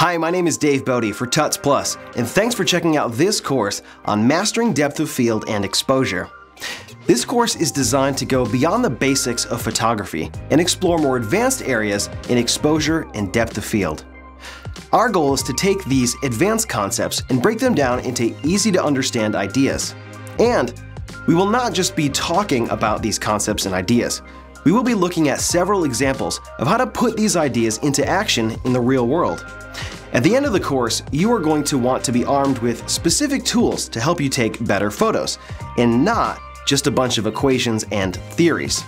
Hi, my name is Dave Bodie for Tuts Plus, and thanks for checking out this course on mastering depth of field and exposure. This course is designed to go beyond the basics of photography and explore more advanced areas in exposure and depth of field. Our goal is to take these advanced concepts and break them down into easy to understand ideas. And we will not just be talking about these concepts and ideas. We will be looking at several examples of how to put these ideas into action in the real world. At the end of the course, you are going to want to be armed with specific tools to help you take better photos, and not just a bunch of equations and theories.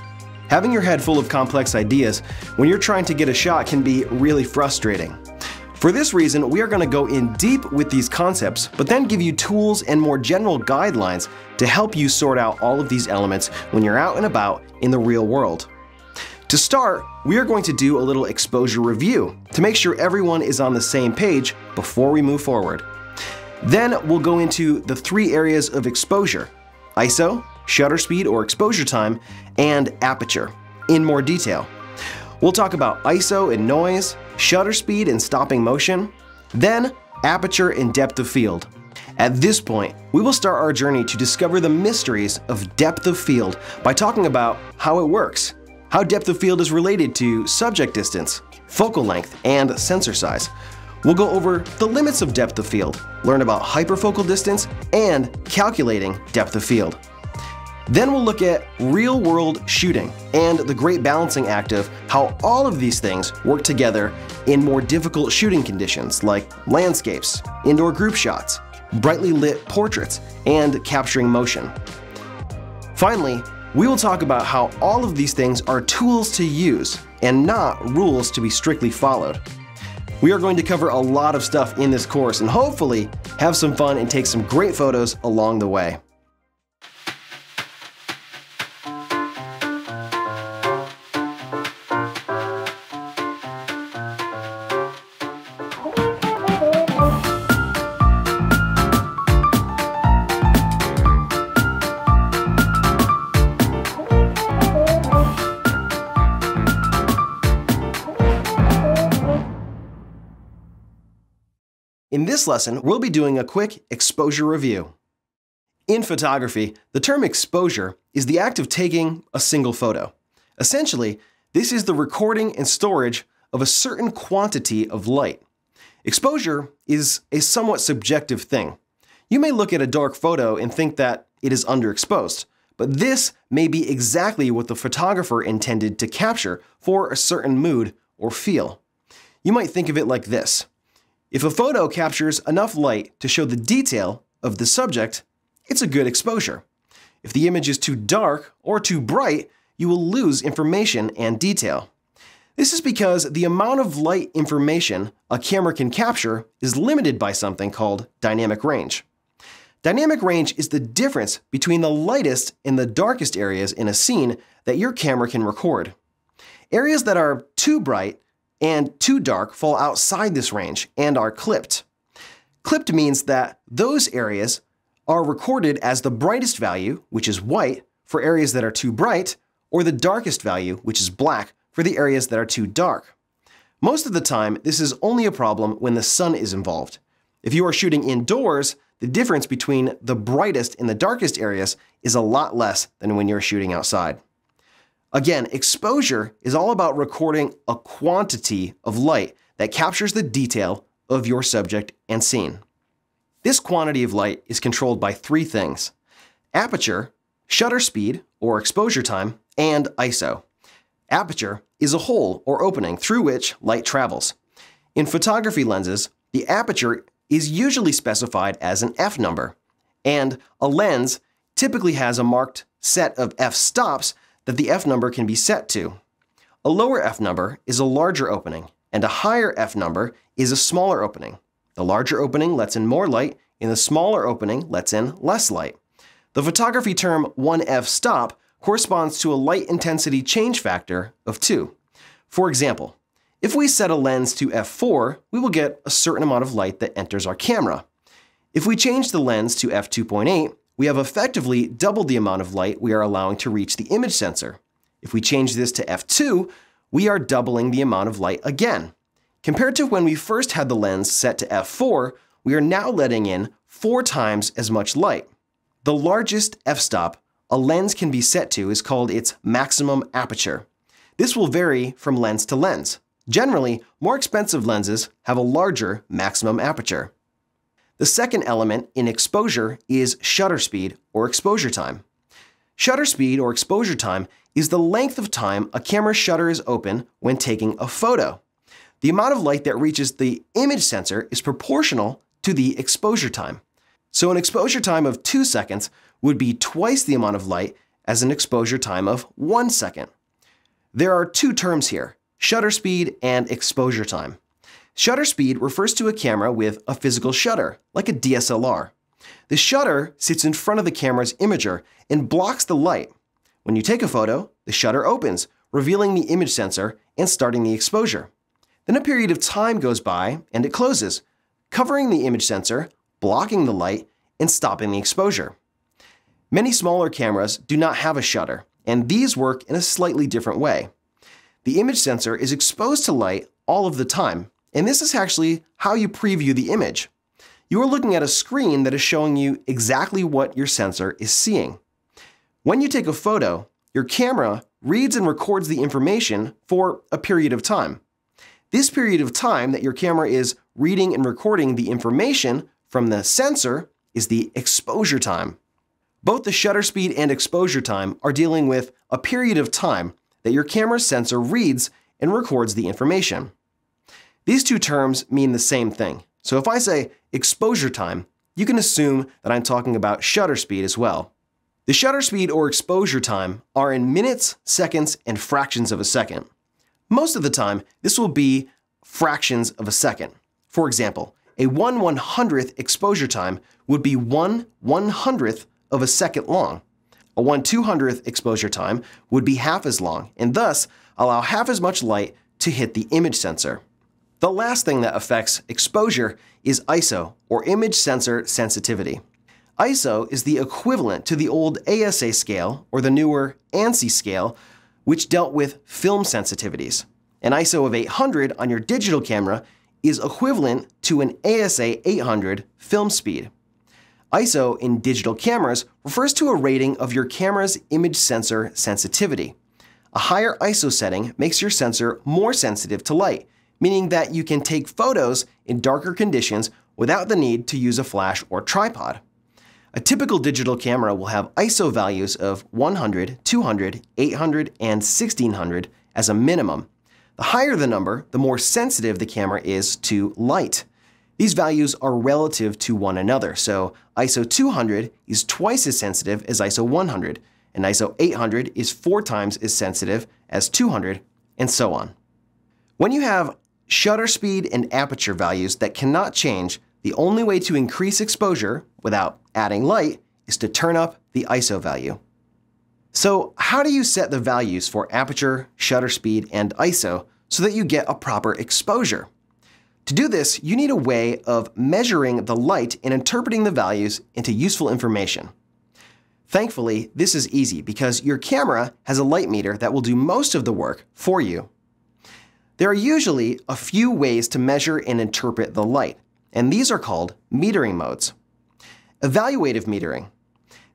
Having your head full of complex ideas when you're trying to get a shot can be really frustrating. For this reason, we are going to go in deep with these concepts, but then give you tools and more general guidelines to help you sort out all of these elements when you're out and about in the real world. To start, we are going to do a little exposure review to make sure everyone is on the same page before we move forward. Then we'll go into the three areas of exposure: ISO, shutter speed or exposure time, and aperture in more detail. We'll talk about ISO and noise, shutter speed and stopping motion, then aperture and depth of field. At this point, we will start our journey to discover the mysteries of depth of field by talking about how it works, how depth of field is related to subject distance, focal length, and sensor size. We'll go over the limits of depth of field, learn about hyperfocal distance, and calculating depth of field. Then we'll look at real-world shooting and the great balancing act of how all of these things work together in more difficult shooting conditions like landscapes, indoor group shots, brightly lit portraits, and capturing motion. Finally, we will talk about how all of these things are tools to use and not rules to be strictly followed. We are going to cover a lot of stuff in this course and hopefully have some fun and take some great photos along the way. In this lesson, we'll be doing a quick exposure review. In photography, the term exposure is the act of taking a single photo. Essentially, this is the recording and storage of a certain quantity of light. Exposure is a somewhat subjective thing. You may look at a dark photo and think that it is underexposed, but this may be exactly what the photographer intended to capture for a certain mood or feel. You might think of it like this. If a photo captures enough light to show the detail of the subject, it's a good exposure. If the image is too dark or too bright, you will lose information and detail. This is because the amount of light information a camera can capture is limited by something called dynamic range. Dynamic range is the difference between the lightest and the darkest areas in a scene that your camera can record. Areas that are too bright and too dark fall outside this range and are clipped. Clipped means that those areas are recorded as the brightest value, which is white, for areas that are too bright, or the darkest value, which is black, for the areas that are too dark. Most of the time, this is only a problem when the sun is involved. If you are shooting indoors, the difference between the brightest and the darkest areas is a lot less than when you're shooting outside. Again, exposure is all about recording a quantity of light that captures the detail of your subject and scene. This quantity of light is controlled by three things: aperture, shutter speed or exposure time, and ISO. Aperture is a hole or opening through which light travels. In photography lenses, the aperture is usually specified as an f number, and a lens typically has a marked set of f-stops that the f number can be set to. A lower f number is a larger opening, and a higher f number is a smaller opening. The larger opening lets in more light, and the smaller opening lets in less light. The photography term 1f stop corresponds to a light intensity change factor of 2. For example, if we set a lens to f4, we will get a certain amount of light that enters our camera. If we change the lens to f2.8, we have effectively doubled the amount of light we are allowing to reach the image sensor. If we change this to f2, we are doubling the amount of light again. Compared to when we first had the lens set to f4, we are now letting in 4 times as much light. The largest f-stop a lens can be set to is called its maximum aperture. This will vary from lens to lens. Generally, more expensive lenses have a larger maximum aperture. The second element in exposure is shutter speed or exposure time. Shutter speed or exposure time is the length of time a camera's shutter is open when taking a photo. The amount of light that reaches the image sensor is proportional to the exposure time. So an exposure time of 2 seconds would be twice the amount of light as an exposure time of 1 second. There are 2 terms here, shutter speed and exposure time. Shutter speed refers to a camera with a physical shutter, like a DSLR. The shutter sits in front of the camera's imager and blocks the light. When you take a photo, the shutter opens, revealing the image sensor and starting the exposure. Then a period of time goes by and it closes, covering the image sensor, blocking the light, and stopping the exposure. Many smaller cameras do not have a shutter, and these work in a slightly different way. The image sensor is exposed to light all of the time, and this is actually how you preview the image. You are looking at a screen that is showing you exactly what your sensor is seeing. When you take a photo, your camera reads and records the information for a period of time. This period of time that your camera is reading and recording the information from the sensor is the exposure time. Both the shutter speed and exposure time are dealing with a period of time that your camera's sensor reads and records the information. These 2 terms mean the same thing. So if I say exposure time, you can assume that I'm talking about shutter speed as well. The shutter speed or exposure time are in minutes, seconds, and fractions of a second. Most of the time, this will be fractions of a second. For example, a 1/100th exposure time would be 1/100th of a second long. A 1/200th exposure time would be half as long, and thus allow half as much light to hit the image sensor. The last thing that affects exposure is ISO, or image sensor sensitivity. ISO is the equivalent to the old ASA scale, or the newer ANSI scale, which dealt with film sensitivities. An ISO of 800 on your digital camera is equivalent to an ASA 800 film speed. ISO in digital cameras refers to a rating of your camera's image sensor sensitivity. A higher ISO setting makes your sensor more sensitive to light, meaning that you can take photos in darker conditions without the need to use a flash or tripod. A typical digital camera will have ISO values of 100, 200, 800, and 1600 as a minimum. The higher the number, the more sensitive the camera is to light. These values are relative to one another, so ISO 200 is twice as sensitive as ISO 100, and ISO 800 is 4 times as sensitive as 200, and so on. When you have shutter speed and aperture values that cannot change, the only way to increase exposure without adding light is to turn up the ISO value. So how do you set the values for aperture, shutter speed, and ISO so that you get a proper exposure? To do this, you need a way of measuring the light and interpreting the values into useful information. Thankfully, this is easy because your camera has a light meter that will do most of the work for you. There are usually a few ways to measure and interpret the light, and these are called metering modes. Evaluative metering.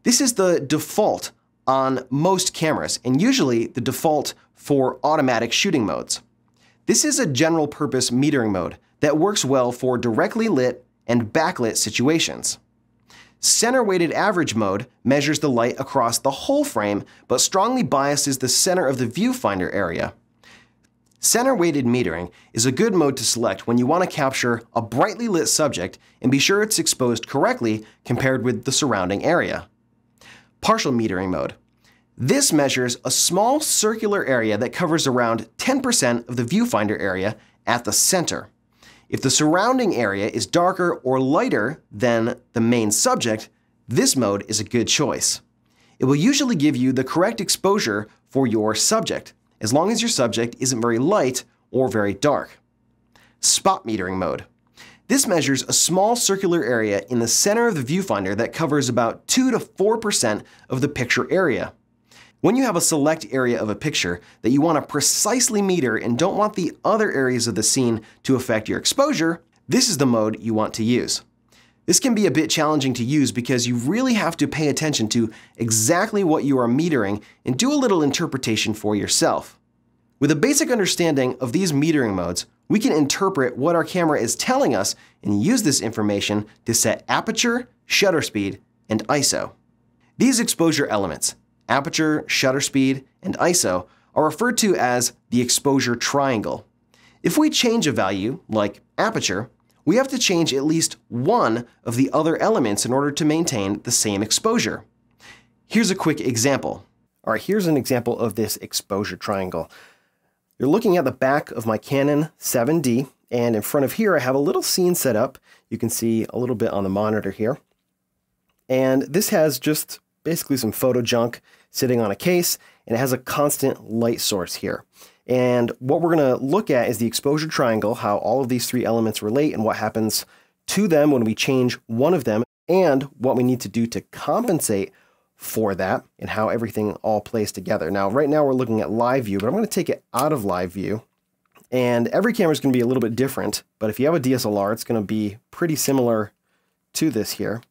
This is the default on most cameras, and usually the default for automatic shooting modes. This is a general-purpose metering mode that works well for directly lit and backlit situations. Center-weighted average mode measures the light across the whole frame, but strongly biases the center of the viewfinder area. Center-weighted metering is a good mode to select when you want to capture a brightly lit subject and be sure it's exposed correctly compared with the surrounding area. Partial metering mode. This measures a small circular area that covers around 10% of the viewfinder area at the center. If the surrounding area is darker or lighter than the main subject, this mode is a good choice. It will usually give you the correct exposure for your subject, as long as your subject isn't very light or very dark. Spot metering mode. This measures a small circular area in the center of the viewfinder that covers about 2 to 4% of the picture area. When you have a select area of a picture that you want to precisely meter and don't want the other areas of the scene to affect your exposure, this is the mode you want to use. This can be a bit challenging to use because you really have to pay attention to exactly what you are metering and do a little interpretation for yourself. With a basic understanding of these metering modes, we can interpret what our camera is telling us and use this information to set aperture, shutter speed, and ISO. These exposure elements, aperture, shutter speed, and ISO, are referred to as the exposure triangle. If we change a value, like aperture, we have to change at least one of the other elements in order to maintain the same exposure. Here's a quick example. All right, here's an example of this exposure triangle. You're looking at the back of my Canon 7D, and in front of here I have a little scene set up. You can see a little bit on the monitor here. And this has just basically some photo junk sitting on a case, and it has a constant light source here. And what we're going to look at is the exposure triangle, how all of these three elements relate and what happens to them when we change one of them, and what we need to do to compensate for that, and how everything all plays together. Now, right now we're looking at live view, but I'm going to take it out of live view. And every camera is going to be a little bit different, but if you have a DSLR, it's going to be pretty similar to this here.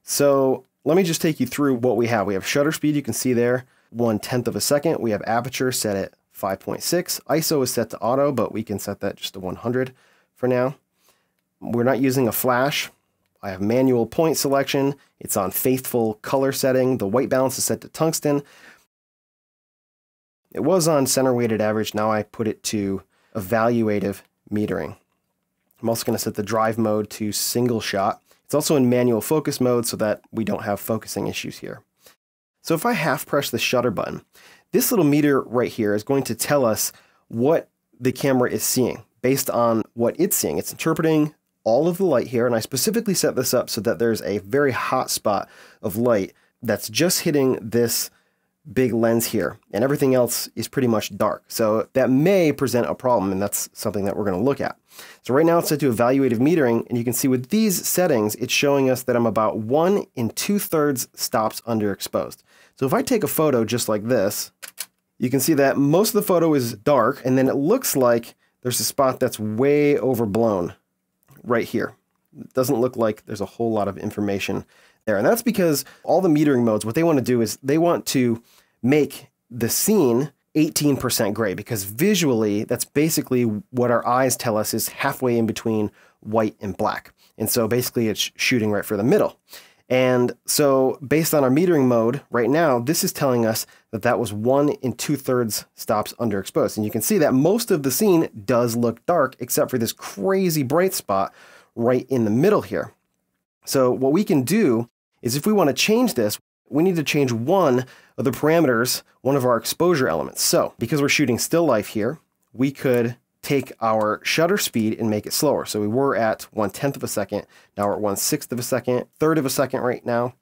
So let me just take you through what we have. We have shutter speed, you can see there, 1/10 of a second. We have aperture set at 5.6. ISO is set to auto, but we can set that just to 100 for now. We're not using a flash. I have manual point selection. It's on faithful color setting. The white balance is set to tungsten. It was on center weighted average. Now I put it to evaluative metering. I'm also going to set the drive mode to single shot. It's also in manual focus mode so that we don't have focusing issues here. So if I half press the shutter button, this little meter right here is going to tell us what the camera is seeing based on what it's seeing. It's interpreting all of the light here, and I specifically set this up so that there's a very hot spot of light that's just hitting this big lens here, and everything else is pretty much dark. So that may present a problem, and that's something that we're going to look at. So right now it's set to evaluative metering, and you can see with these settings, it's showing us that I'm about 1 2/3 stops underexposed. So if I take a photo just like this, you can see that most of the photo is dark, and then it looks like there's a spot that's way overblown right here. It doesn't look like there's a whole lot of information there. And that's because all the metering modes, what they want to do is they want to make the scene 18% gray, because visually that's basically what our eyes tell us is halfway in between white and black. And so basically it's shooting right for the middle. And so based on our metering mode right now, this is telling us that that was 1 2/3 stops underexposed. And you can see that most of the scene does look dark, except for this crazy bright spot right in the middle here. So what we can do is if we want to change this, we need to change one of the parameters, one of our exposure elements. So because we're shooting still life here, we could take our shutter speed and make it slower. So we were at 1/10 of a second. Now we're at 1/6 of a second, 1/3 of a second right now.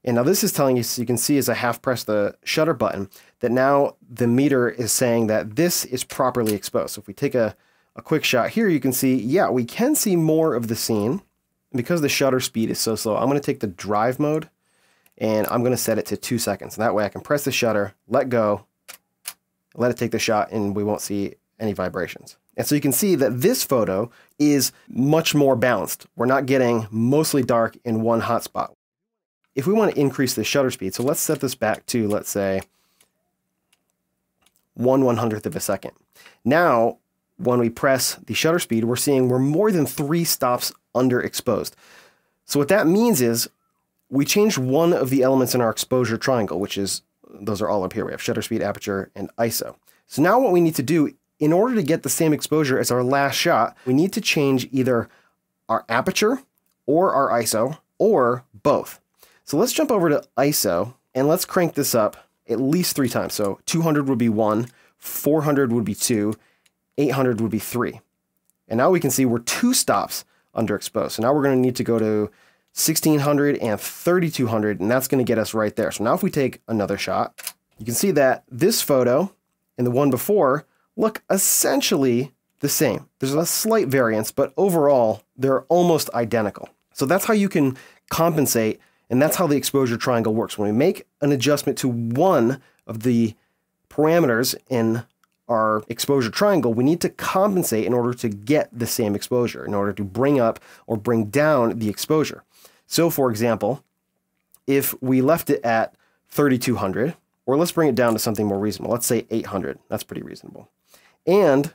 And now this is telling you, so you can see as I half press the shutter button, that now the meter is saying that this is properly exposed. So if we take a quick shot here, you can see, yeah, we can see more of the scene. Because the shutter speed is so slow, I'm going to take the drive mode and I'm going to set it to 2 seconds. And that way I can press the shutter, let go, let it take the shot, and we won't see any vibrations. And so you can see that this photo is much more balanced. We're not getting mostly dark in one hot spot. If we want to increase the shutter speed, so let's set this back to, let's say, 1/100th of a second. Now, when we press the shutter speed, we're seeing we're more than 3 stops underexposed. So what that means is we changed one of the elements in our exposure triangle, which is, those are all up here. We have shutter speed, aperture, and ISO. So now what we need to do, in order to get the same exposure as our last shot, we need to change either our aperture or our ISO, or both. So let's jump over to ISO, and let's crank this up at least 3 times. So 200 would be 1, 400 would be 2, 800 would be 3. And now we can see we're 2 stops underexposed. So now we're going to need to go to 1600 and 3200, and that's going to get us right there. So now if we take another shot, you can see that this photo and the one before look essentially the same. There's a slight variance, but overall, they're almost identical. So that's how you can compensate, and that's how the exposure triangle works. When we make an adjustment to one of the parameters in our exposure triangle, we need to compensate in order to get the same exposure, in order to bring up or bring down the exposure. So for example, if we left it at 3200, or let's bring it down to something more reasonable, let's say 800, that's pretty reasonable. And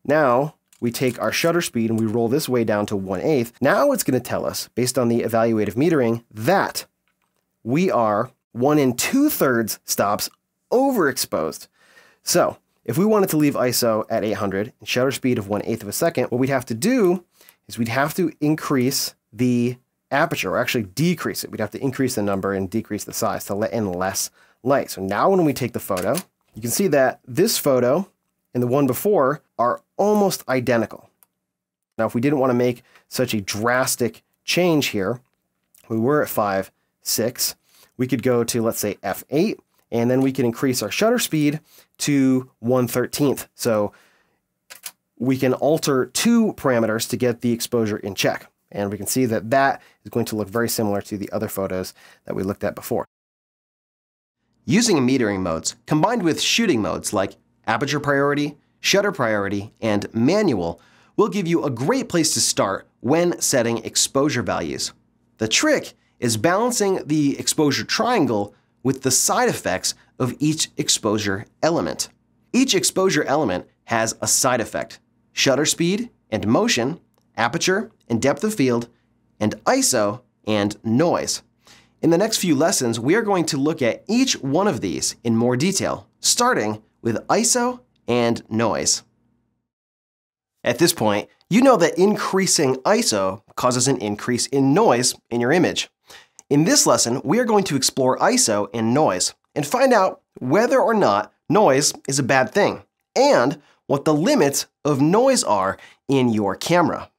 now we take our shutter speed and we roll this way down to 1/8. Now it's going to tell us, based on the evaluative metering, that we are 1 2/3 stops overexposed. So if we wanted to leave ISO at 800 and shutter speed of 1/8 of a second, what we'd have to do is we'd have to increase the aperture, or actually decrease it. We'd have to increase the number and decrease the size to let in less light. So now when we take the photo, you can see that this photo and the one before are almost identical. Now, if we didn't want to make such a drastic change here, we were at 5/6, we could go to, let's say, f8, and then we can increase our shutter speed to 1/13. So we can alter 2 parameters to get the exposure in check. And we can see that that is going to look very similar to the other photos that we looked at before. Using metering modes combined with shooting modes like aperture priority, shutter priority, and manual will give you a great place to start when setting exposure values. The trick is balancing the exposure triangle with the side effects of each exposure element. Each exposure element has a side effect: shutter speed and motion, aperture and depth of field, and ISO and noise. In the next few lessons, we are going to look at each one of these in more detail, starting with ISO and noise. At this point, you know that increasing ISO causes an increase in noise in your image. In this lesson, we are going to explore ISO and noise and find out whether or not noise is a bad thing and what the limits of noise are in your camera.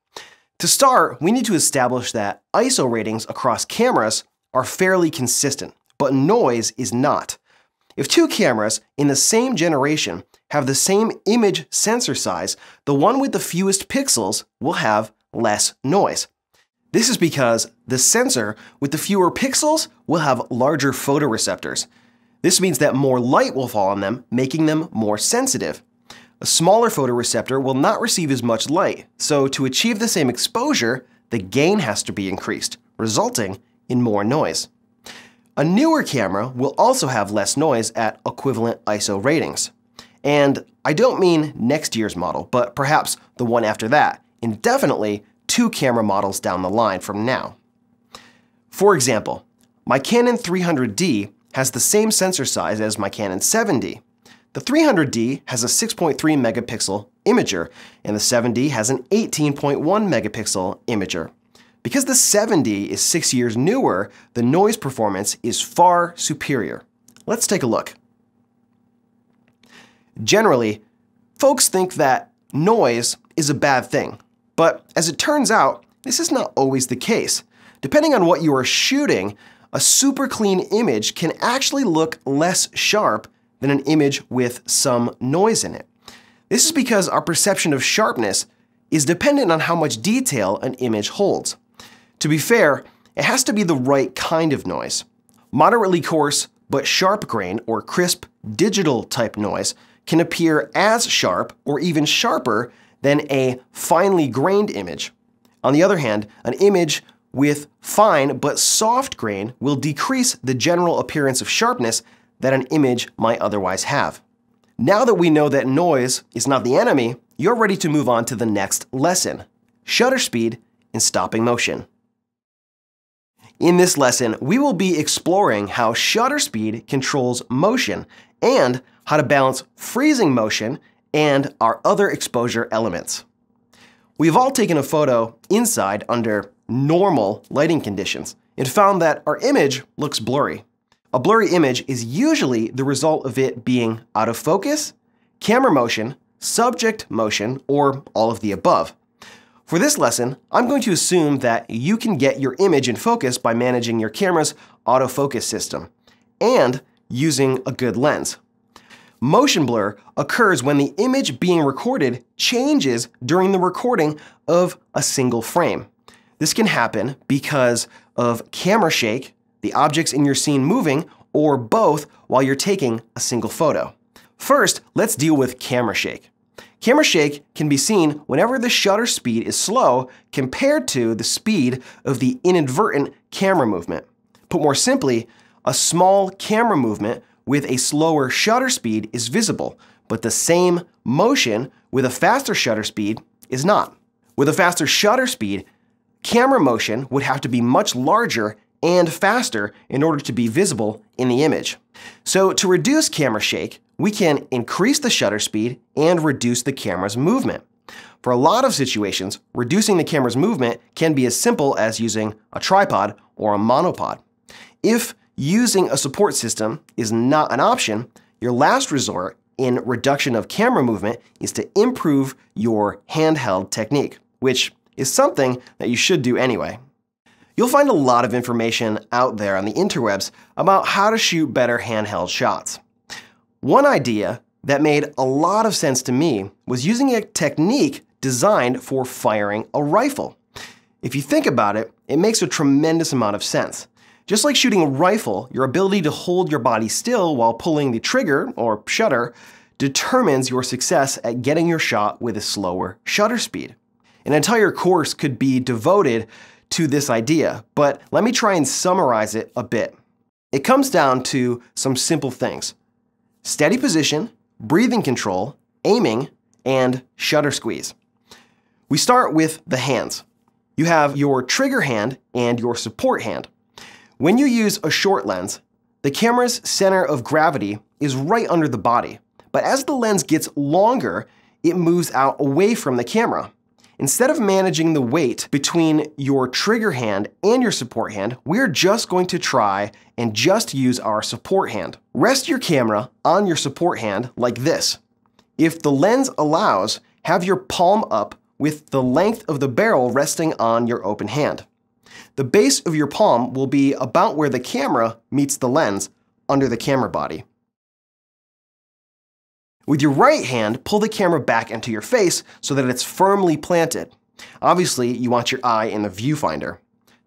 To start, we need to establish that ISO ratings across cameras are fairly consistent, but noise is not. If 2 cameras in the same generation have the same image sensor size, the one with the fewest pixels will have less noise. This is because the sensor with the fewer pixels will have larger photoreceptors. This means that more light will fall on them, making them more sensitive. A smaller photoreceptor will not receive as much light, so to achieve the same exposure, the gain has to be increased, resulting in more noise. A newer camera will also have less noise at equivalent ISO ratings. And I don't mean next year's model, but perhaps the one after that, and definitely 2 camera models down the line from now. For example, my Canon 300D has the same sensor size as my Canon 7D. The 300D has a 6.3 megapixel imager, and the 7D has an 18.1 megapixel imager. Because the 7D is 6 years newer, the noise performance is far superior. Let's take a look. Generally, folks think that noise is a bad thing, but as it turns out, this is not always the case. Depending on what you are shooting, a super clean image can actually look less sharp than an image with some noise in it. This is because our perception of sharpness is dependent on how much detail an image holds. To be fair, it has to be the right kind of noise. Moderately coarse but sharp grain or crisp digital type noise can appear as sharp or even sharper than a finely grained image. On the other hand, an image with fine but soft grain will decrease the general appearance of sharpness that an image might otherwise have. Now that we know that noise is not the enemy, you're ready to move on to the next lesson: shutter speed and stopping motion. In this lesson, we will be exploring how shutter speed controls motion and how to balance freezing motion and our other exposure elements. We've all taken a photo inside under normal lighting conditions and found that our image looks blurry. A blurry image is usually the result of it being out of focus, camera motion, subject motion, or all of the above. For this lesson, I'm going to assume that you can get your image in focus by managing your camera's autofocus system and using a good lens. Motion blur occurs when the image being recorded changes during the recording of a single frame. This can happen because of camera shake, the objects in your scene moving, or both while you're taking a single photo. First, let's deal with camera shake. Camera shake can be seen whenever the shutter speed is slow compared to the speed of the inadvertent camera movement. Put more simply, a small camera movement with a slower shutter speed is visible, but the same motion with a faster shutter speed is not. With a faster shutter speed, camera motion would have to be much larger and faster in order to be visible in the image. So to reduce camera shake, we can increase the shutter speed and reduce the camera's movement. For a lot of situations, reducing the camera's movement can be as simple as using a tripod or a monopod. If using a support system is not an option, your last resort in reduction of camera movement is to improve your handheld technique, which is something that you should do anyway. You'll find a lot of information out there on the interwebs about how to shoot better handheld shots. One idea that made a lot of sense to me was using a technique designed for firing a rifle. If you think about it, it makes a tremendous amount of sense. Just like shooting a rifle, your ability to hold your body still while pulling the trigger, or shutter, determines your success at getting your shot with a slower shutter speed. An entire course could be devoted to this idea, but let me try and summarize it a bit. It comes down to some simple things: steady position, breathing control, aiming, and shutter squeeze. We start with the hands. You have your trigger hand and your support hand. When you use a short lens, the camera's center of gravity is right under the body, but as the lens gets longer, it moves out away from the camera. Instead of managing the weight between your trigger hand and your support hand, we're just going to try and just use our support hand. Rest your camera on your support hand like this. If the lens allows, have your palm up with the length of the barrel resting on your open hand. The base of your palm will be about where the camera meets the lens, under the camera body. With your right hand, pull the camera back into your face so that it's firmly planted. Obviously, you want your eye in the viewfinder.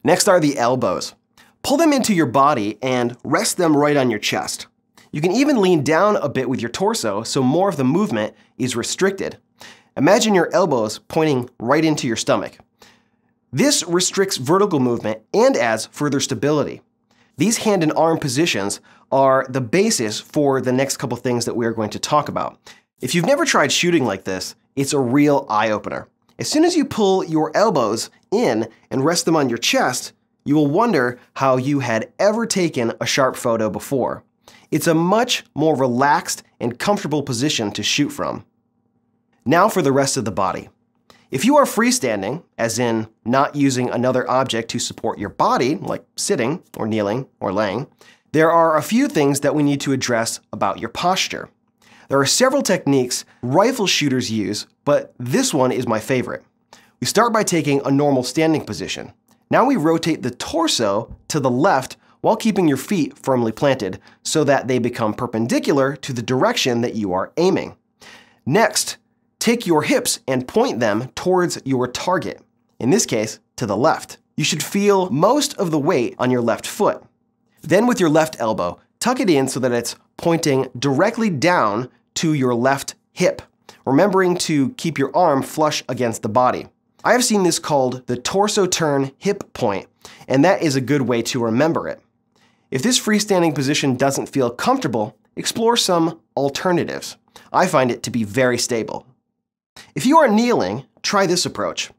Next are the elbows. Pull them into your body and rest them right on your chest. You can even lean down a bit with your torso so more of the movement is restricted. Imagine your elbows pointing right into your stomach. This restricts vertical movement and adds further stability. These hand and arm positions are the basis for the next couple things that we're going to talk about. If you've never tried shooting like this, it's a real eye-opener. As soon as you pull your elbows in and rest them on your chest, you will wonder how you had ever taken a sharp photo before. It's a much more relaxed and comfortable position to shoot from. Now for the rest of the body. If you are freestanding, as in not using another object to support your body, like sitting or kneeling or laying, there are a few things that we need to address about your posture. There are several techniques rifle shooters use, but this one is my favorite. We start by taking a normal standing position. Now we rotate the torso to the left while keeping your feet firmly planted so that they become perpendicular to the direction that you are aiming. Next, take your hips and point them towards your target, in this case, to the left. You should feel most of the weight on your left foot. Then with your left elbow, tuck it in so that it's pointing directly down to your left hip, remembering to keep your arm flush against the body. I have seen this called the torso turn hip point, and that is a good way to remember it. If this freestanding position doesn't feel comfortable, explore some alternatives. I find it to be very stable. If you are kneeling, try this approach.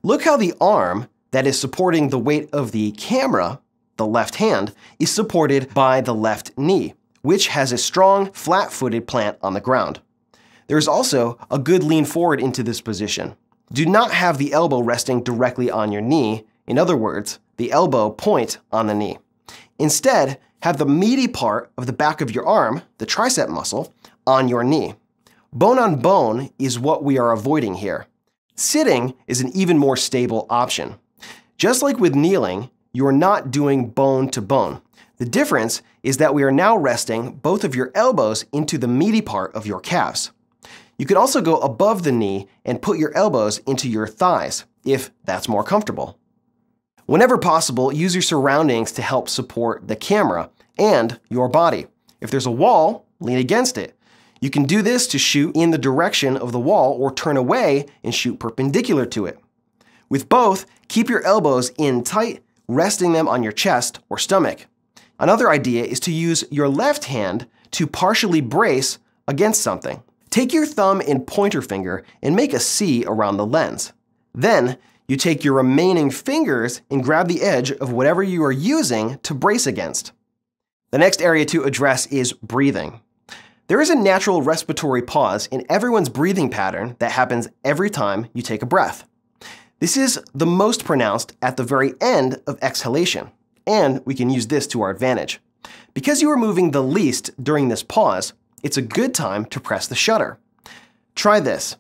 Look how the arm that is supporting the weight of the camera, the left hand, is supported by the left knee, which has a strong, flat-footed plant on the ground. There is also a good lean forward into this position. Do not have the elbow resting directly on your knee. In other words, the elbow point on the knee. Instead, have the meaty part of the back of your arm, the tricep muscle, on your knee. Bone on bone is what we are avoiding here. Sitting is an even more stable option. Just like with kneeling, you are not doing bone to bone. The difference is that we are now resting both of your elbows into the meaty part of your calves. You can also go above the knee and put your elbows into your thighs, if that's more comfortable. Whenever possible, use your surroundings to help support the camera, and your body. If there's a wall, lean against it. You can do this to shoot in the direction of the wall or turn away and shoot perpendicular to it. With both, keep your elbows in tight, resting them on your chest or stomach. Another idea is to use your left hand to partially brace against something. Take your thumb and pointer finger and make a C around the lens. Then, you take your remaining fingers and grab the edge of whatever you are using to brace against. The next area to address is breathing. There is a natural respiratory pause in everyone's breathing pattern that happens every time you take a breath. This is the most pronounced at the very end of exhalation, and we can use this to our advantage. Because you are moving the least during this pause, it's a good time to press the shutter. Try this.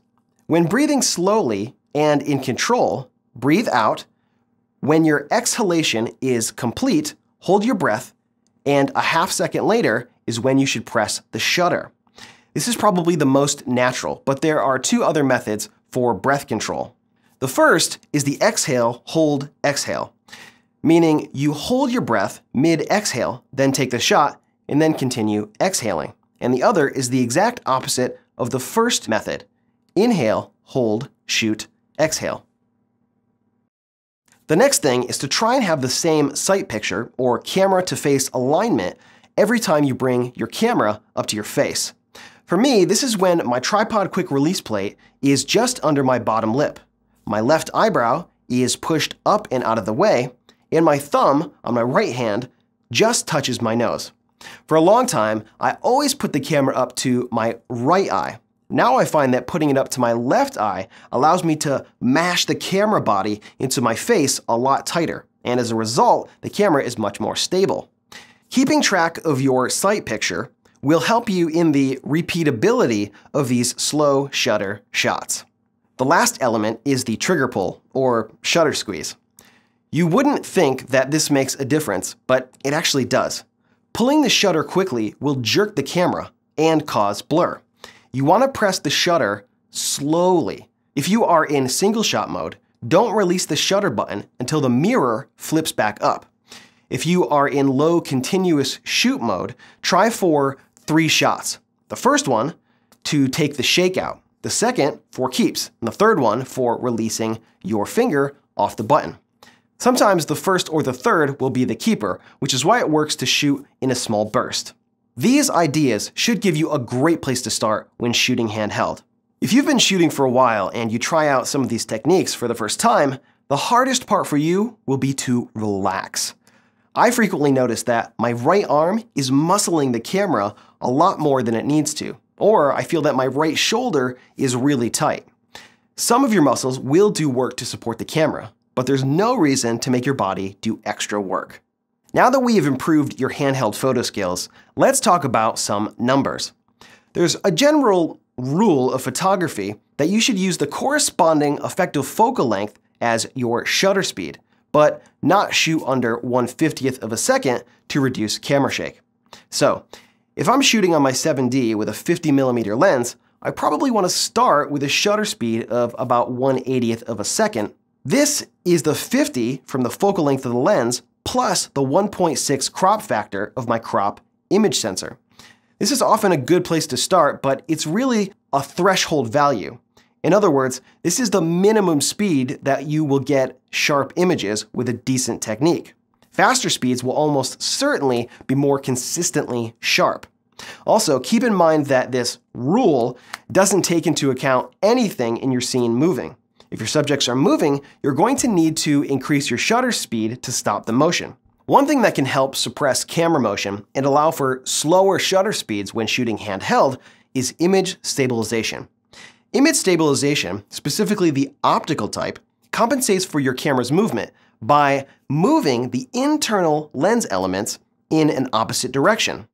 When breathing slowly and in control, breathe out. When your exhalation is complete, hold your breath, and a half second later is when you should press the shutter. This is probably the most natural, but there are two other methods for breath control. The first is the exhale, hold, exhale, meaning you hold your breath mid-exhale, then take the shot, and then continue exhaling. And the other is the exact opposite of the first method. Inhale, hold, shoot, exhale. The next thing is to try and have the same sight picture or camera to face alignment every time you bring your camera up to your face. For me, this is when my tripod quick release plate is just under my bottom lip. My left eyebrow is pushed up and out of the way, and my thumb on my right hand just touches my nose. For a long time, I always put the camera up to my right eye. Now I find that putting it up to my left eye allows me to mash the camera body into my face a lot tighter, and as a result, the camera is much more stable. Keeping track of your sight picture will help you in the repeatability of these slow shutter shots. The last element is the trigger pull, or shutter squeeze. You wouldn't think that this makes a difference, but it actually does. Pulling the shutter quickly will jerk the camera and cause blur. You want to press the shutter slowly. If you are in single shot mode, don't release the shutter button until the mirror flips back up. If you are in low continuous shoot mode, try for 3 shots. The first one to take the shake out, the second for keeps, and the third one for releasing your finger off the button. Sometimes the first or the third will be the keeper, which is why it works to shoot in a small burst. These ideas should give you a great place to start when shooting handheld. If you've been shooting for a while and you try out some of these techniques for the first time, the hardest part for you will be to relax. I frequently notice that my right arm is muscling the camera a lot more than it needs to, or I feel that my right shoulder is really tight. Some of your muscles will do work to support the camera, but there's no reason to make your body do extra work. Now that we have improved your handheld photo skills, let's talk about some numbers. There's a general rule of photography that you should use the corresponding effective focal length as your shutter speed, but not shoot under 1/50th of a second to reduce camera shake. So, if I'm shooting on my 7D with a 50mm lens, I probably want to start with a shutter speed of about 1/80th of a second. This is the 50 from the focal length of the lens plus the 1.6 crop factor of my crop image sensor. This is often a good place to start, but it's really a threshold value. In other words, this is the minimum speed that you will get sharp images with a decent technique. Faster speeds will almost certainly be more consistently sharp. Also, keep in mind that this rule doesn't take into account anything in your scene moving. If your subjects are moving, you're going to need to increase your shutter speed to stop the motion. One thing that can help suppress camera motion and allow for slower shutter speeds when shooting handheld is image stabilization. Image stabilization, specifically the optical type, compensates for your camera's movement by moving the internal lens elements in an opposite direction.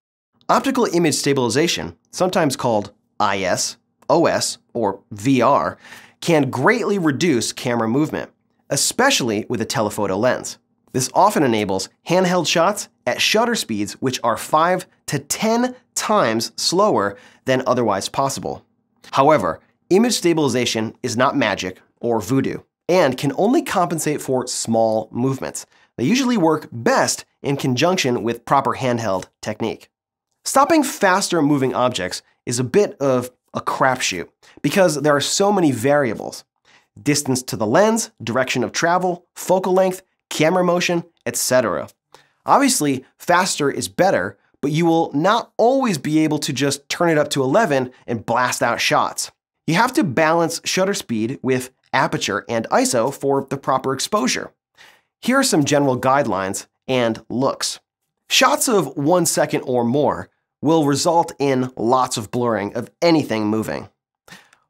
Optical image stabilization, sometimes called IS, OS, or VR, can greatly reduce camera movement, especially with a telephoto lens. This often enables handheld shots at shutter speeds which are 5 to 10 times slower than otherwise possible. However, image stabilization is not magic or voodoo. and can only compensate for small movements. They usually work best in conjunction with proper handheld technique. Stopping faster moving objects is a bit of a crapshoot because there are so many variables. Distance to the lens, direction of travel, focal length, camera motion, etc. Obviously, faster is better, but you will not always be able to just turn it up to 11 and blast out shots. You have to balance shutter speed with aperture and ISO for the proper exposure. Here are some general guidelines and looks. Shots of 1 second or more will result in lots of blurring of anything moving.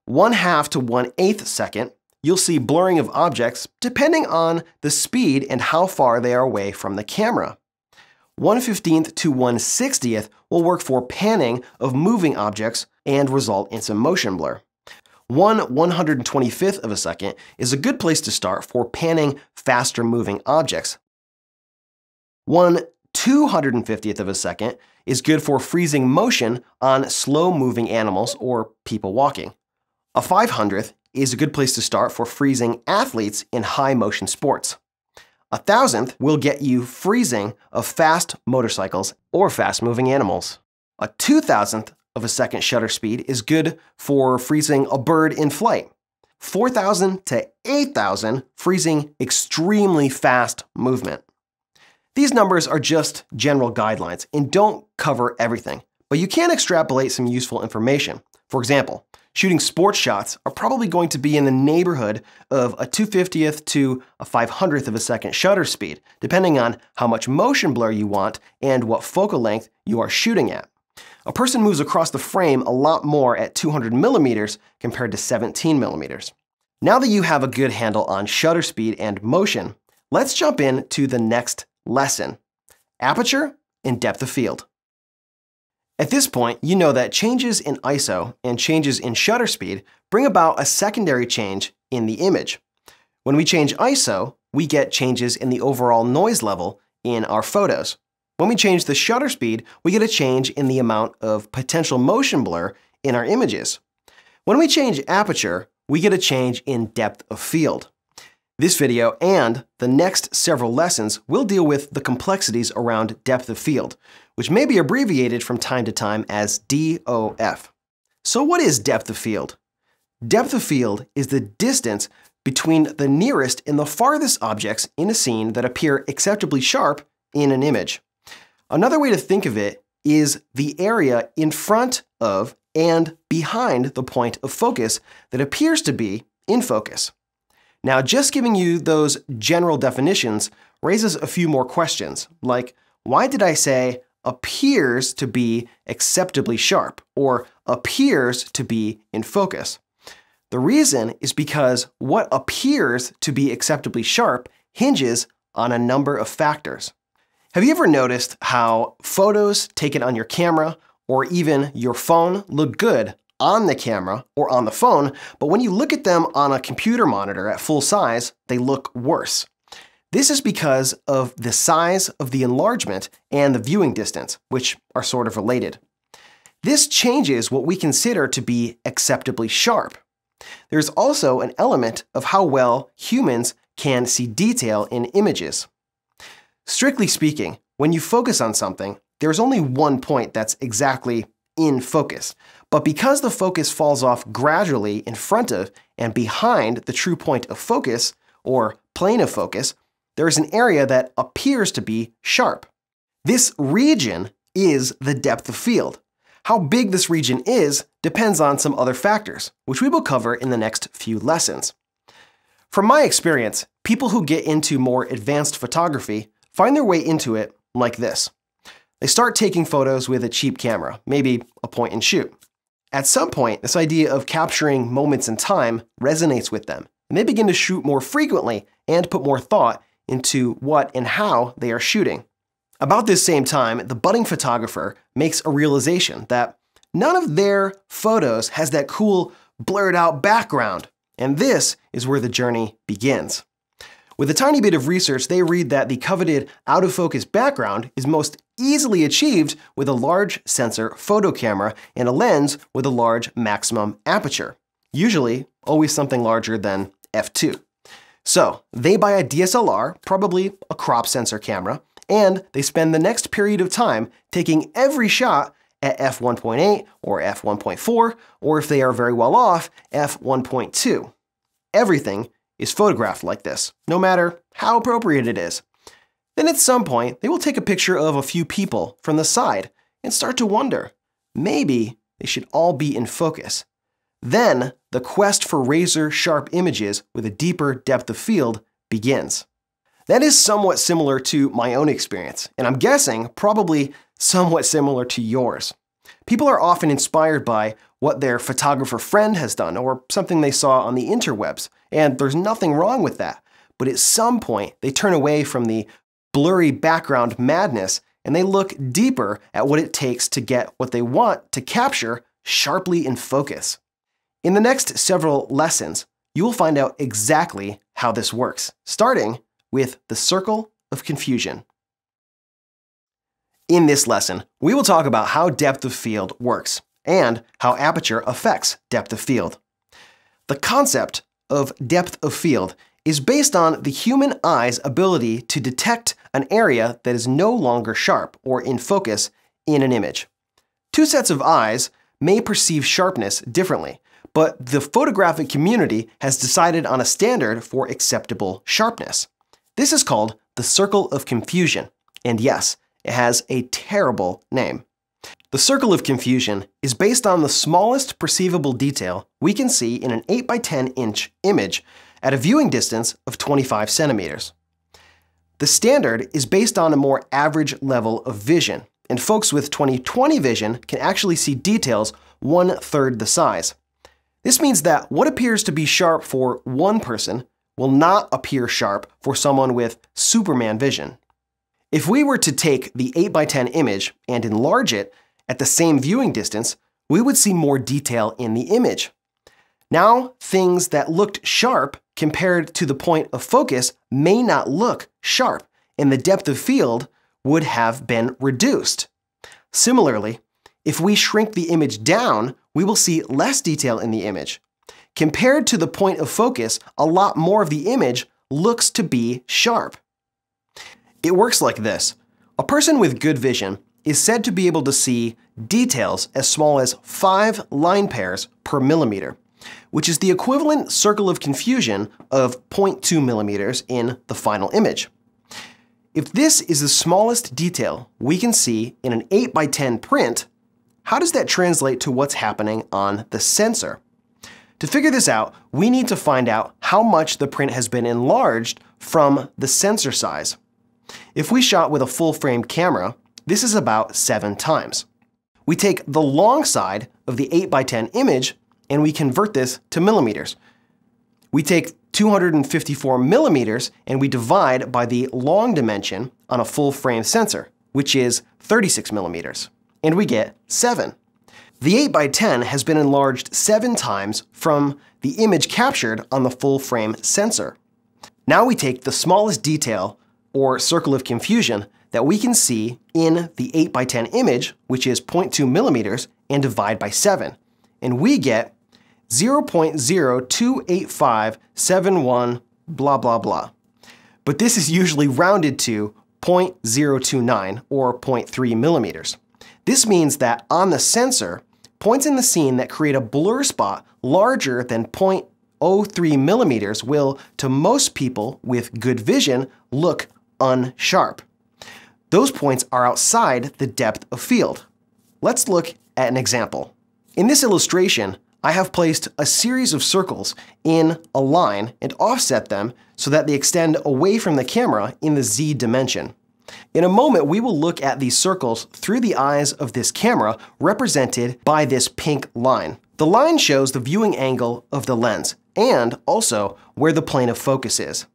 1/2 to 1/8 second, you'll see blurring of objects depending on the speed and how far they are away from the camera. 1/15 to 1/60 will work for panning of moving objects and result in some motion blur. 1/125th of a second is a good place to start for panning faster moving objects. 1/250th of a second is good for freezing motion on slow moving animals or people walking. A 500th is a good place to start for freezing athletes in high motion sports. 1,000th will get you freezing of fast motorcycles or fast moving animals. A 2,000th of a second shutter speed is good for freezing a bird in flight. 4,000 to 8,000 freezing extremely fast movement. These numbers are just general guidelines and don't cover everything, but you can extrapolate some useful information. For example, shooting sports shots are probably going to be in the neighborhood of a 2/50th to a 500th of a second shutter speed, depending on how much motion blur you want and what focal length you are shooting at. A person moves across the frame a lot more at 200 millimeters compared to 17 millimeters. Now that you have a good handle on shutter speed and motion, let's jump into the next lesson: aperture and depth of field. At this point, you know that changes in ISO and changes in shutter speed bring about a secondary change in the image. When we change ISO, we get changes in the overall noise level in our photos. When we change the shutter speed, we get a change in the amount of potential motion blur in our images. When we change aperture, we get a change in depth of field. This video and the next several lessons will deal with the complexities around depth of field, which may be abbreviated from time to time as DOF. So what is depth of field? Depth of field is the distance between the nearest and the farthest objects in a scene that appear acceptably sharp in an image. Another way to think of it is the area in front of and behind the point of focus that appears to be in focus. Now, just giving you those general definitions raises a few more questions, like why did I say appears to be acceptably sharp or appears to be in focus? The reason is because what appears to be acceptably sharp hinges on a number of factors. Have you ever noticed how photos taken on your camera or even your phone look good on the camera or on the phone, but when you look at them on a computer monitor at full size, they look worse? This is because of the size of the enlargement and the viewing distance, which are sort of related. This changes what we consider to be acceptably sharp. There's also an element of how well humans can see detail in images. Strictly speaking, when you focus on something, there's only one point that's exactly in focus. But because the focus falls off gradually in front of and behind the true point of focus, or plane of focus, there is an area that appears to be sharp. This region is the depth of field. How big this region is depends on some other factors, which we will cover in the next few lessons. From my experience, people who get into more advanced photography find their way into it like this. They start taking photos with a cheap camera, maybe a point and shoot. At some point, this idea of capturing moments in time resonates with them, and they begin to shoot more frequently and put more thought into what and how they are shooting. About this same time, the budding photographer makes a realization that none of their photos has that cool, blurred out background, and this is where the journey begins. With a tiny bit of research, they read that the coveted out-of-focus background is most easily achieved with a large sensor photo camera and a lens with a large maximum aperture, usually always something larger than f2. So they buy a DSLR, probably a crop sensor camera, and they spend the next period of time taking every shot at f1.8 or f1.4, or if they are very well off, f1.2. Everything is photographed like this, no matter how appropriate it is. Then at some point, they will take a picture of a few people from the side and start to wonder, maybe they should all be in focus. Then the quest for razor-sharp images with a deeper depth of field begins. That is somewhat similar to my own experience, and I'm guessing probably somewhat similar to yours. People are often inspired by what their photographer friend has done or something they saw on the interwebs, and there's nothing wrong with that. But at some point, they turn away from the blurry background madness and they look deeper at what it takes to get what they want to capture sharply in focus. In the next several lessons, you will find out exactly how this works, starting with the circle of confusion. In this lesson, we will talk about how depth of field works and how aperture affects depth of field. The concept of depth of field is based on the human eye's ability to detect an area that is no longer sharp or in focus in an image. Two sets of eyes may perceive sharpness differently, but the photographic community has decided on a standard for acceptable sharpness. This is called the circle of confusion, and yes, it has a terrible name. The circle of confusion is based on the smallest perceivable detail we can see in an 8 by 10 inch image at a viewing distance of 25 centimeters. The standard is based on a more average level of vision, and folks with 20/20 vision can actually see details 1/3 the size. This means that what appears to be sharp for one person will not appear sharp for someone with Superman vision. If we were to take the 8 by 10 image and enlarge it at the same viewing distance, we would see more detail in the image. Now, things that looked sharp compared to the point of focus may not look sharp, and the depth of field would have been reduced. Similarly, if we shrink the image down, we will see less detail in the image. Compared to the point of focus, a lot more of the image looks to be sharp. It works like this. A person with good vision is said to be able to see details as small as 5 line pairs per millimeter, which is the equivalent circle of confusion of 0.2 millimeters in the final image. If this is the smallest detail we can see in an 8 by 10 print, how does that translate to what's happening on the sensor? To figure this out, we need to find out how much the print has been enlarged from the sensor size. If we shot with a full-frame camera, this is about 7 times. We take the long side of the 8 by 10 image and we convert this to millimeters. We take 254 millimeters and we divide by the long dimension on a full-frame sensor, which is 36 millimeters, and we get 7. The 8 by 10 has been enlarged 7 times from the image captured on the full-frame sensor. Now we take the smallest detail, or circle of confusion, that we can see in the 8 by 10 image, which is 0.2 millimeters, and divide by 7. And we get 0.028571 blah blah blah. But this is usually rounded to 0.029 or 0.3 millimeters. This means that on the sensor, points in the scene that create a blur spot larger than 0.03 millimeters will, to most people with good vision, look unsharp. Those points are outside the depth of field. Let's look at an example. In this illustration, I have placed a series of circles in a line and offset them so that they extend away from the camera in the Z dimension. In a moment, we will look at these circles through the eyes of this camera represented by this pink line. The line shows the viewing angle of the lens and also where the plane of focus is.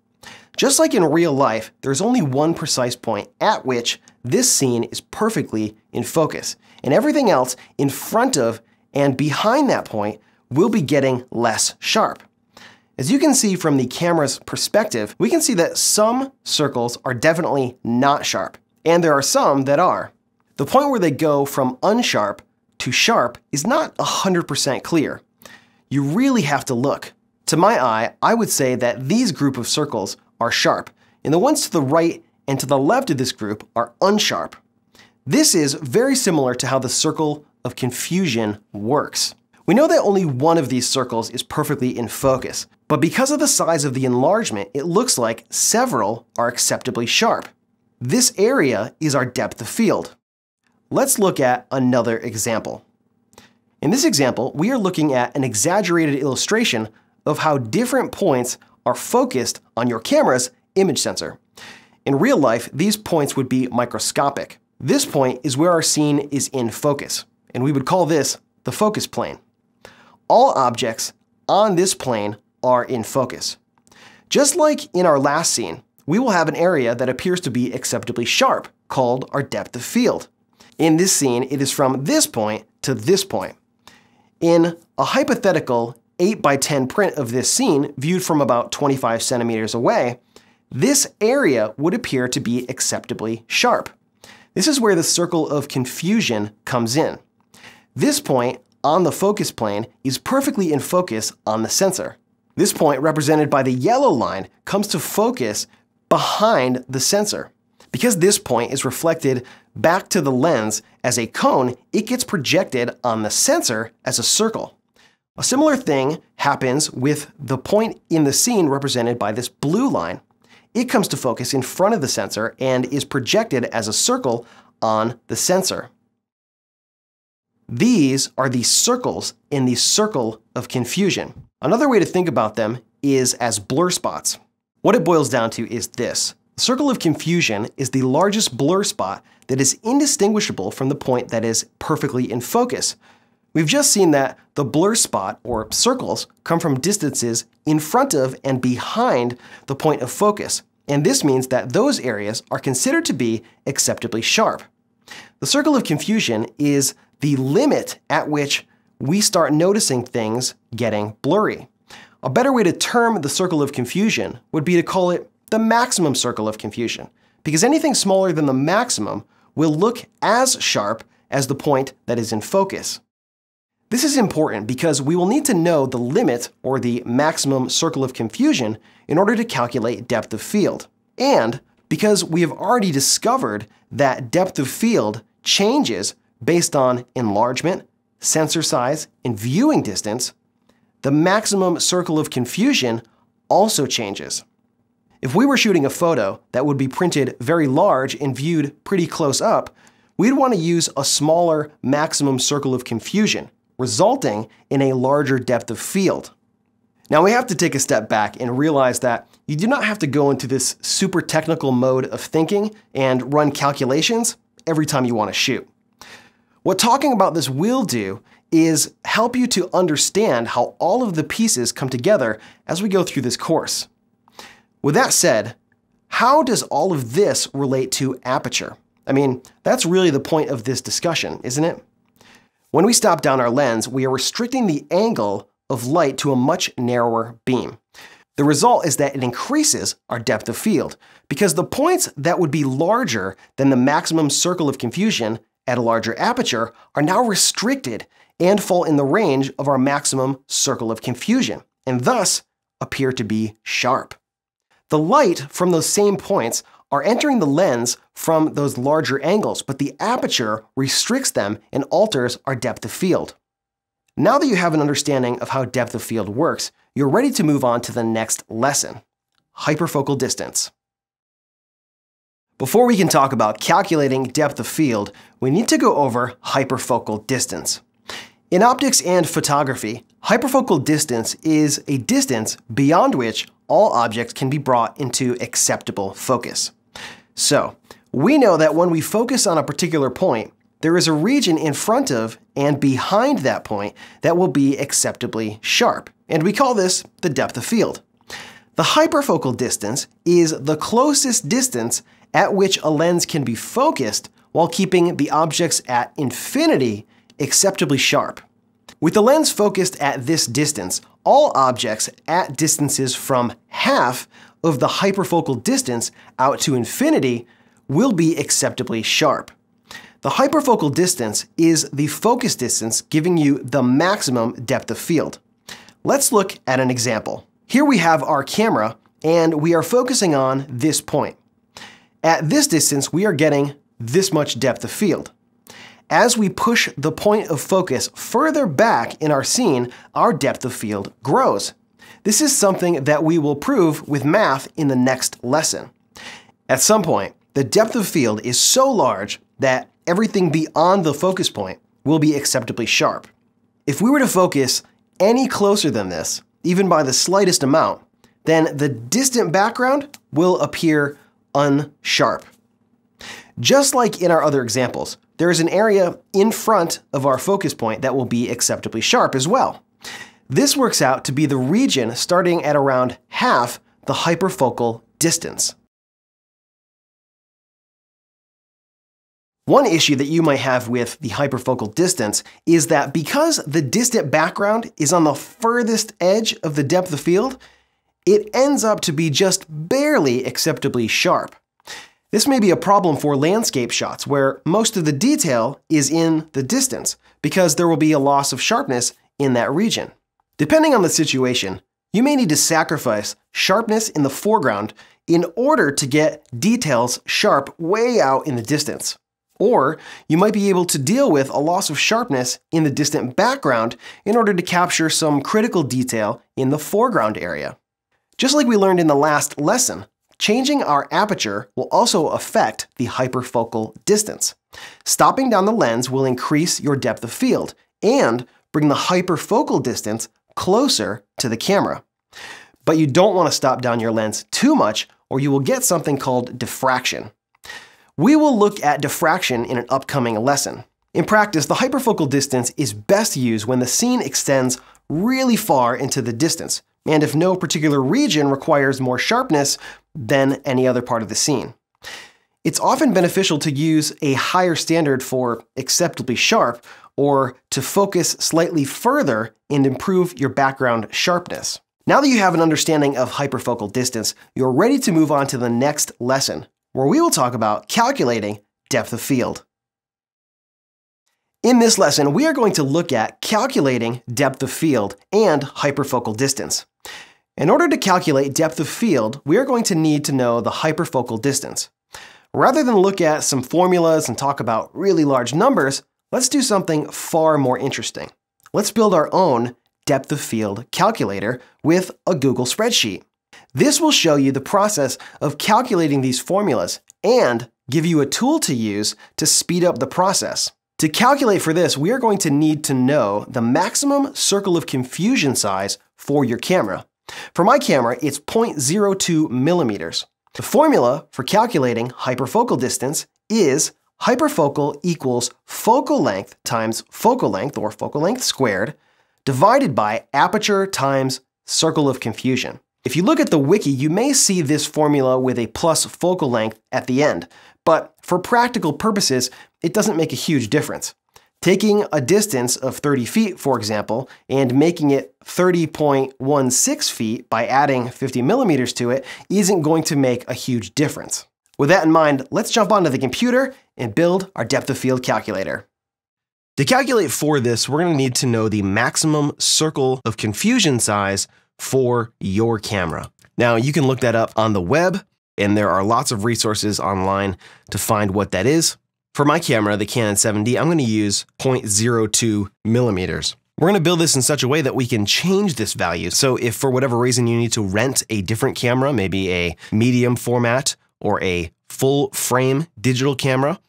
Just like in real life, there's only one precise point at which this scene is perfectly in focus, and everything else in front of and behind that point will be getting less sharp. As you can see from the camera's perspective, we can see that some circles are definitely not sharp, and there are some that are. The point where they go from unsharp to sharp is not 100% clear. You really have to look. To my eye, I would say that these group of circles are sharp, and the ones to the right and to the left of this group are unsharp. This is very similar to how the circle of confusion works. We know that only one of these circles is perfectly in focus, but because of the size of the enlargement, it looks like several are acceptably sharp. This area is our depth of field. Let's look at another example. In this example, we are looking at an exaggerated illustration of how different points are focused on your camera's image sensor. In real life, these points would be microscopic. This point is where our scene is in focus, and we would call this the focus plane. All objects on this plane are in focus. Just like in our last scene, we will have an area that appears to be acceptably sharp, called our depth of field. In this scene, it is from this point to this point. In a hypothetical 8x10 print of this scene, viewed from about 25 centimeters away, this area would appear to be acceptably sharp. This is where the circle of confusion comes in. This point on the focus plane is perfectly in focus on the sensor. This point, represented by the yellow line, comes to focus behind the sensor. Because this point is reflected back to the lens as a cone, it gets projected on the sensor as a circle. A similar thing happens with the point in the scene represented by this blue line. It comes to focus in front of the sensor and is projected as a circle on the sensor. These are the circles in the circle of confusion. Another way to think about them is as blur spots. What it boils down to is this. The circle of confusion is the largest blur spot that is indistinguishable from the point that is perfectly in focus. We've just seen that the blur spot, or circles, come from distances in front of and behind the point of focus, and this means that those areas are considered to be acceptably sharp. The circle of confusion is the limit at which we start noticing things getting blurry. A better way to term the circle of confusion would be to call it the maximum circle of confusion, because anything smaller than the maximum will look as sharp as the point that is in focus. This is important because we will need to know the limit, or the maximum circle of confusion, in order to calculate depth of field. And because we have already discovered that depth of field changes based on enlargement, sensor size, and viewing distance, the maximum circle of confusion also changes. If we were shooting a photo that would be printed very large and viewed pretty close up, we'd want to use a smaller maximum circle of confusion, resulting in a larger depth of field. Now we have to take a step back and realize that you do not have to go into this super technical mode of thinking and run calculations every time you want to shoot. What talking about this will do is help you to understand how all of the pieces come together as we go through this course. With that said, how does all of this relate to aperture? I mean, that's really the point of this discussion, isn't it? When we stop down our lens, we are restricting the angle of light to a much narrower beam. The result is that it increases our depth of field, because the points that would be larger than the maximum circle of confusion at a larger aperture are now restricted and fall in the range of our maximum circle of confusion, and thus appear to be sharp. The light from those same points are entering the lens from those larger angles, but the aperture restricts them and alters our depth of field. Now that you have an understanding of how depth of field works, you're ready to move on to the next lesson, hyperfocal distance. Before we can talk about calculating depth of field, we need to go over hyperfocal distance. In optics and photography, hyperfocal distance is a distance beyond which all objects can be brought into acceptable focus. So, we know that when we focus on a particular point, there is a region in front of and behind that point that will be acceptably sharp, and we call this the depth of field. The hyperfocal distance is the closest distance at which a lens can be focused while keeping the objects at infinity acceptably sharp. With the lens focused at this distance, all objects at distances from half of the hyperfocal distance out to infinity will be acceptably sharp. The hyperfocal distance is the focus distance giving you the maximum depth of field. Let's look at an example. Here we have our camera, and we are focusing on this point. At this distance, we are getting this much depth of field. As we push the point of focus further back in our scene, our depth of field grows. This is something that we will prove with math in the next lesson. At some point, the depth of field is so large that everything beyond the focus point will be acceptably sharp. If we were to focus any closer than this, even by the slightest amount, then the distant background will appear unsharp. Just like in our other examples, there is an area in front of our focus point that will be acceptably sharp as well. This works out to be the region starting at around half the hyperfocal distance. One issue that you might have with the hyperfocal distance is that because the distant background is on the furthest edge of the depth of field, it ends up to be just barely acceptably sharp. This may be a problem for landscape shots where most of the detail is in the distance because there will be a loss of sharpness in that region. Depending on the situation, you may need to sacrifice sharpness in the foreground in order to get details sharp way out in the distance. Or you might be able to deal with a loss of sharpness in the distant background in order to capture some critical detail in the foreground area. Just like we learned in the last lesson, changing our aperture will also affect the hyperfocal distance. Stopping down the lens will increase your depth of field and bring the hyperfocal distance closer to the camera. But you don't want to stop down your lens too much or you will get something called diffraction. We will look at diffraction in an upcoming lesson. In practice, the hyperfocal distance is best used when the scene extends really far into the distance, and if no particular region requires more sharpness than any other part of the scene. It's often beneficial to use a higher standard for acceptably sharp, or to focus slightly further and improve your background sharpness. Now that you have an understanding of hyperfocal distance, you're ready to move on to the next lesson, where we will talk about calculating depth of field. In this lesson, we are going to look at calculating depth of field and hyperfocal distance. In order to calculate depth of field, we are going to need to know the hyperfocal distance. Rather than look at some formulas and talk about really large numbers, let's do something far more interesting. Let's build our own depth of field calculator with a Google spreadsheet. This will show you the process of calculating these formulas and give you a tool to use to speed up the process. To calculate for this, we are going to need to know the maximum circle of confusion size for your camera. For my camera, it's 0.02 millimeters. The formula for calculating hyperfocal distance is hyperfocal equals focal length times focal length, or focal length squared, divided by aperture times circle of confusion. If you look at the wiki, you may see this formula with a plus focal length at the end, but for practical purposes, it doesn't make a huge difference. Taking a distance of 30 feet, for example, and making it 30.16 feet by adding 50 millimeters to it isn't going to make a huge difference. With that in mind, let's jump onto the computer and build our depth of field calculator. To calculate for this, we're going to need to know the maximum circle of confusion size for your camera. Now, you can look that up on the web, and there are lots of resources online to find what that is. For my camera, the Canon 7D, I'm going to use 0.02 millimeters. We're going to build this in such a way that we can change this value. So if for whatever reason you need to rent a different camera, maybe a medium format or a full frame digital camera,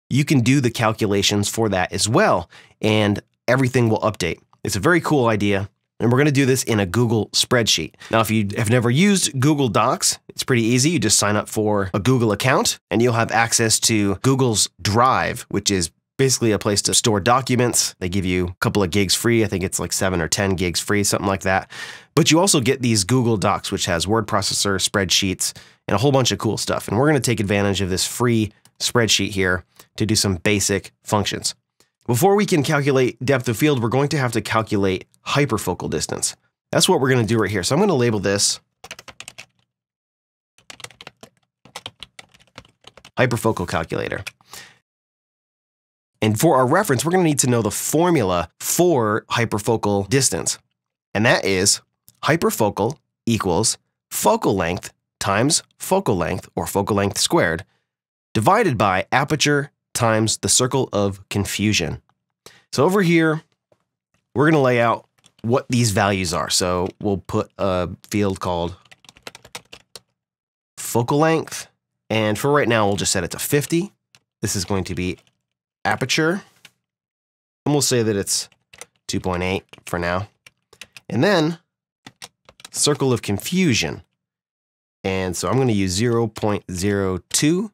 you can do the calculations for that as well, and everything will update. It's a very cool idea. And we're going to do this in a Google spreadsheet. Now, if you have never used Google Docs, it's pretty easy. You just sign up for a Google account and you'll have access to Google's Drive, which is basically a place to store documents. They give you a couple of gigs free. I think it's like 7 or 10 gigs free, something like that. But you also get these Google Docs, which has word processor, spreadsheets, and a whole bunch of cool stuff. And we're going to take advantage of this free spreadsheet here to do some basic functions. Before we can calculate depth of field, we're going to have to calculate hyperfocal distance. That's what we're going to do right here. So I'm going to label this hyperfocal calculator. And for our reference, we're going to need to know the formula for hyperfocal distance. And that is hyperfocal equals focal length times focal length, or focal length squared, divided by aperture times the circle of confusion. So over here, we're going to lay out what these values are. So we'll put a field called focal length. And for right now, we'll just set it to 50. This is going to be aperture. And we'll say that it's 2.8 for now. And then circle of confusion. And so I'm going to use 0.02.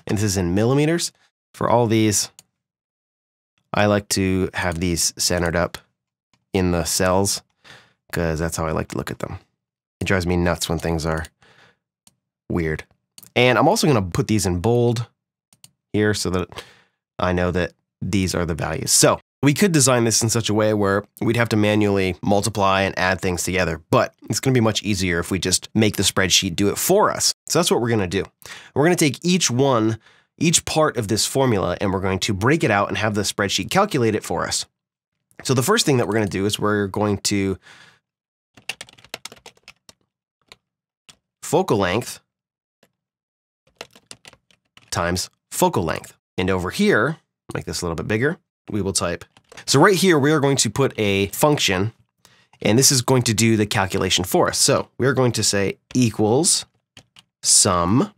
And this is in millimeters. For all these, I like to have these centered up in the cells because that's how I like to look at them. It drives me nuts when things are weird. And I'm also going to put these in bold here so that I know that these are the values. So we could design this in such a way where we'd have to manually multiply and add things together, but it's going to be much easier if we just make the spreadsheet do it for us. So that's what we're going to do. We're going to take each part of this formula, and we're going to break it out and have the spreadsheet calculate it for us. So the first thing that we're going to do is we're going to focal length times focal length. And over here, make this a little bit bigger, we will type. So right here, we are going to put a function, and this is going to do the calculation for us. So we're going to say equals sum,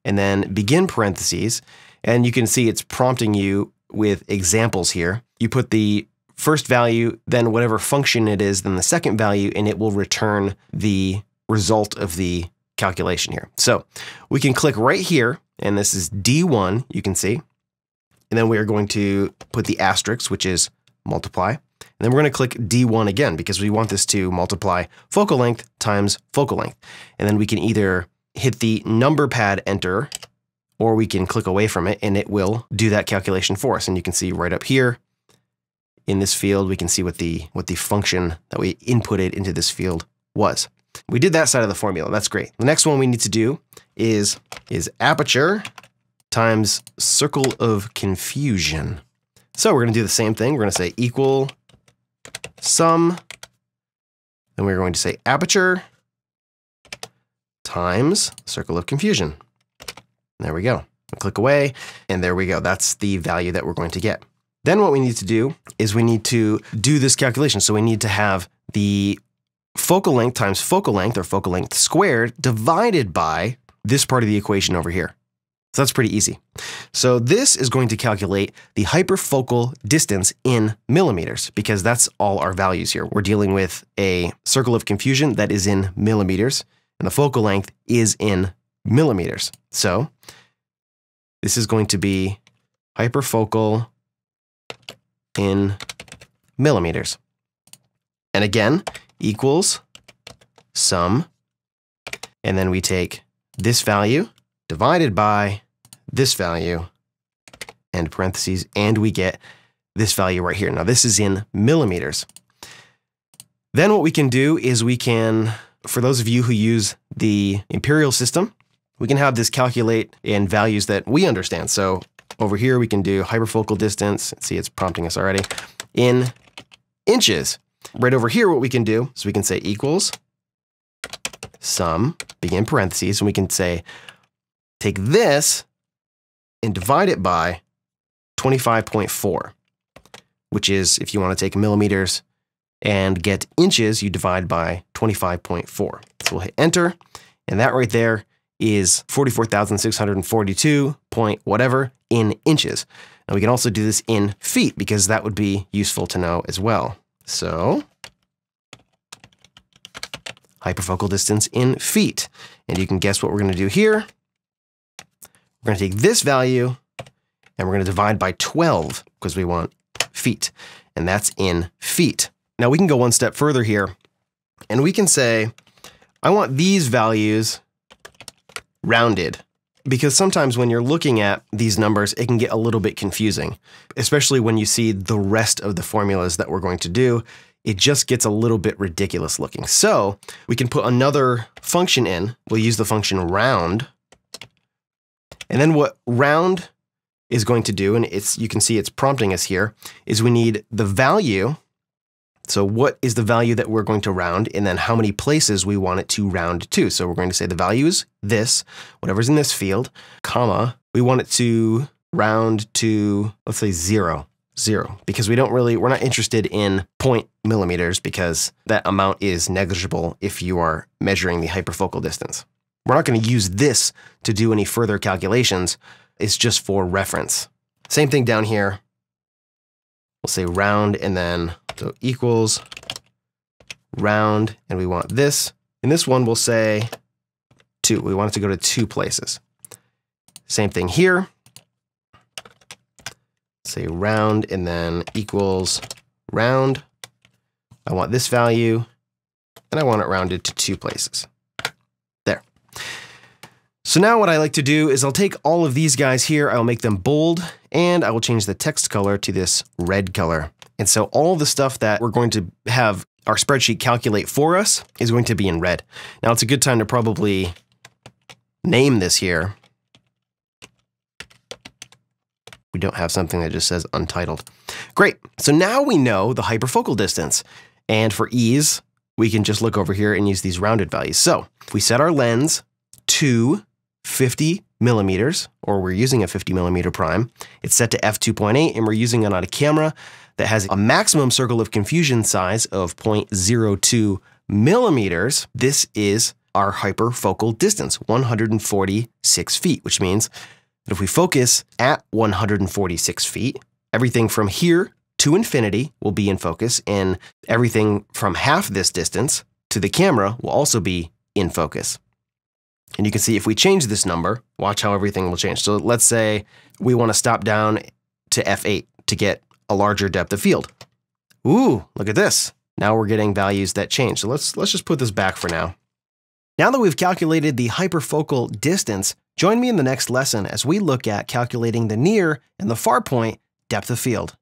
and then begin parentheses. And you can see it's prompting you with examples here. You put the first value, then whatever function it is, then the second value, and it will return the result of the calculation here. So we can click right here, and this is D1, you can see. And then we are going to put the asterisk, which is multiply. And then we're going to click D1 again, because we want this to multiply focal length times focal length. And then we can either hit the number pad enter, or we can click away from it, and it will do that calculation for us. And you can see right up here in this field, we can see what the function that we inputted into this field was. We did that side of the formula. That's great. The next one we need to do is aperture times circle of confusion. So we're going to do the same thing. We're going to say equal sum. Then we're going to say aperture times circle of confusion. There we go. Click away, and there we go. That's the value that we're going to get. Then what we need to do is we need to do this calculation. So we need to have the focal length times focal length, or focal length squared, divided by this part of the equation over here. So that's pretty easy. So this is going to calculate the hyperfocal distance in millimeters, because that's all our values here. We're dealing with a circle of confusion that is in millimeters, and the focal length is in millimeters. So this is going to be hyperfocal in millimeters. And again, equals sum, and then we take this value divided by this value and parentheses, and we get this value right here. Now this is in millimeters. Then what we can do is we can, for those of you who use the imperial system, we can have this calculate in values that we understand. So over here, we can do hyperfocal distance. See, it's prompting us already in inches. Right over here, what we can do is we can say equals sum, begin parentheses, and we can say, take this and divide it by 25.4, which is, if you want to take millimeters and get inches, you divide by 25.4. So we'll hit enter, and that right there is 44,642 point whatever in inches. And we can also do this in feet, because that would be useful to know as well. So hyperfocal distance in feet. And you can guess what we're going to do here. We're going to take this value and we're going to divide by 12, because we want feet, and that's in feet. Now we can go one step further here, and we can say, I want these values rounded, because sometimes when you're looking at these numbers, it can get a little bit confusing, especially when you see the rest of the formulas that we're going to do. It just gets a little bit ridiculous looking. So we can put another function in. We'll use the function round. And then what round is going to do, and you can see it's prompting us here, is we need the value So what is the value that we're going to round, and then how many places we want it to round to. So we're going to say the value is this, whatever's in this field, comma, we want it to round to, let's say 0, because we're not interested in 0.0 millimeters because that amount is negligible if you are measuring the hyperfocal distance. We're not going to use this to do any further calculations. It's just for reference. Same thing down here. We'll say round and then so equals round, and we want this. In this one, we'll say 2. We want it to go to 2 places. Same thing here. Say round and then equals round. I want this value, and I want it rounded to 2 places. There. So now what I like to do is I'll take all of these guys here, I'll make them bold, and I will change the text color to this red color. And so all the stuff that we're going to have our spreadsheet calculate for us is going to be in red. Now it's a good time to probably name this here. We don't have something that just says untitled. Great. So now we know the hyperfocal distance. And for ease, we can just look over here and use these rounded values. So if we set our lens to 50 millimeters, or we're using a 50 millimeter prime, it's set to f2.8, and we're using it on a camera that has a maximum circle of confusion size of 0.02 millimeters. This is our hyperfocal distance, 146 feet, which means that if we focus at 146 feet, everything from here to infinity will be in focus, and everything from half this distance to the camera will also be in focus. And you can see if we change this number, watch how everything will change. So let's say we want to stop down to f8 to get a larger depth of field. Ooh, look at this. Now we're getting values that change. So let's just put this back for now. Now that we've calculated the hyperfocal distance, join me in the next lesson as we look at calculating the near and the far point depth of field.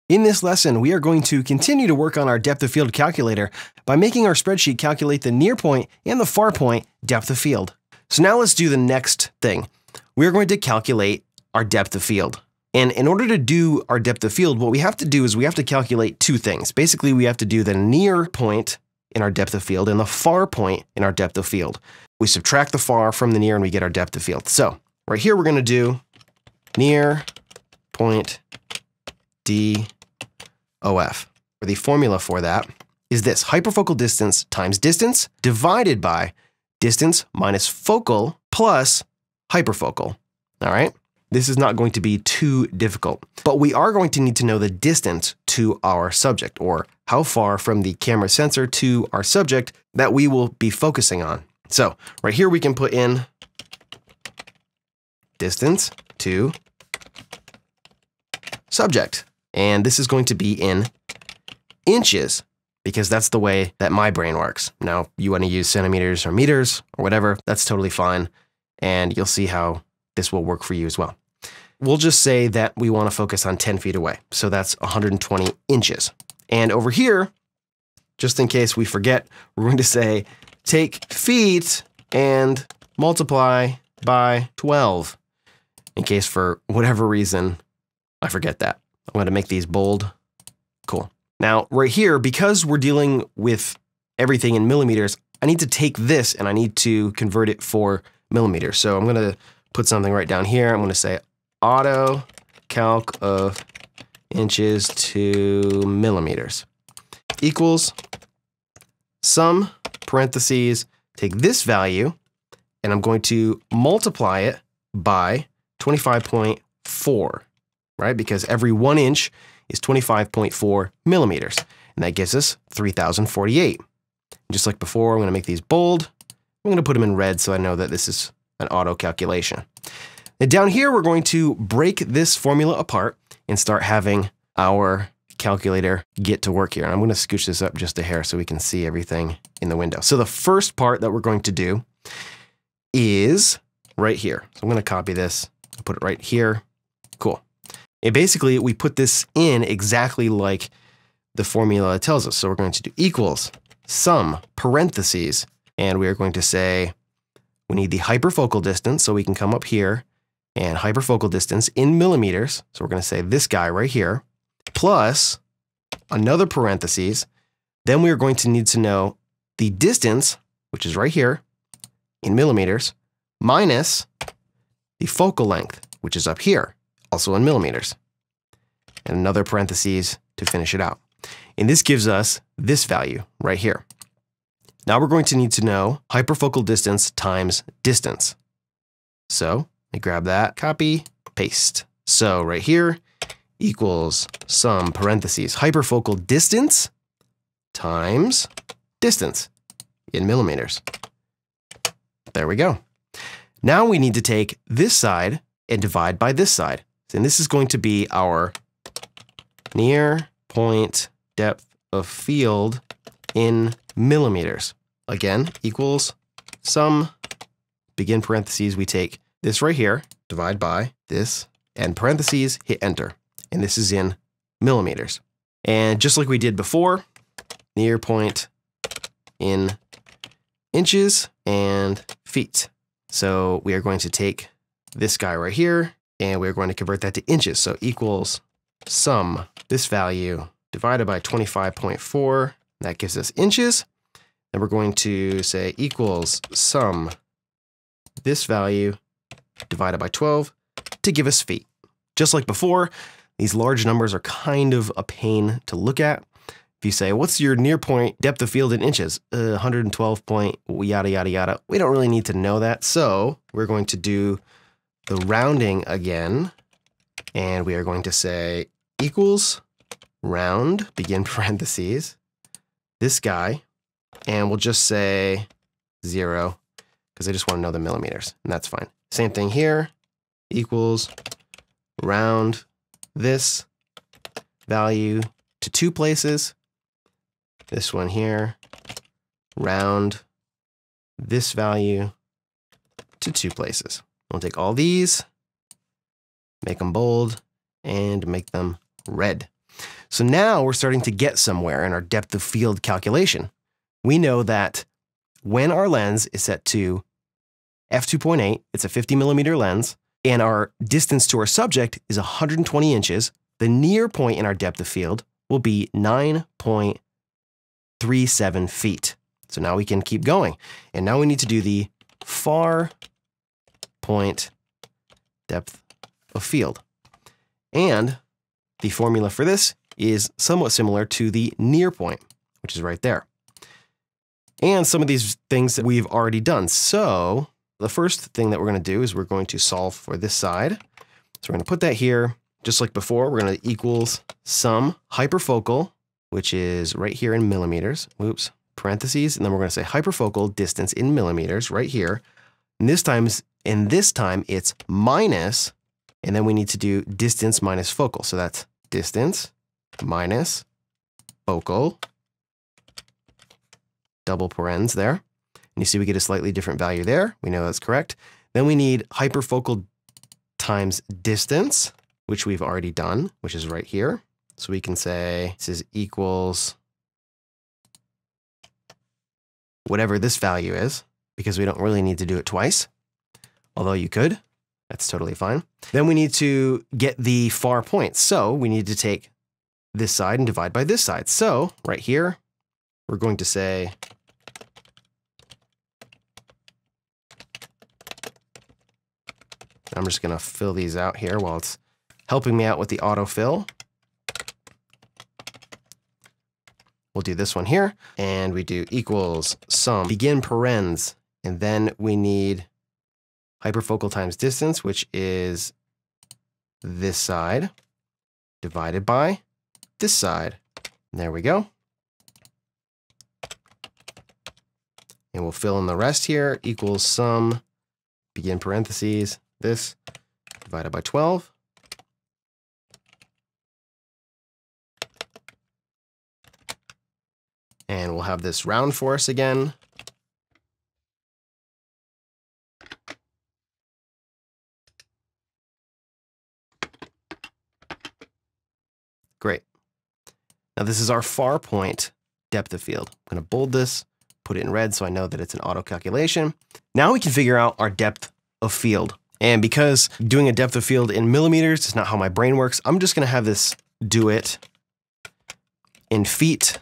In this lesson, we are going to continue to work on our depth of field calculator by making our spreadsheet calculate the near point and the far point depth of field. So now let's do the next thing. We're going to calculate our depth of field. And in order to do our depth of field, what we have to do is we have to calculate 2 things. Basically, we have to do the near point in our depth of field and the far point in our depth of field. We subtract the far from the near and we get our depth of field. So right here, we're going to do near point DOF. The formula for that is this: hyperfocal distance times distance divided by distance minus focal plus hyperfocal. All right. This is not going to be too difficult, but we are going to need to know the distance to our subject, or how far from the camera sensor to our subject that we will be focusing on. So right here, we can put in distance to subject, and this is going to be in inches because that's the way that my brain works. Now, you want to use centimeters or meters or whatever, that's totally fine, and you'll see how this will work for you as well. We'll just say that we want to focus on 10 feet away. So that's 120 inches. And over here, just in case we forget, we're going to say take feet and multiply by 12. In case for whatever reason, I forget that. I'm going to make these bold. Cool. Now, right here, because we're dealing with everything in millimeters, I need to take this and I need to convert it for millimeters. So I'm going to put something right down here. I'm going to say auto calc of inches to millimeters equals sum parentheses, take this value, and I'm going to multiply it by 25.4, right? Because every 1 inch is 25.4 millimeters, and that gives us 3,048. Just like before, I'm going to make these bold. I'm going to put them in red so I know that this is an auto calculation. And down here, we're going to break this formula apart and start having our calculator get to work here. And I'm going to scooch this up just a hair so we can see everything in the window. So the first part that we're going to do is right here. So I'm going to copy this, put it right here. Cool. And basically, we put this in exactly like the formula tells us. So we're going to do equals sum parentheses, and we are going to say we need the hyperfocal distance, so we can come up here and hyperfocal distance in millimeters. So we're going to say this guy right here, plus another parentheses. Then we are going to need to know the distance, which is right here in millimeters, minus the focal length, which is up here, also in millimeters. And another parentheses to finish it out. And this gives us this value right here. Now we're going to need to know hyperfocal distance times distance. So let me grab that, copy, paste. So right here equals sum parentheses hyperfocal distance times distance in millimeters. There we go. Now we need to take this side and divide by this side. And this is going to be our near point depth of field in millimeters. Again, equals sum, begin parentheses, we take this right here, divide by this, and parentheses, hit enter. And this is in millimeters. And just like we did before, near point in inches and feet. So we are going to take this guy right here, and we're going to convert that to inches. So equals sum, this value, divided by 25.4. That gives us inches. Then we're going to say equals sum, this value, divided by 12 to give us feet. Just like before, these large numbers are kind of a pain to look at. If you say, what's your near point depth of field in inches? 112 point, yada, yada, yada. We don't really need to know that. So we're going to do the rounding again. And we are going to say equals round, begin parentheses, this guy, and we'll just say 0 because I just want to know the millimeters, and that's fine. Same thing here, equals round this value to 2 places. This one here, round this value to 2 places. We'll take all these, make them bold, and make them red. So now we're starting to get somewhere in our depth of field calculation. We know that when our lens is set to f2.8, it's a 50 millimeter lens, and our distance to our subject is 120 inches, the near point in our depth of field will be 9.37 feet. So now we can keep going. And now we need to do the far point depth of field. And the formula for this is somewhat similar to the near point, which is right there. And some of these things that we've already done. So the first thing that we're going to do is we're going to solve for this side. So we're going to put that here, just like before. We're going to equals sum hyperfocal, which is right here in millimeters. Oops, parentheses. And then we're going to say hyperfocal distance in millimeters right here. And this time it's minus, and then we need to do distance minus focal. So that's distance minus focal, double parens there. And you see we get a slightly different value there. We know that's correct. Then we need hyperfocal times distance, which we've already done, which is right here. So we can say this is equals whatever this value is, because we don't really need to do it twice, although you could. That's totally fine. Then we need to get the far point. So we need to take this side and divide by this side. So right here, we're going to say I'm just going to fill these out here while it's helping me out with the autofill. We'll do this one here, and we do equals sum, begin parens, and then we need hyperfocal times distance, which is this side, divided by this side. And there we go. And we'll fill in the rest here, equals sum, begin parentheses, this, divided by 12. And we'll have this round for us again. Great. Now this is our far point depth of field. I'm going to bold this, put it in red so I know that it's an auto calculation. Now we can figure out our depth of field. And because doing a depth of field in millimeters is not how my brain works, I'm just going to have this do it in feet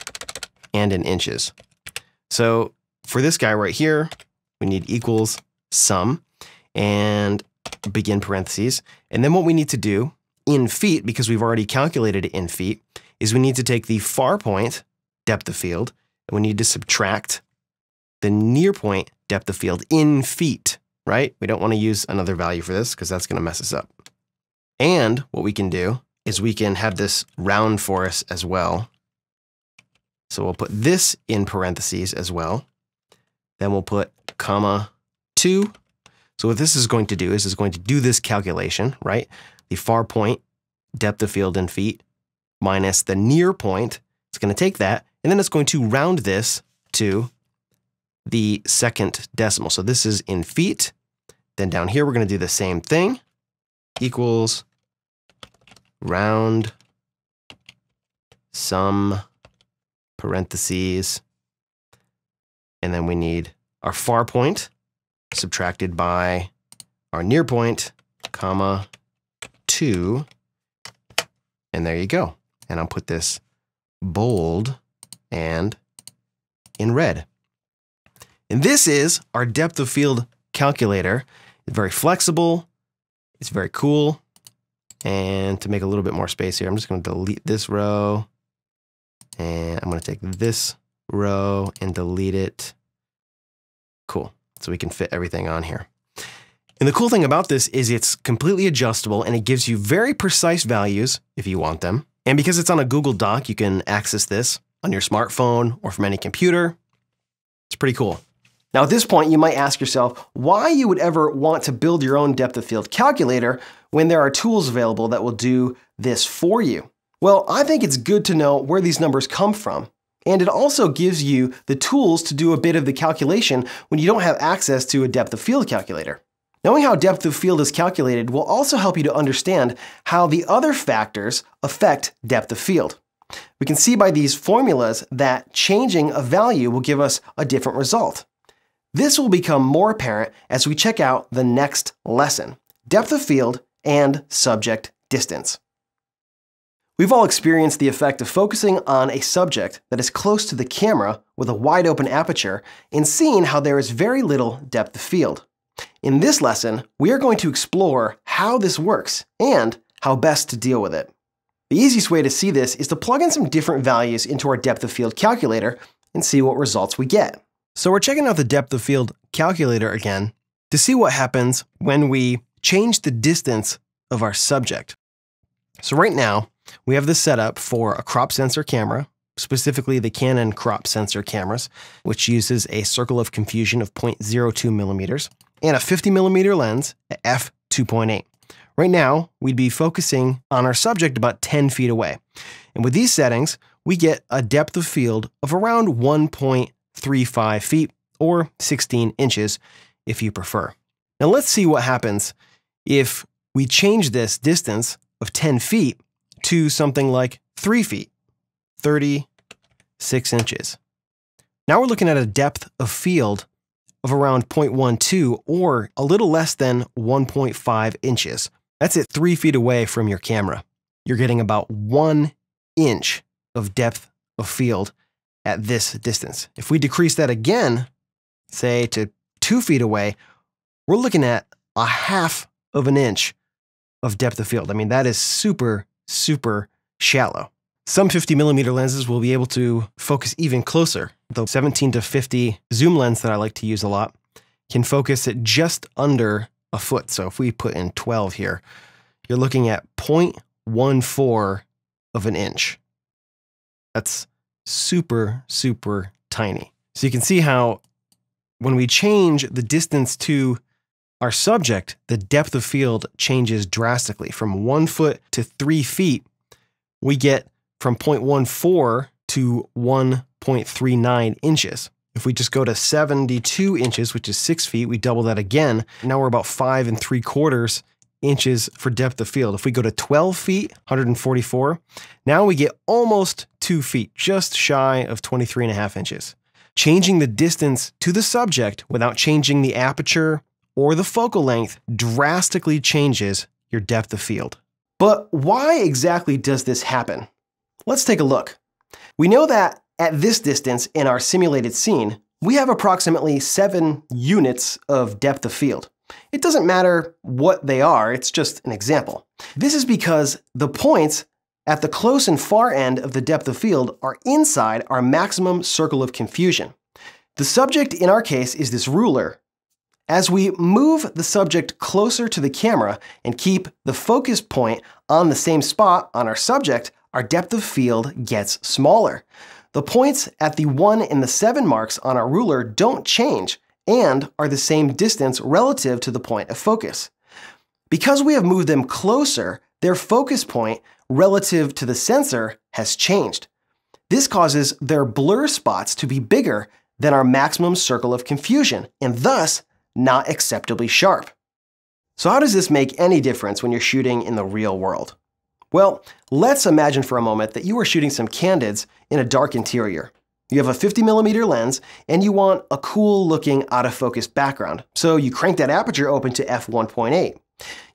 and in inches. So for this guy right here, we need equals sum and begin parentheses. And then what we need to do in feet, because we've already calculated it in feet, is we need to take the far point depth of field and we need to subtract the near point depth of field in feet, right? We don't want to use another value for this because that's going to mess us up. And what we can do is we can have this round for us as well. So we'll put this in parentheses as well. Then we'll put comma 2. So what this is going to do is it's going to do this calculation, right? The far point depth of field in feet minus the near point. It's going to take that, and then it's going to round this to the second decimal. So this is in feet. Then down here, we're going to do the same thing. Equals round sum parentheses. And then we need our far point subtracted by our near point, comma 2. And there you go. And I'll put this bold and in red. And this is our depth of field calculator. It's very flexible. It's very cool. And to make a little bit more space here, I'm just going to delete this row. And I'm going to take this row and delete it. Cool. So we can fit everything on here. And the cool thing about this is it's completely adjustable and it gives you very precise values if you want them. And because it's on a Google Doc, you can access this on your smartphone or from any computer. It's pretty cool. Now at this point, you might ask yourself why you would ever want to build your own depth of field calculator when there are tools available that will do this for you. Well, I think it's good to know where these numbers come from. And it also gives you the tools to do a bit of the calculation when you don't have access to a depth of field calculator. Knowing how depth of field is calculated will also help you to understand how the other factors affect depth of field. We can see by these formulas that changing a value will give us a different result. This will become more apparent as we check out the next lesson, depth of field and subject distance. We've all experienced the effect of focusing on a subject that is close to the camera with a wide open aperture and seeing how there is very little depth of field. In this lesson, we are going to explore how this works and how best to deal with it. The easiest way to see this is to plug in some different values into our depth of field calculator and see what results we get. So we're checking out the depth of field calculator again to see what happens when we change the distance of our subject. So right now, we have this set up for a crop sensor camera, specifically the Canon crop sensor cameras, which uses a circle of confusion of 0.02 millimeters and a 50 millimeter lens at f2.8. Right now, we'd be focusing on our subject about 10 feet away. And with these settings, we get a depth of field of around 1.35 feet or 16 inches if you prefer. Now let's see what happens if we change this distance of 10 feet to something like 3 feet, 36 inches. Now we're looking at a depth of field of around 0.12 or a little less than 1.5 inches. That's at 3 feet away from your camera. You're getting about 1 inch of depth of field at this distance. If we decrease that again, say to 2 feet away, we're looking at a half of an inch of depth of field. I mean, that is super shallow. Some 50 millimeter lenses will be able to focus even closer. The 17 to 50 zoom lens that I like to use a lot can focus at just under a foot. So if we put in 12 here, you're looking at 0.14 of an inch. That's super tiny. So you can see how when we change the distance to our subject, the depth of field changes drastically. From 1 foot to 3 feet, we get from 0.14 to 1.39 inches. If we just go to 72 inches, which is 6 feet, we double that again. Now we're about 5 3/4 inches for depth of field. If we go to 12 feet, 144, now we get almost 2 feet, just shy of 23.5 inches. Changing the distance to the subject without changing the aperture or the focal length drastically changes your depth of field. But why exactly does this happen? Let's take a look. We know that at this distance in our simulated scene, we have approximately 7 units of depth of field. It doesn't matter what they are, it's just an example. This is because the points at the close and far end of the depth of field are inside our maximum circle of confusion. The subject in our case is this ruler. As we move the subject closer to the camera and keep the focus point on the same spot on our subject, our depth of field gets smaller. The points at the 1 and the 7 marks on our ruler don't change and are the same distance relative to the point of focus. Because we have moved them closer, their focus point relative to the sensor has changed. This causes their blur spots to be bigger than our maximum circle of confusion, and thus not acceptably sharp. So how does this make any difference when you're shooting in the real world? Well, let's imagine for a moment that you are shooting some candids in a dark interior. You have a 50mm lens and you want a cool looking out of focus background, so you crank that aperture open to f1.8.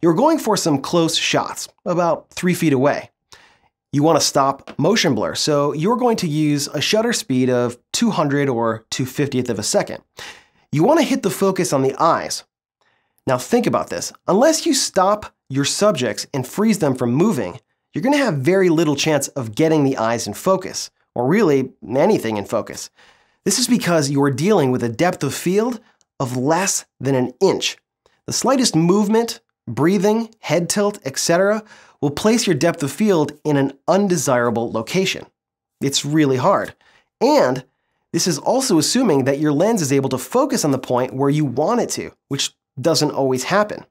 You're going for some close shots, about 3 feet away. You want to stop motion blur, so you're going to use a shutter speed of 200 or 2/50th of a second. You want to hit the focus on the eyes. Now think about this. Unless you stop your subjects and freeze them from moving, you're going to have very little chance of getting the eyes in focus, or really anything in focus. This is because you are dealing with a depth of field of less than an inch. The slightest movement, breathing, head tilt, etc. will place your depth of field in an undesirable location. It's really hard. And this is also assuming that your lens is able to focus on the point where you want it to, which doesn't always happen.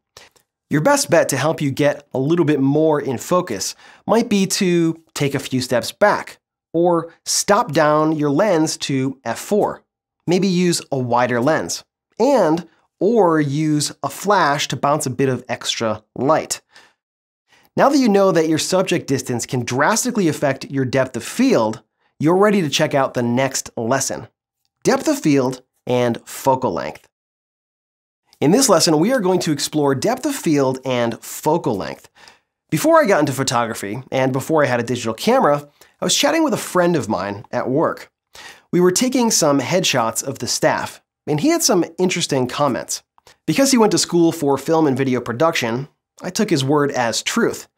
Your best bet to help you get a little bit more in focus might be to take a few steps back, or stop down your lens to f4. Maybe use a wider lens, or use a flash to bounce a bit of extra light. Now that you know that your subject distance can drastically affect your depth of field, you're ready to check out the next lesson: depth of field and focal length. In this lesson, we are going to explore depth of field and focal length. Before I got into photography, and before I had a digital camera, I was chatting with a friend of mine at work. We were taking some headshots of the staff, and he had some interesting comments. Because he went to school for film and video production, I took his word as truth.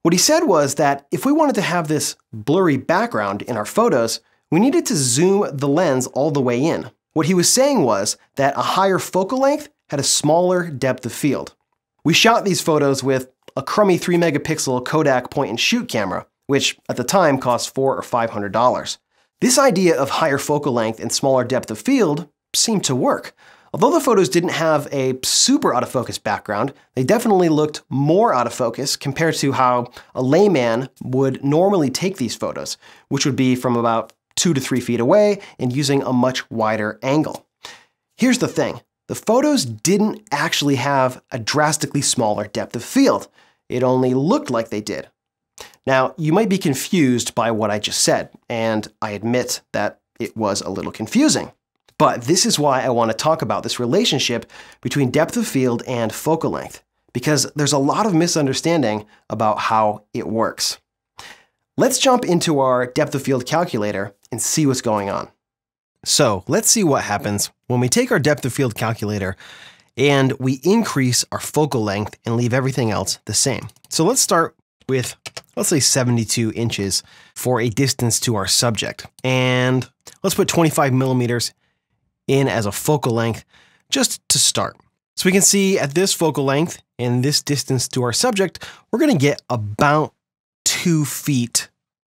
What he said was that if we wanted to have this blurry background in our photos, we needed to zoom the lens all the way in. What he was saying was that a higher focal length had a smaller depth of field. We shot these photos with a crummy 3-megapixel Kodak point-and-shoot camera, which at the time cost $400 or $500. This idea of higher focal length and smaller depth of field seemed to work. Although the photos didn't have a super out of focus background, they definitely looked more out of focus compared to how a layman would normally take these photos, which would be from about 2 to 3 feet away and using a much wider angle. Here's the thing. The photos didn't actually have a drastically smaller depth of field. It only looked like they did. Now, you might be confused by what I just said, and I admit that it was a little confusing. But this is why I want to talk about this relationship between depth of field and focal length, because there's a lot of misunderstanding about how it works. Let's jump into our depth of field calculator and see what's going on. So let's see what happens when we take our depth of field calculator and we increase our focal length and leave everything else the same. So let's start with, let's say 72 inches for a distance to our subject. And let's put 25mm in as a focal length just to start. So we can see at this focal length and this distance to our subject, we're going to get about 2 feet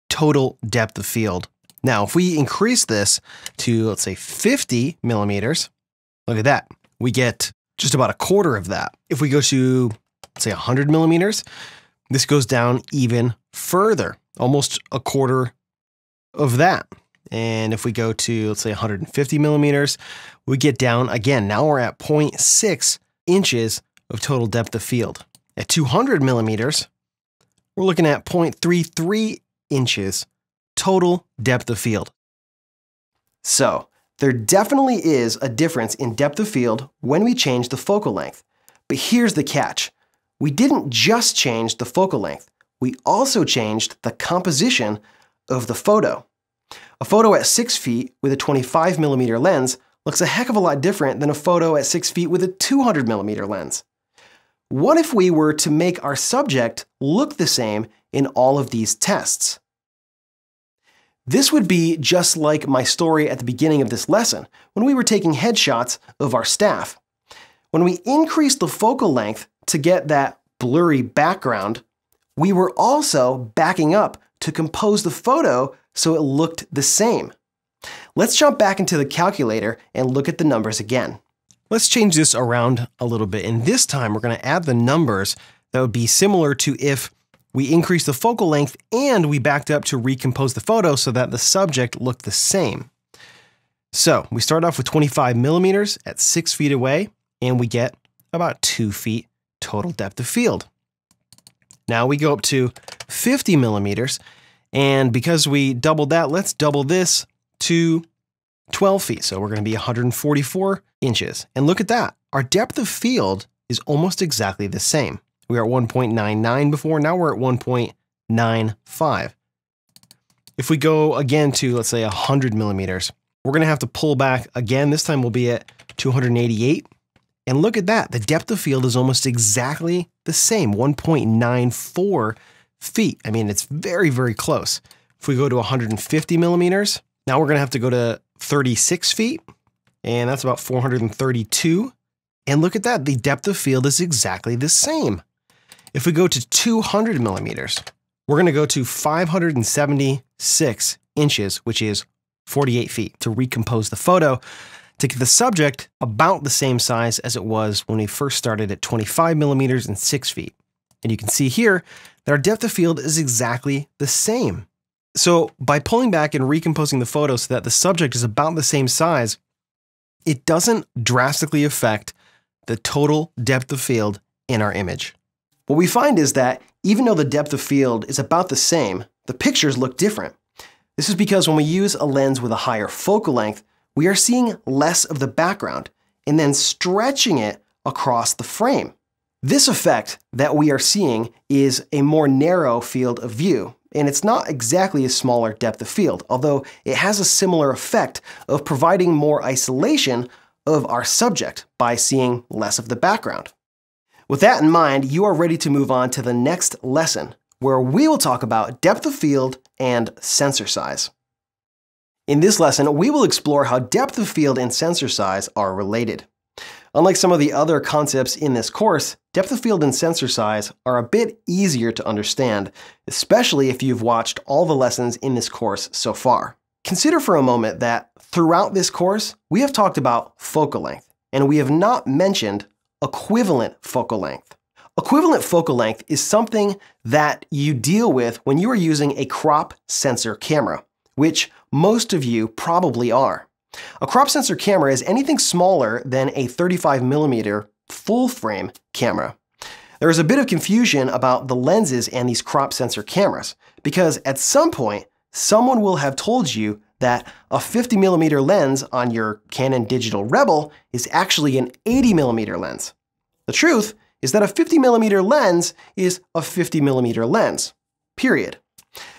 total depth of field. Now, if we increase this to, let's say 50mm, look at that. We get just about a quarter of that. If we go to, let's say 100mm, this goes down even further, almost a quarter of that. And if we go to, let's say 150mm, we get down again. Now we're at 0.6 inches of total depth of field. At 200mm, we're looking at 0.33 inches total depth of field. So there definitely is a difference in depth of field when we change the focal length. But here's the catch. We didn't just change the focal length. We also changed the composition of the photo. A photo at 6 feet with a 25mm lens looks a heck of a lot different than a photo at 6 feet with a 200mm lens. What if we were to make our subject look the same in all of these tests? This would be just like my story at the beginning of this lesson, when we were taking headshots of our staff. When we increased the focal length to get that blurry background, we were also backing up to compose the photo so it looked the same. Let's jump back into the calculator and look at the numbers again. Let's change this around a little bit, and this time we're going to add the numbers that would be similar to if we increased the focal length and we backed up to recompose the photo so that the subject looked the same. So we start off with 25mm at 6 feet away, and we get about 2 feet total depth of field. Now we go up to 50mm, and because we doubled that, let's double this to 12 feet. So we're going to be 144 inches. And look at that. Our depth of field is almost exactly the same. We were at 1.99 before, now we're at 1.95. If we go again to, let's say, 100mm, we're going to have to pull back again. This time we'll be at 288. And look at that. The depth of field is almost exactly the same, 1.94 feet. I mean, it's very, very close. If we go to 150mm, now we're going to have to go to 36 feet, and that's about 432. And look at that. The depth of field is exactly the same. If we go to 200mm, we're going to go to 576 inches, which is 48 feet, to recompose the photo to get the subject about the same size as it was when we first started at 25mm and 6 feet. And you can see here that our depth of field is exactly the same. So by pulling back and recomposing the photo so that the subject is about the same size, it doesn't drastically affect the total depth of field in our image. What we find is that even though the depth of field is about the same, the pictures look different. This is because when we use a lens with a higher focal length, we are seeing less of the background and then stretching it across the frame. This effect that we are seeing is a more narrow field of view, and it's not exactly a smaller depth of field, although it has a similar effect of providing more isolation of our subject by seeing less of the background. With that in mind, you are ready to move on to the next lesson, where we will talk about depth of field and sensor size. In this lesson, we will explore how depth of field and sensor size are related. Unlike some of the other concepts in this course, depth of field and sensor size are a bit easier to understand, especially if you've watched all the lessons in this course so far. Consider for a moment that throughout this course, we have talked about focal length, and we have not mentioned equivalent focal length. Equivalent focal length is something that you deal with when you are using a crop sensor camera, which most of you probably are. A crop sensor camera is anything smaller than a 35mm full-frame camera. There is a bit of confusion about the lenses and these crop sensor cameras, because at some point, someone will have told you that a 50mm lens on your Canon Digital Rebel is actually an 80mm lens. The truth is that a 50mm lens is a 50mm lens, period.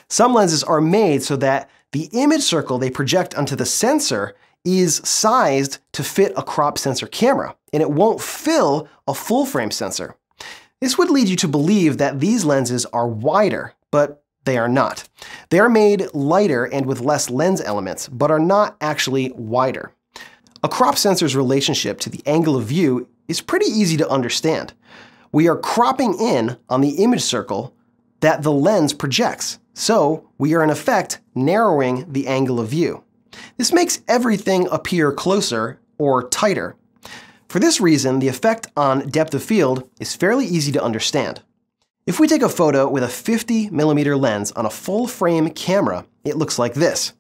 Some lenses are made so that the image circle they project onto the sensor is sized to fit a crop sensor camera, and it won't fill a full-frame sensor. This would lead you to believe that these lenses are wider, but they are not. They are made lighter and with less lens elements, but are not actually wider. A crop sensor's relationship to the angle of view is pretty easy to understand. We are cropping in on the image circle that the lens projects, so we are in effect narrowing the angle of view. This makes everything appear closer or tighter. For this reason, the effect on depth of field is fairly easy to understand. If we take a photo with a 50mm lens on a full-frame camera, it looks like this.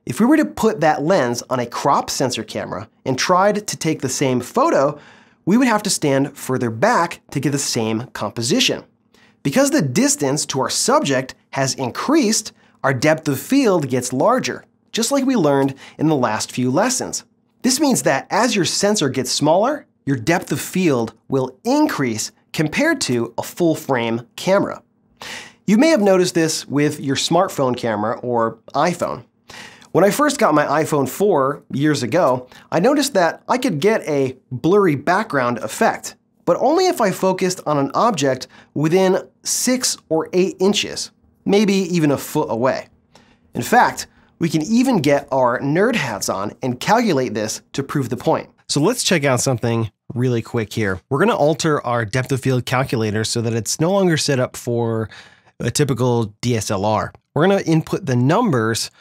If we were to put that lens on a crop sensor camera and tried to take the same photo, we would have to stand further back to get the same composition. Because the distance to our subject has increased, our depth of field gets larger, just like we learned in the last few lessons. This means that as your sensor gets smaller, your depth of field will increase compared to a full-frame camera. You may have noticed this with your smartphone camera or iPhone. When I first got my iPhone 4 years ago, I noticed that I could get a blurry background effect, but only if I focused on an object within 6 or 8 inches, maybe even a foot away. In fact, we can even get our nerd hats on and calculate this to prove the point. So let's check out something really quick here. We're gonna alter our depth of field calculator so that it's no longer set up for a typical DSLR. We're gonna input the numbers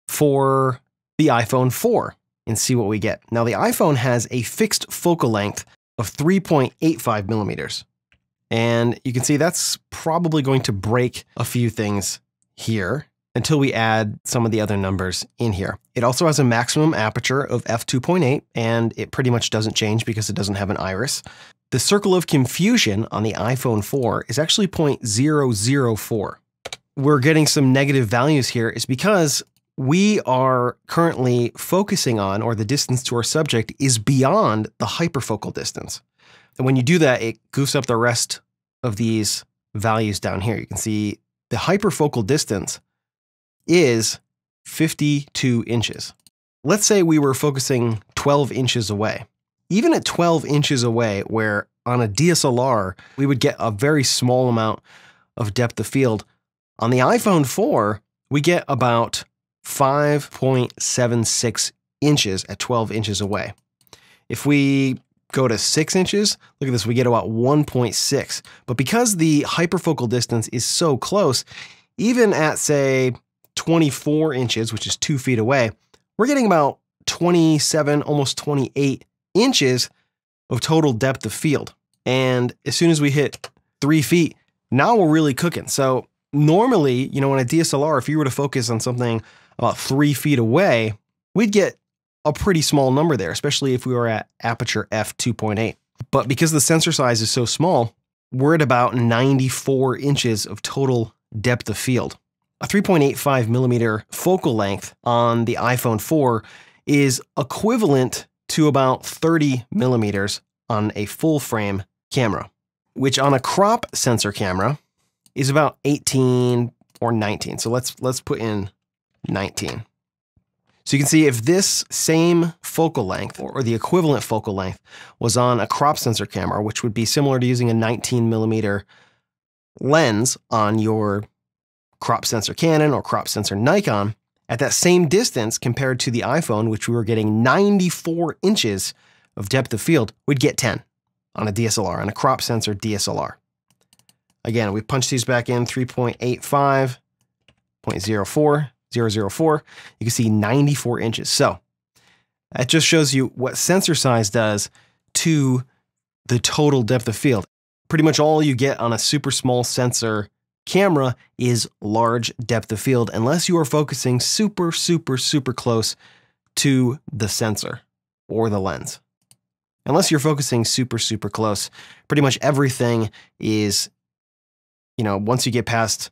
for the iPhone 4 and see what we get. Now the iPhone has a fixed focal length of 3.85 millimeters. And you can see that's probably going to break a few things here until we add some of the other numbers in here. It also has a maximum aperture of f2.8, and it pretty much doesn't change because it doesn't have an iris. The circle of confusion on the iPhone 4 is actually 0.004. We're getting some negative values here is because we are currently focusing on, or the distance to our subject is beyond the hyperfocal distance. And when you do that, it goofs up the rest of these values down here. You can see the hyperfocal distance is 52 inches. Let's say we were focusing 12 inches away. Even at 12 inches away, where on a DSLR, we would get a very small amount of depth of field, on the iPhone 4, we get about 5.76 inches at 12 inches away. If we go to 6 inches, look at this, we get about 1.6. But because the hyperfocal distance is so close, even at, say, 24 inches, which is 2 feet away, we're getting about 27, almost 28 inches of total depth of field. And as soon as we hit 3 feet, now we're really cooking. So normally, you know, on a DSLR, if you were to focus on something about 3 feet away, we'd get a pretty small number there, especially if we were at aperture f2.8. But because the sensor size is so small, we're at about 94 inches of total depth of field. A 3.85 millimeter focal length on the iPhone 4 is equivalent to about 30 millimeters on a full frame camera, which on a crop sensor camera is about 18 or 19. So let's put in 19. So you can see if this same focal length or the equivalent focal length was on a crop sensor camera, which would be similar to using a 19 millimeter lens on your crop sensor Canon or crop sensor Nikon, at that same distance compared to the iPhone, which we were getting 94 inches of depth of field, we'd get 10 on a DSLR, on a crop sensor DSLR. Again, we punch these back in, 3.85, 0.04, 004. You can see 94 inches. So that just shows you what sensor size does to the total depth of field. Pretty much all you get on a super small sensor camera is large depth of field, unless you are focusing super, super, super close to the sensor or the lens. Unless you're focusing super, super close, pretty much everything is, you know, once you get past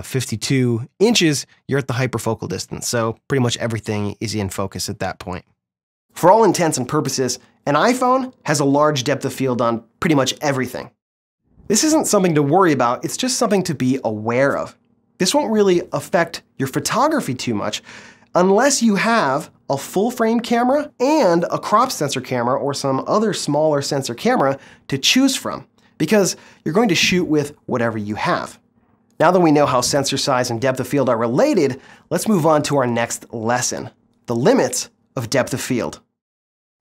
52 inches, you're at the hyperfocal distance. So pretty much everything is in focus at that point. For all intents and purposes, an iPhone has a large depth of field on pretty much everything. This isn't something to worry about, it's just something to be aware of. This won't really affect your photography too much unless you have a full frame camera and a crop sensor camera or some other smaller sensor camera to choose from, because you're going to shoot with whatever you have. Now that we know how sensor size and depth of field are related, let's move on to our next lesson, the limits of depth of field.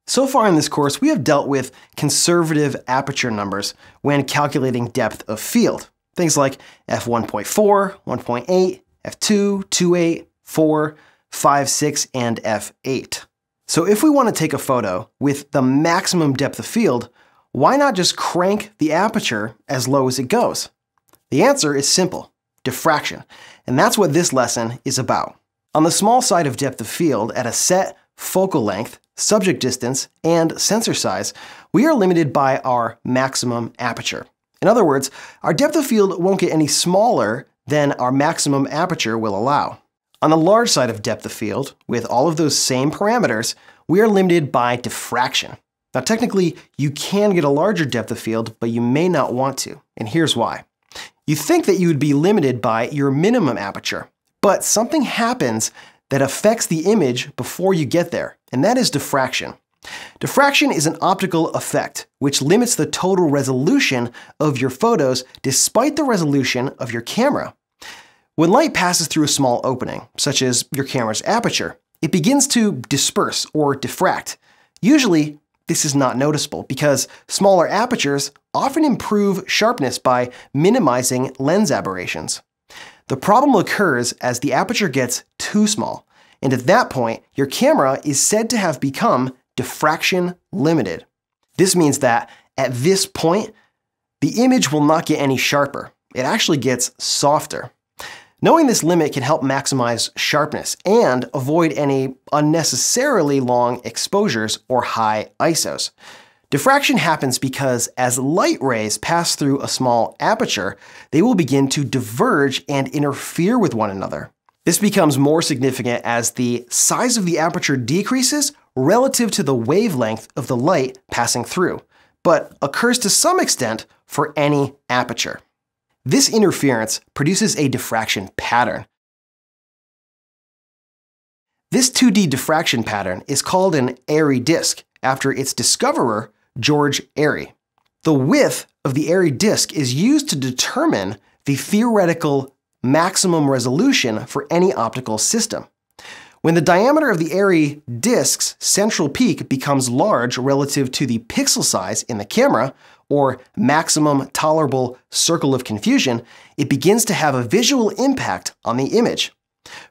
So far in this course, we have dealt with conservative aperture numbers when calculating depth of field. Things like f1.4, 1.8, f2, 2.8, 4, 5, 6, and f8. So if we want to take a photo with the maximum depth of field, why not just crank the aperture as low as it goes? The answer is simple, diffraction. And that's what this lesson is about. On the small side of depth of field at a set focal length, subject distance, and sensor size, we are limited by our maximum aperture. In other words, our depth of field won't get any smaller than our maximum aperture will allow. On the large side of depth of field, with all of those same parameters, we are limited by diffraction. Now technically, you can get a larger depth of field, but you may not want to, and here's why. You think that you would be limited by your minimum aperture, but something happens that affects the image before you get there, and that is diffraction. Diffraction is an optical effect which limits the total resolution of your photos despite the resolution of your camera. When light passes through a small opening, such as your camera's aperture, it begins to disperse or diffract. Usually, this is not noticeable because smaller apertures often improve sharpness by minimizing lens aberrations. The problem occurs as the aperture gets too small, and at that point, your camera is said to have become diffraction limited. This means that at this point, the image will not get any sharper. It actually gets softer. Knowing this limit can help maximize sharpness and avoid any unnecessarily long exposures or high ISOs. Diffraction happens because as light rays pass through a small aperture, they will begin to diverge and interfere with one another. This becomes more significant as the size of the aperture decreases relative to the wavelength of the light passing through, but occurs to some extent for any aperture. This interference produces a diffraction pattern. This 2D diffraction pattern is called an Airy disk after its discoverer, George Airy. The width of the Airy disk is used to determine the theoretical maximum resolution for any optical system. When the diameter of the Airy disk's central peak becomes large relative to the pixel size in the camera, or maximum tolerable circle of confusion, it begins to have a visual impact on the image.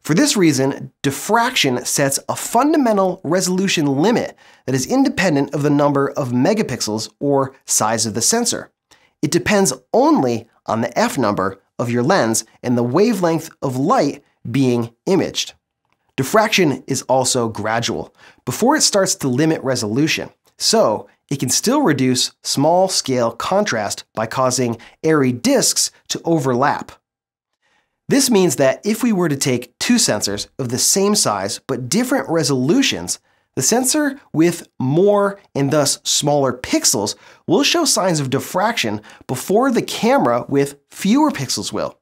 For this reason, diffraction sets a fundamental resolution limit that is independent of the number of megapixels or size of the sensor. It depends only on the f number of your lens and the wavelength of light being imaged. Diffraction is also gradual before it starts to limit resolution, so it can still reduce small-scale contrast by causing Airy disks to overlap. This means that if we were to take two sensors of the same size but different resolutions, the sensor with more and thus smaller pixels will show signs of diffraction before the camera with fewer pixels will.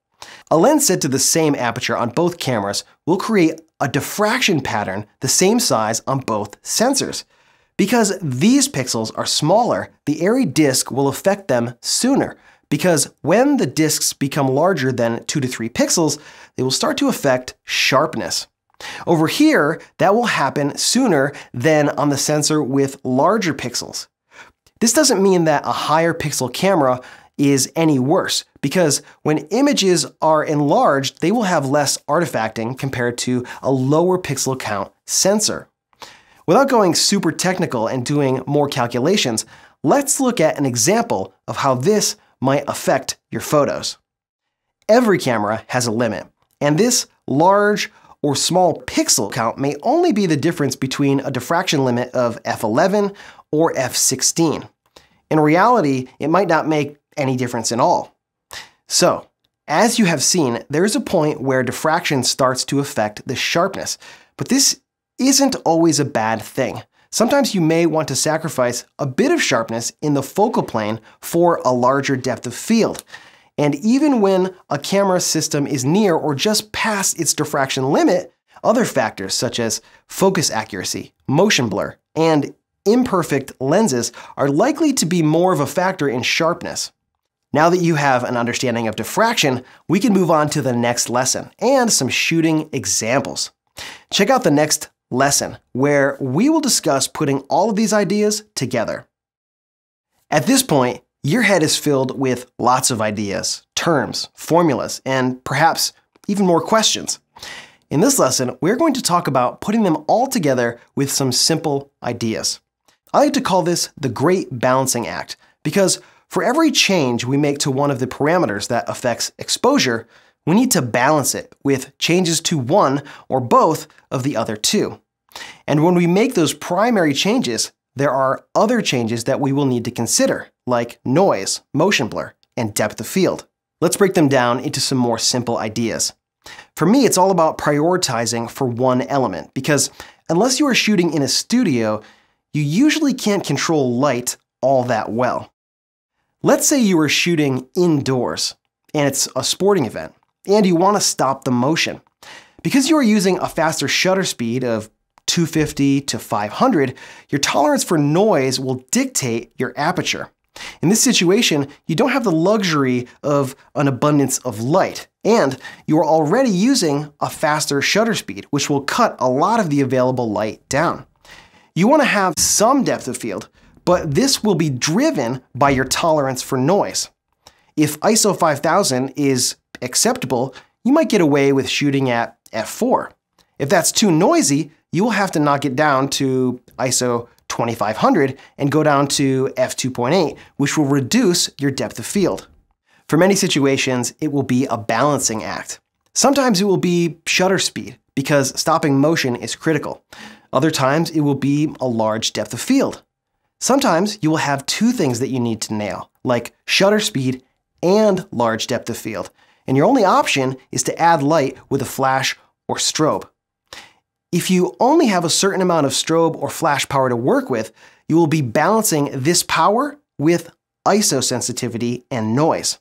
A lens set to the same aperture on both cameras will create a diffraction pattern the same size on both sensors. Because these pixels are smaller, the Airy disk will affect them sooner, because when the disks become larger than 2 to 3 pixels, they will start to affect sharpness. Over here, that will happen sooner than on the sensor with larger pixels. This doesn't mean that a higher pixel camera is any worse, because when images are enlarged, they will have less artifacting compared to a lower pixel count sensor. Without going super technical and doing more calculations, let's look at an example of how this might affect your photos. Every camera has a limit, and this large or small pixel count may only be the difference between a diffraction limit of f11 or f16. In reality, it might not make any difference at all. So, as you have seen, there is a point where diffraction starts to affect the sharpness, but this isn't always a bad thing. Sometimes you may want to sacrifice a bit of sharpness in the focal plane for a larger depth of field. And even when a camera system is near or just past its diffraction limit, other factors such as focus accuracy, motion blur, and imperfect lenses are likely to be more of a factor in sharpness. Now that you have an understanding of diffraction, we can move on to the next lesson and some shooting examples. Check out the next lesson, where we will discuss putting all of these ideas together. At this point, your head is filled with lots of ideas, terms, formulas, and perhaps even more questions. In this lesson, we're going to talk about putting them all together with some simple ideas. I like to call this the great balancing act, because for every change we make to one of the parameters that affects exposure, we need to balance it with changes to one or both of the other two. And when we make those primary changes, there are other changes that we will need to consider, like noise, motion blur, and depth of field. Let's break them down into some more simple ideas. For me, it's all about prioritizing for one element, because unless you are shooting in a studio, you usually can't control light all that well. Let's say you are shooting indoors, and it's a sporting event, and you want to stop the motion. Because you are using a faster shutter speed of 250 to 500, your tolerance for noise will dictate your aperture. In this situation, you don't have the luxury of an abundance of light, and you are already using a faster shutter speed, which will cut a lot of the available light down. You want to have some depth of field, but this will be driven by your tolerance for noise. If ISO 5000 is acceptable, you might get away with shooting at f4. If that's too noisy, you will have to knock it down to ISO 2500 and go down to f2.8, which will reduce your depth of field. For many situations, it will be a balancing act. Sometimes it will be shutter speed, because stopping motion is critical. Other times, it will be a large depth of field. Sometimes you will have two things that you need to nail, like shutter speed and large depth of field, and your only option is to add light with a flash or strobe. If you only have a certain amount of strobe or flash power to work with, you will be balancing this power with ISO sensitivity and noise.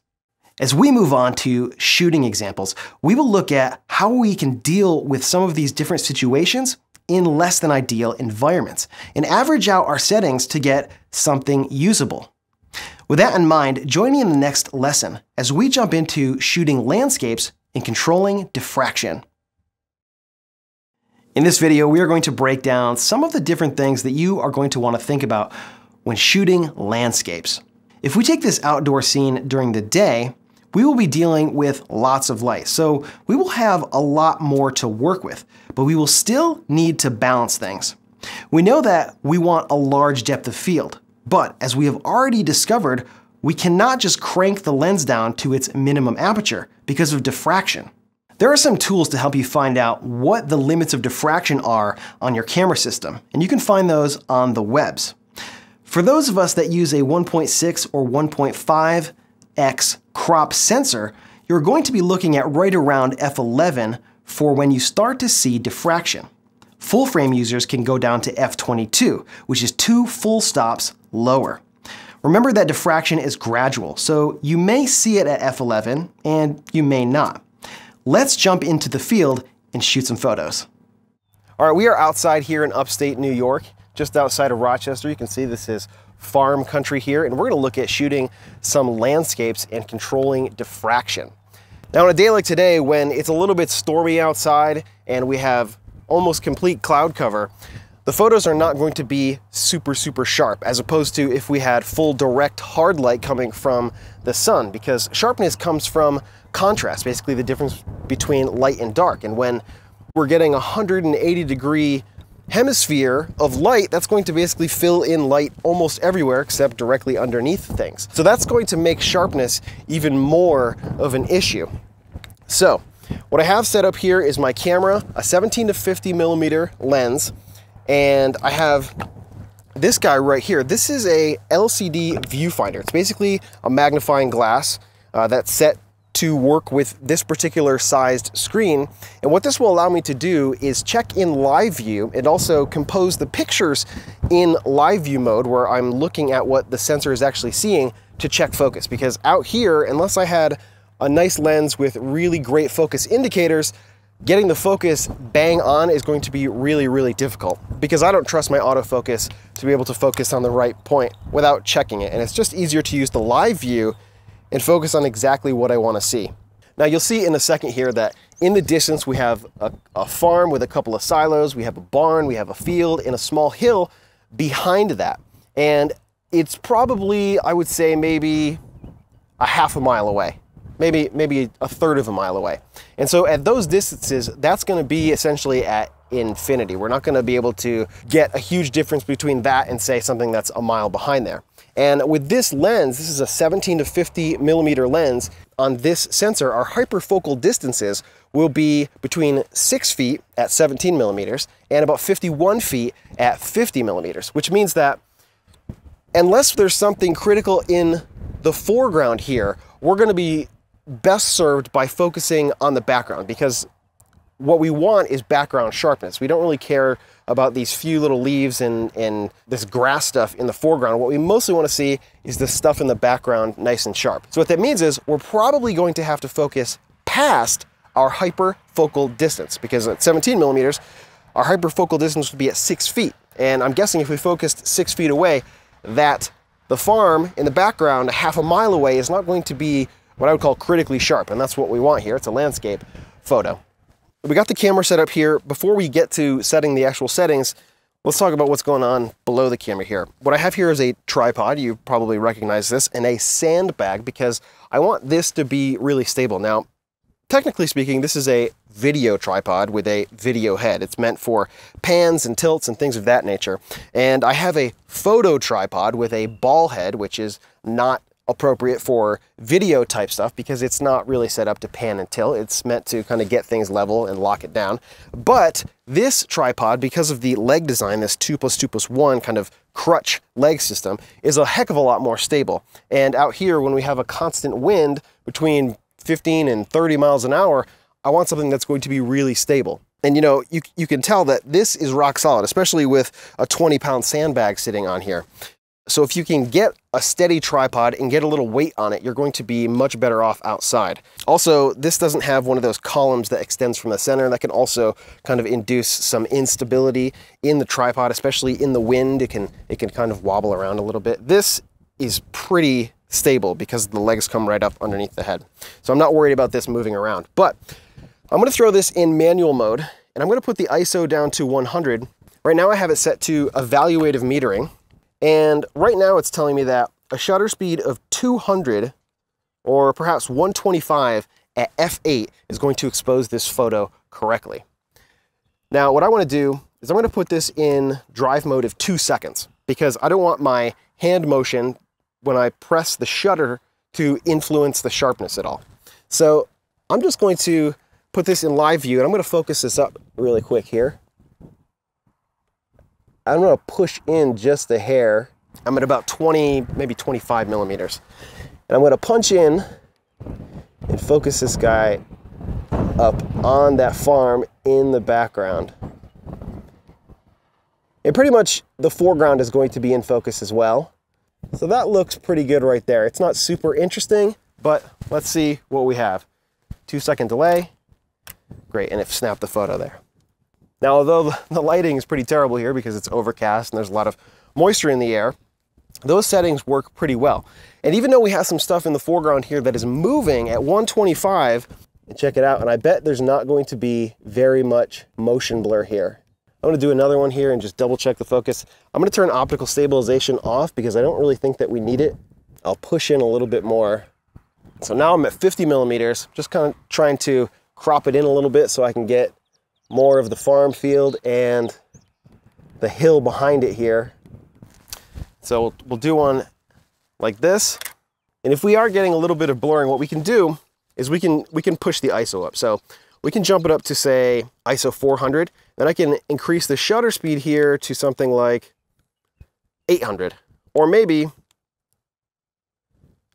As we move on to shooting examples, we will look at how we can deal with some of these different situations in less than ideal environments and average out our settings to get something usable. With that in mind, join me in the next lesson as we jump into shooting landscapes and controlling diffraction. In this video, we are going to break down some of the different things that you are going to want to think about when shooting landscapes. If we take this outdoor scene during the day, we will be dealing with lots of light, so we will have a lot more to work with, but we will still need to balance things. We know that we want a large depth of field, but as we have already discovered, we cannot just crank the lens down to its minimum aperture because of diffraction. There are some tools to help you find out what the limits of diffraction are on your camera system, and you can find those on the webs. For those of us that use a 1.6 or 1.5x crop sensor, you're going to be looking at right around f11 for when you start to see diffraction. Full frame users can go down to f22, which is 2 full stops lower. Remember that diffraction is gradual, so you may see it at f11 and you may not. Let's jump into the field and shoot some photos. All right, we are outside here in upstate New York, just outside of Rochester. You can see this is farm country here, and we're going to look at shooting some landscapes and controlling diffraction. Now, on a day like today, when it's a little bit stormy outside and we have almost complete cloud cover, the photos are not going to be super sharp, as opposed to if we had full direct hard light coming from the sun, because sharpness comes from contrast, basically the difference between light and dark. And when we're getting a 180-degree hemisphere of light, that's going to basically fill in light almost everywhere except directly underneath things. So that's going to make sharpness even more of an issue. So what I have set up here is my camera, a 17 to 50 millimeter lens, and I have this guy right here. This is a LCD viewfinder. It's basically a magnifying glass that's set to work with this particular sized screen. And what this will allow me to do is check in live view and also compose the pictures in live view mode, where I'm looking at what the sensor is actually seeing to check focus. Because out here, unless I had a nice lens with really great focus indicators, getting the focus bang on is going to be really difficult, because I don't trust my autofocus to be able to focus on the right point without checking it. And it's just easier to use the live view and focus on exactly what I want to see. Now, you'll see in a second here that in the distance we have a farm with a couple of silos, we have a barn, we have a field, and a small hill behind that. And it's probably, I would say, maybe a half a mile away, maybe a third of a mile away. And so at those distances, that's going to be essentially at infinity. We're not going to be able to get a huge difference between that and, say, something that's a mile behind there. And with this lens, this is a 17 to 50 millimeter lens. On this sensor, our hyperfocal distances will be between 6 feet at 17 millimeters and about 51 feet at 50 millimeters, which means that unless there's something critical in the foreground here, we're going to be best served by focusing on the background, because what we want is background sharpness. We don't really care about these few little leaves and this grass stuff in the foreground. What we mostly want to see is the stuff in the background nice and sharp. So what that means is we're probably going to have to focus past our hyperfocal distance, because at 17 millimeters, our hyperfocal distance would be at 6 feet. And I'm guessing if we focused 6 feet away, that the farm in the background, half a mile away, is not going to be what I would call critically sharp. And that's what we want here. It's a landscape photo. We got the camera set up here. Before we get to setting the actual settings, let's talk about what's going on below the camera here. What I have here is a tripod, you probably recognize this, and a sandbag, because I want this to be really stable. Now, technically speaking, this is a video tripod with a video head. It's meant for pans and tilts and things of that nature. And I have a photo tripod with a ball head, which is not appropriate for video type stuff because it's not really set up to pan and tilt. It's meant to kind of get things level and lock it down. But this tripod, because of the leg design, this 2+2+1 kind of crutch leg system, is a heck of a lot more stable. And out here, when we have a constant wind between 15 and 30 miles an hour, I want something that's going to be really stable. And you know, you can tell that this is rock solid, especially with a 20-pound sandbag sitting on here. So if you can get a steady tripod and get a little weight on it, you're going to be much better off outside. Also, this doesn't have one of those columns that extends from the center. That can also kind of induce some instability in the tripod, especially in the wind. It can kind of wobble around a little bit. This is pretty stable because the legs come right up underneath the head. So I'm not worried about this moving around. But I'm going to throw this in manual mode, and I'm going to put the ISO down to 100. Right now I have it set to evaluative metering. And right now it's telling me that a shutter speed of 200 or perhaps 125 at f8 is going to expose this photo correctly. Now what I want to do is I'm going to put this in drive mode of 2 seconds because I don't want my hand motion when I press the shutter to influence the sharpness at all. So I'm just going to put this in live view, and I'm going to focus this up really quick here. I'm going to push in just a hair. I'm at about 20, maybe 25 millimeters. And I'm going to punch in and focus this guy up on that farm in the background. And pretty much the foreground is going to be in focus as well. So that looks pretty good right there. It's not super interesting, but let's see what we have. 2-second delay. Great, and it snapped the photo there. Now, although the lighting is pretty terrible here because it's overcast and there's a lot of moisture in the air, those settings work pretty well. And even though we have some stuff in the foreground here that is moving at 125, and check it out, and I bet there's not going to be very much motion blur here. I'm going to do another one here and just double check the focus. I'm going to turn optical stabilization off because I don't really think that we need it. I'll push in a little bit more. So now I'm at 50 millimeters, just kind of trying to crop it in a little bit so I can get more of the farm field and the hill behind it here. So we'll do one like this. And if we are getting a little bit of blurring, what we can do is we can push the ISO up. So we can jump it up to, say, ISO 400. Then I can increase the shutter speed here to something like 800 or maybe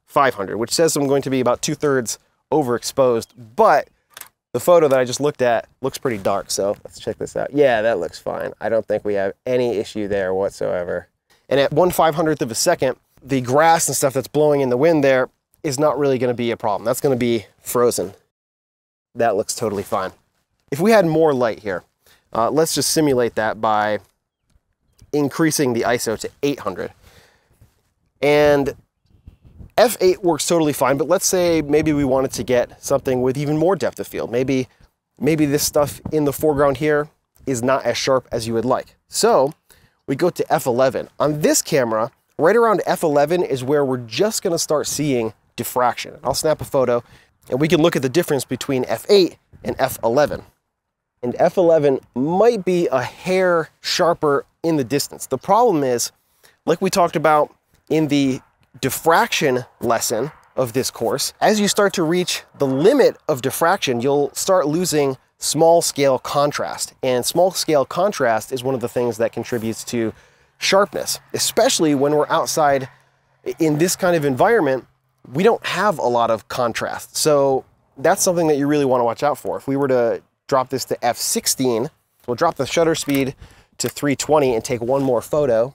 500, which says I'm going to be about 2/3 overexposed. But the photo that I just looked at looks pretty dark, so let's check this out. Yeah, that looks fine. I don't think we have any issue there whatsoever. And at 1/500th of a second, the grass and stuff that's blowing in the wind there is not really going to be a problem. That's going to be frozen. That looks totally fine. If we had more light here, let's just simulate that by increasing the ISO to 800. And f8 works totally fine, but let's say maybe we wanted to get something with even more depth of field. Maybe this stuff in the foreground here is not as sharp as you would like. So we go to f11. On this camera, right around f11 is where we're just going to start seeing diffraction. I'll snap a photo and we can look at the difference between f8 and f11. And f11 might be a hair sharper in the distance. The problem is, like we talked about in the diffraction lesson of this course, as you start to reach the limit of diffraction, you'll start losing small scale contrast. And small scale contrast is one of the things that contributes to sharpness, especially when we're outside in this kind of environment. We don't have a lot of contrast. So that's something that you really want to watch out for. If we were to drop this to f16, we'll drop the shutter speed to 320 and take one more photo.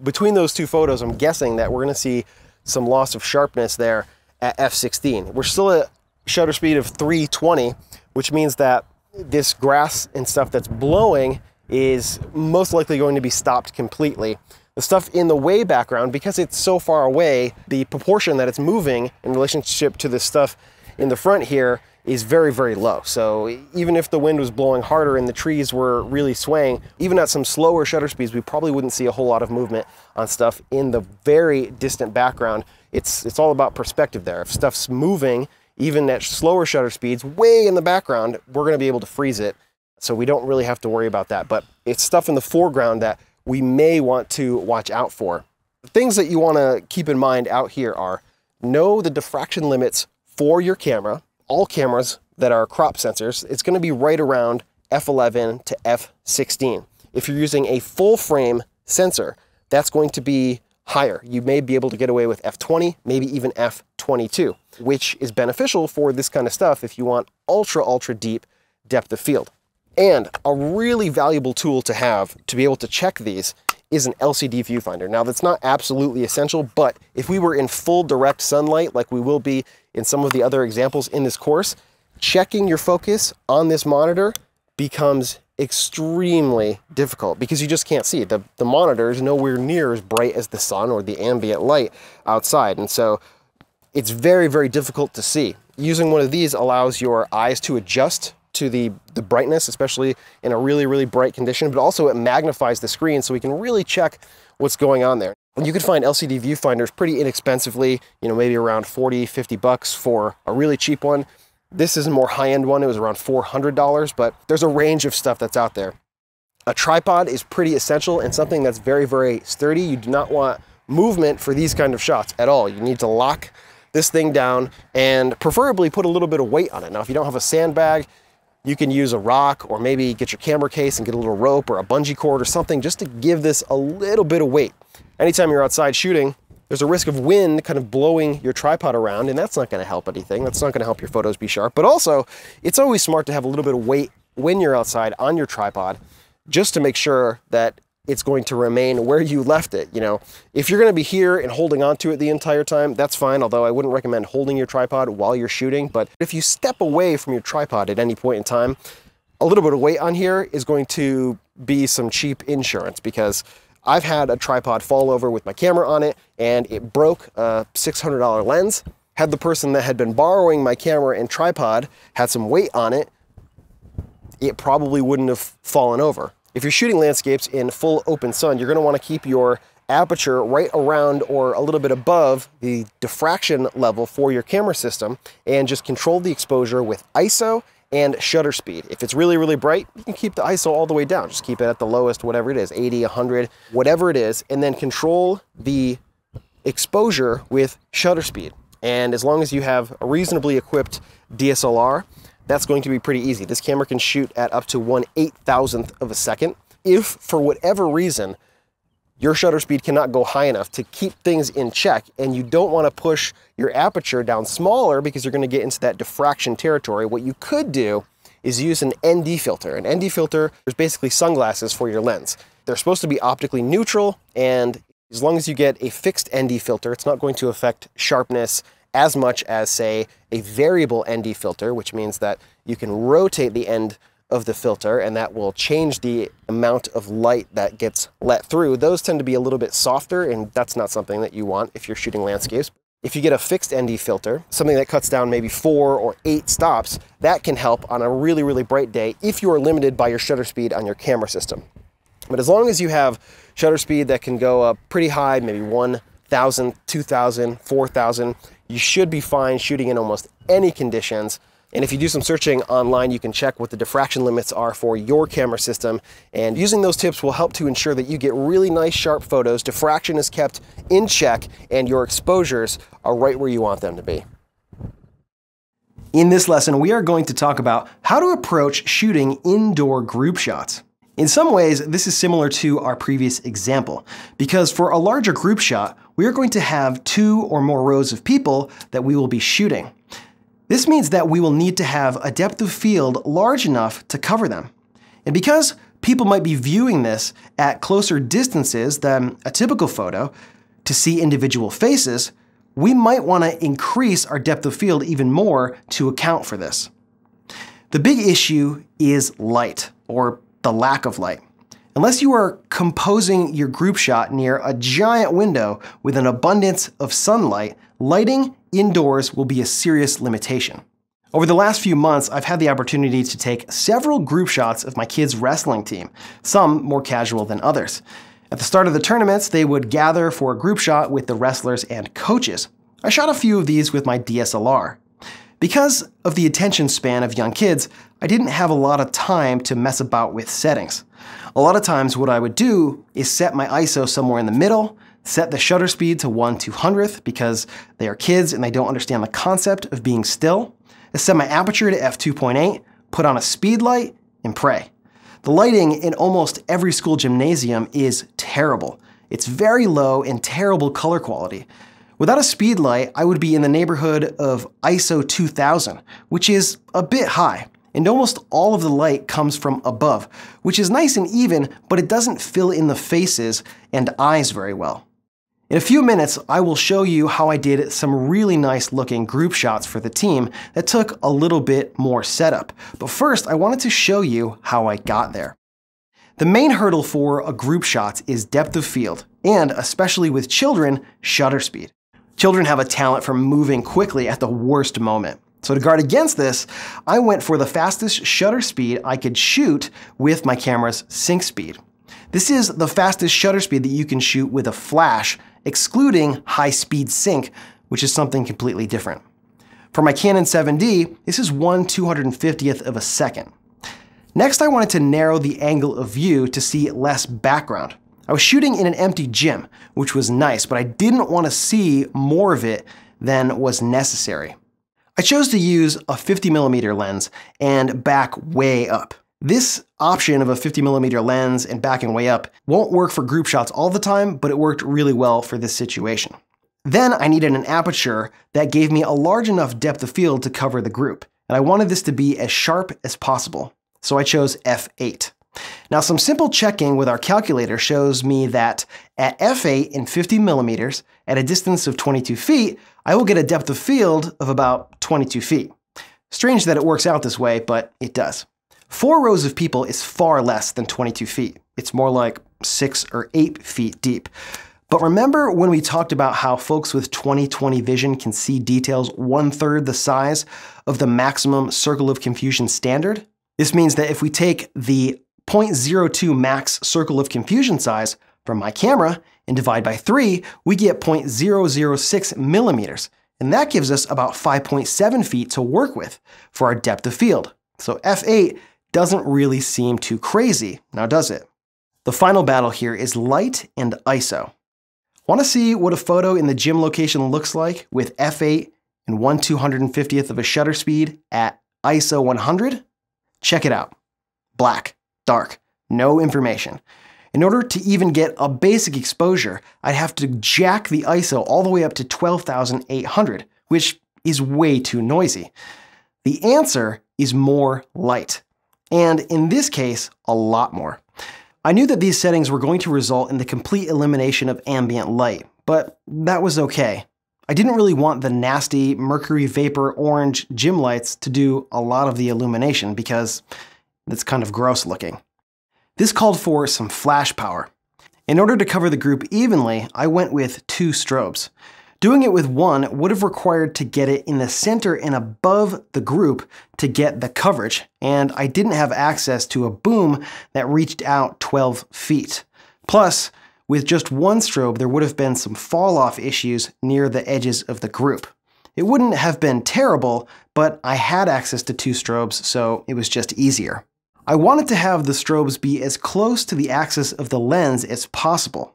Between those two photos, I'm guessing that we're going to see some loss of sharpness there at f16. We're still at shutter speed of 320, which means that this grass and stuff that's blowing is most likely going to be stopped completely. The stuff in the way background, because it's so far away, the proportion that it's moving in relationship to the stuff in the front here is very, very low. So even if the wind was blowing harder and the trees were really swaying, even at some slower shutter speeds, we probably wouldn't see a whole lot of movement on stuff in the very distant background. It's all about perspective there. If stuff's moving, even at slower shutter speeds, way in the background, we're gonna be able to freeze it. So we don't really have to worry about that. But it's stuff in the foreground that we may want to watch out for. The things that you wanna keep in mind out here are, know the diffraction limits for your camera. All cameras that are crop sensors, it's gonna be right around f11 to f16. If you're using a full frame sensor, that's going to be higher. You may be able to get away with f20, maybe even f22, which is beneficial for this kind of stuff if you want ultra, ultra deep depth of field. And a really valuable tool to have to be able to check these is an LCD viewfinder. Now that's not absolutely essential, but if we were in full direct sunlight, like we will be in some of the other examples in this course, checking your focus on this monitor becomes extremely difficult because you just can't see it. The monitor is nowhere near as bright as the sun or the ambient light outside. And so it's very, very difficult to see. Using one of these allows your eyes to adjust to the brightness, especially in a really, really bright condition, but also it magnifies the screen so we can really check what's going on there. And you can find LCD viewfinders pretty inexpensively, you know, maybe around 40, 50 bucks for a really cheap one. This is a more high-end one. It was around $400, but there's a range of stuff that's out there. A tripod is pretty essential and something that's very, very sturdy. You do not want movement for these kind of shots at all. You need to lock this thing down and preferably put a little bit of weight on it. Now, if you don't have a sandbag, you can use a rock or maybe get your camera case and get a little rope or a bungee cord or something just to give this a little bit of weight. Anytime you're outside shooting, there's a risk of wind kind of blowing your tripod around, and that's not going to help anything. That's not going to help your photos be sharp. But also, it's always smart to have a little bit of weight when you're outside on your tripod just to make sure that it's going to remain where you left it. You know, if you're going to be here and holding onto it the entire time, that's fine, although I wouldn't recommend holding your tripod while you're shooting. But if you step away from your tripod at any point in time, a little bit of weight on here is going to be some cheap insurance, because I've had a tripod fall over with my camera on it and it broke a $600 lens. Had the person that had been borrowing my camera and tripod had some weight on it, it probably wouldn't have fallen over. If you're shooting landscapes in full open sun, you're gonna wanna keep your aperture right around or a little bit above the diffraction level for your camera system and just control the exposure with ISO and shutter speed. If it's really, really bright, you can keep the ISO all the way down. Just keep it at the lowest, whatever it is, 80, 100, whatever it is, and then control the exposure with shutter speed. And as long as you have a reasonably equipped DSLR, that's going to be pretty easy. This camera can shoot at up to 1/8,000th of a second. If, for whatever reason, your shutter speed cannot go high enough to keep things in check and you don't want to push your aperture down smaller because you're going to get into that diffraction territory, what you could do is use an ND filter. An ND filter is basically sunglasses for your lens. They're supposed to be optically neutral, and as long as you get a fixed ND filter, it's not going to affect sharpness as much as, say, a variable ND filter, which means that you can rotate the end of the filter and that will change the amount of light that gets let through. Those tend to be a little bit softer, and that's not something that you want if you're shooting landscapes. If you get a fixed ND filter, something that cuts down maybe 4 or 8 stops, that can help on a really, really bright day if you are limited by your shutter speed on your camera system. But as long as you have shutter speed that can go up pretty high, maybe 1,000, 2,000, 4,000, you should be fine shooting in almost any conditions. And if you do some searching online, you can check what the diffraction limits are for your camera system. And using those tips will help to ensure that you get really nice, sharp photos, diffraction is kept in check, and your exposures are right where you want them to be. In this lesson, we are going to talk about how to approach shooting indoor group shots. In some ways, this is similar to our previous example, because for a larger group shot, we are going to have 2 or more rows of people that we will be shooting. This means that we will need to have a depth of field large enough to cover them. And because people might be viewing this at closer distances than a typical photo to see individual faces, we might want to increase our depth of field even more to account for this. The big issue is light, or the lack of light. Unless you are composing your group shot near a giant window with an abundance of sunlight, lighting indoors will be a serious limitation. Over the last few months, I've had the opportunity to take several group shots of my kids' wrestling team, some more casual than others. At the start of the tournaments, they would gather for a group shot with the wrestlers and coaches. I shot a few of these with my DSLR. Because of the attention span of young kids, I didn't have a lot of time to mess about with settings. A lot of times what I would do is set my ISO somewhere in the middle, set the shutter speed to 1/200th because they are kids and they don't understand the concept of being still, set my aperture to f2.8, put on a speed light, and pray. The lighting in almost every school gymnasium is terrible. It's very low and terrible color quality. Without a speed light, I would be in the neighborhood of ISO 2000, which is a bit high. And almost all of the light comes from above, which is nice and even, but it doesn't fill in the faces and eyes very well. In a few minutes, I will show you how I did some really nice looking group shots for the team that took a little bit more setup. But first, I wanted to show you how I got there. The main hurdle for a group shot is depth of field, and especially with children, shutter speed. Children have a talent for moving quickly at the worst moment. So to guard against this, I went for the fastest shutter speed I could shoot with my camera's sync speed. This is the fastest shutter speed that you can shoot with a flash, excluding high-speed sync, which is something completely different. For my Canon 7D, this is 1/250th of a second. Next, I wanted to narrow the angle of view to see less background. I was shooting in an empty gym, which was nice, but I didn't want to see more of it than was necessary. I chose to use a 50mm lens and back way up. This option of a 50mm lens and backing way up won't work for group shots all the time, but it worked really well for this situation. Then I needed an aperture that gave me a large enough depth of field to cover the group, and I wanted this to be as sharp as possible, so I chose f8. Now, some simple checking with our calculator shows me that at f8 in 50mm, at a distance of 22 feet, I will get a depth of field of about 22 feet. Strange that it works out this way, but it does. 4 rows of people is far less than 22 feet. It's more like 6 or 8 feet deep. But remember when we talked about how folks with 20/20 vision can see details 1/3 the size of the maximum circle of confusion standard? This means that if we take the 0.02 max circle of confusion size from my camera and divide by 3, we get 0.006 millimeters. And that gives us about 5.7 feet to work with for our depth of field. So f8 doesn't really seem too crazy, now does it? The final battle here is light and ISO. Want to see what a photo in the gym location looks like with f8 and 1/250th of a shutter speed at ISO 100? Check it out. Black, dark, no information. In order to even get a basic exposure, I'd have to jack the ISO all the way up to 12,800, which is way too noisy. The answer is more light. And in this case, a lot more. I knew that these settings were going to result in the complete elimination of ambient light, but that was okay. I didn't really want the nasty mercury vapor orange gym lights to do a lot of the illumination because it's kind of gross looking. This called for some flash power. In order to cover the group evenly, I went with 2 strobes. Doing it with one would have required to get it in the center and above the group to get the coverage, and I didn't have access to a boom that reached out 12 feet. Plus, with just one strobe, there would have been some fall-off issues near the edges of the group. It wouldn't have been terrible, but I had access to 2 strobes, so it was just easier. I wanted to have the strobes be as close to the axis of the lens as possible.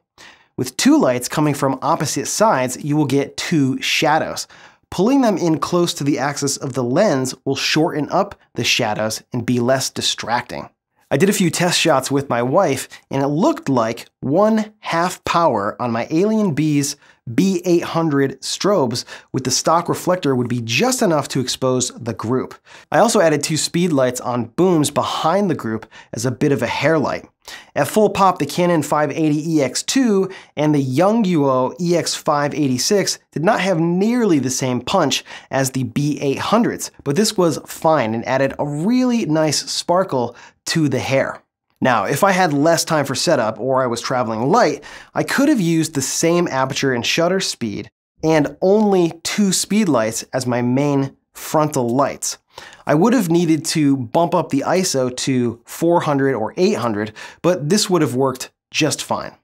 With 2 lights coming from opposite sides, you will get 2 shadows. Pulling them in close to the axis of the lens will shorten up the shadows and be less distracting. I did a few test shots with my wife, and it looked like 1/2 power on my Alien B's B800 strobes with the stock reflector would be just enough to expose the group. I also added 2 speed lights on booms behind the group as a bit of a hair light. At full pop, the Canon 580 EX2 and the Yongnuo EX586 did not have nearly the same punch as the B800s, but this was fine and added a really nice sparkle to the hair. Now, if I had less time for setup or I was traveling light, I could have used the same aperture and shutter speed and only 2 speed lights as my main frontal lights. I would have needed to bump up the ISO to 400 or 800, but this would have worked just fine.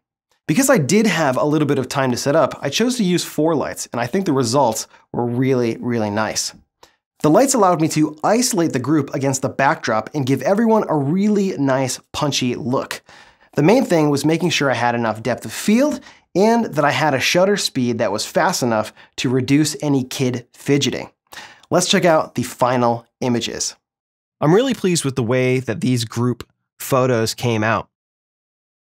Because I did have a little bit of time to set up, I chose to use 4 lights, and I think the results were really, really nice. The lights allowed me to isolate the group against the backdrop and give everyone a really nice punchy look. The main thing was making sure I had enough depth of field and that I had a shutter speed that was fast enough to reduce any kid fidgeting. Let's check out the final images. I'm really pleased with the way that these group photos came out.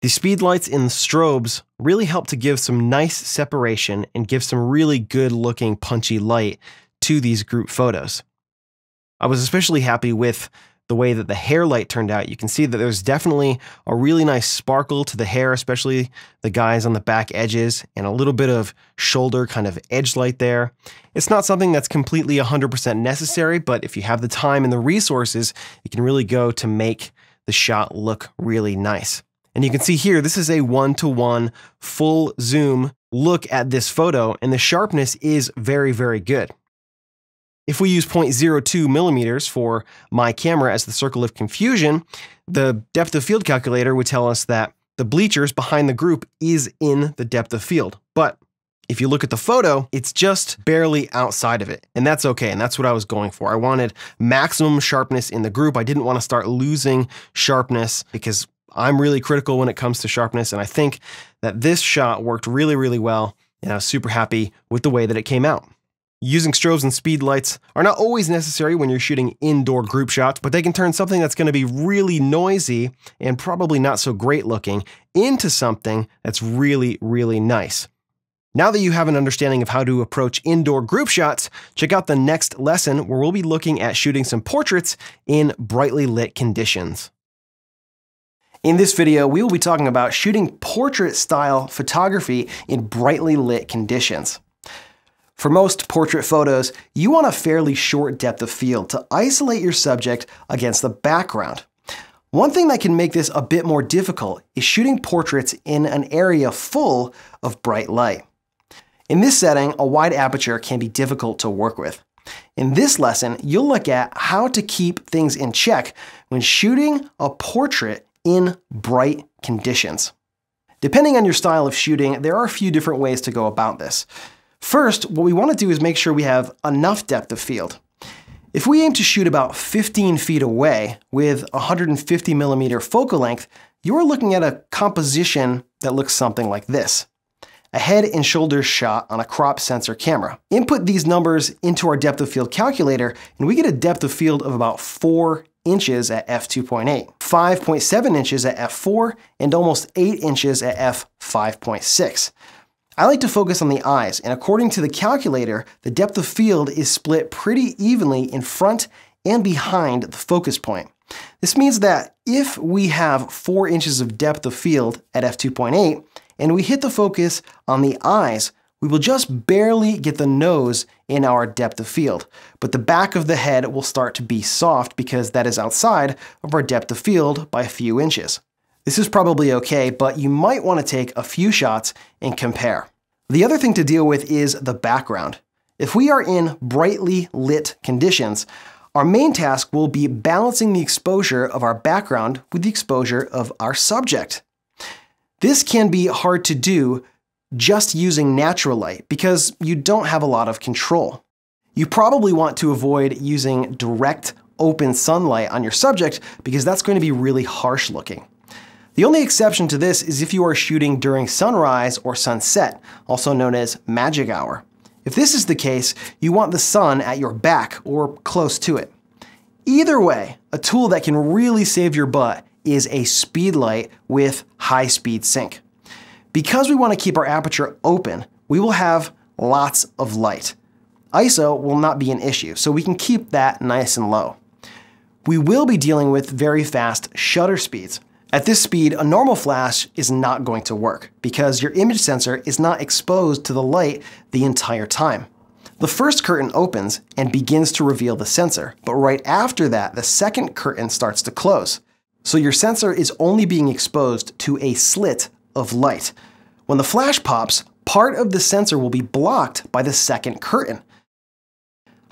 The speed lights in the strobes really helped to give some nice separation and give some really good looking punchy light to these group photos. I was especially happy with the way that the hair light turned out. You can see that there's definitely a really nice sparkle to the hair, especially the guys on the back edges, and a little bit of shoulder kind of edge light there. It's not something that's completely 100% necessary, but if you have the time and the resources, it can really go to make the shot look really nice. And you can see here, this is a 1:1 full zoom look at this photo, and the sharpness is very, very good. If we use 0.02 millimeters for my camera as the circle of confusion, the depth of field calculator would tell us that the bleachers behind the group is in the depth of field. But if you look at the photo, it's just barely outside of it, and that's okay, and that's what I was going for. I wanted maximum sharpness in the group. I didn't want to start losing sharpness because I'm really critical when it comes to sharpness, and I think that this shot worked really, really well, and I was super happy with the way that it came out. Using strobes and speed lights are not always necessary when you're shooting indoor group shots, but they can turn something that's going to be really noisy and probably not so great looking into something that's really, really nice. Now that you have an understanding of how to approach indoor group shots, check out the next lesson where we'll be looking at shooting some portraits in brightly lit conditions. In this video, we will be talking about shooting portrait-style photography in brightly lit conditions. For most portrait photos, you want a fairly short depth of field to isolate your subject against the background. One thing that can make this a bit more difficult is shooting portraits in an area full of bright light. In this setting, a wide aperture can be difficult to work with. In this lesson, you'll look at how to keep things in check when shooting a portrait in bright conditions. Depending on your style of shooting, there are a few different ways to go about this. First, what we want to do is make sure we have enough depth of field. If we aim to shoot about 15 feet away with 150 millimeter focal length, you're looking at a composition that looks something like this. A head and shoulders shot on a crop sensor camera. Input these numbers into our depth of field calculator, and we get a depth of field of about 4 inches at f2.8, 5.7 inches at f4, and almost 8 inches at f5.6. I like to focus on the eyes, and according to the calculator, the depth of field is split pretty evenly in front and behind the focus point. This means that if we have 4 inches of depth of field at f2.8, and we hit the focus on the eyes, we will just barely get the nose in our depth of field, but the back of the head will start to be soft because that is outside of our depth of field by a few inches. This is probably okay, but you might want to take a few shots and compare. The other thing to deal with is the background. If we are in brightly lit conditions, our main task will be balancing the exposure of our background with the exposure of our subject. This can be hard to do just using natural light because you don't have a lot of control. You probably want to avoid using direct open sunlight on your subject because that's going to be really harsh looking. The only exception to this is if you are shooting during sunrise or sunset, also known as magic hour. If this is the case, you want the sun at your back or close to it. Either way, a tool that can really save your butt is a speed light with high speed sync. Because we want to keep our aperture open, we will have lots of light. ISO will not be an issue, so we can keep that nice and low. We will be dealing with very fast shutter speeds. At this speed, a normal flash is not going to work because your image sensor is not exposed to the light the entire time. The first curtain opens and begins to reveal the sensor, but right after that, the second curtain starts to close. So your sensor is only being exposed to a slit of light. When the flash pops, part of the sensor will be blocked by the second curtain.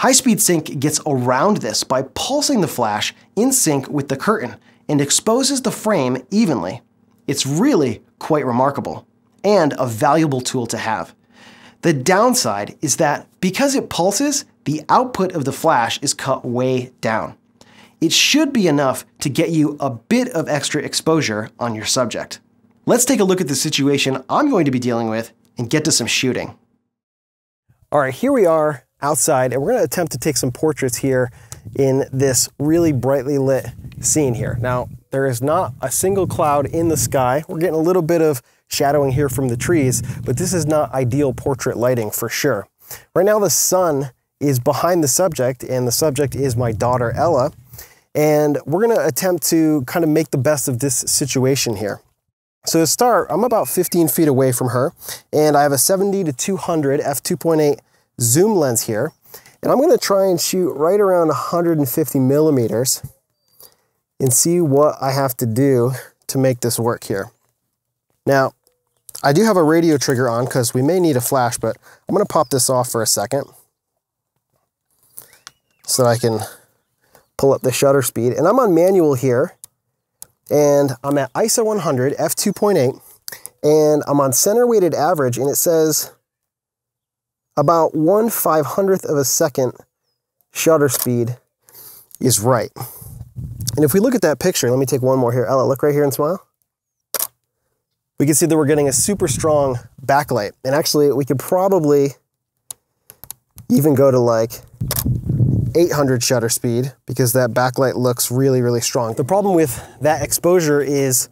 High-speed sync gets around this by pulsing the flash in sync with the curtain and exposes the frame evenly. It's really quite remarkable and a valuable tool to have. The downside is that because it pulses, the output of the flash is cut way down. It should be enough to get you a bit of extra exposure on your subject. Let's take a look at the situation I'm going to be dealing with and get to some shooting. All right, here we are outside, and we're going to attempt to take some portraits here in this really brightly lit scene here. Now, there is not a single cloud in the sky. We're getting a little bit of shadowing here from the trees, but this is not ideal portrait lighting for sure. Right now, the sun is behind the subject, and the subject is my daughter, Ella, and we're going to attempt to kind of make the best of this situation here. So to start, I'm about 15 feet away from her, and I have a 70 to 200 f2.8 zoom lens here, and I'm going to try and shoot right around 150 millimeters and see what I have to do to make this work here. Now, I do have a radio trigger on because we may need a flash, but I'm going to pop this off for a second so that I can pull up the shutter speed. And I'm on manual here, and I'm at ISO 100 f2.8, and I'm on center weighted average, and it says about 1/500th of a second shutter speed is right. And if we look at that picture, let me take one more here. Ella, look right here and smile. We can see that we're getting a super strong backlight. And actually, we could probably even go to like 800 shutter speed because that backlight looks really, really strong. The problem with that exposure is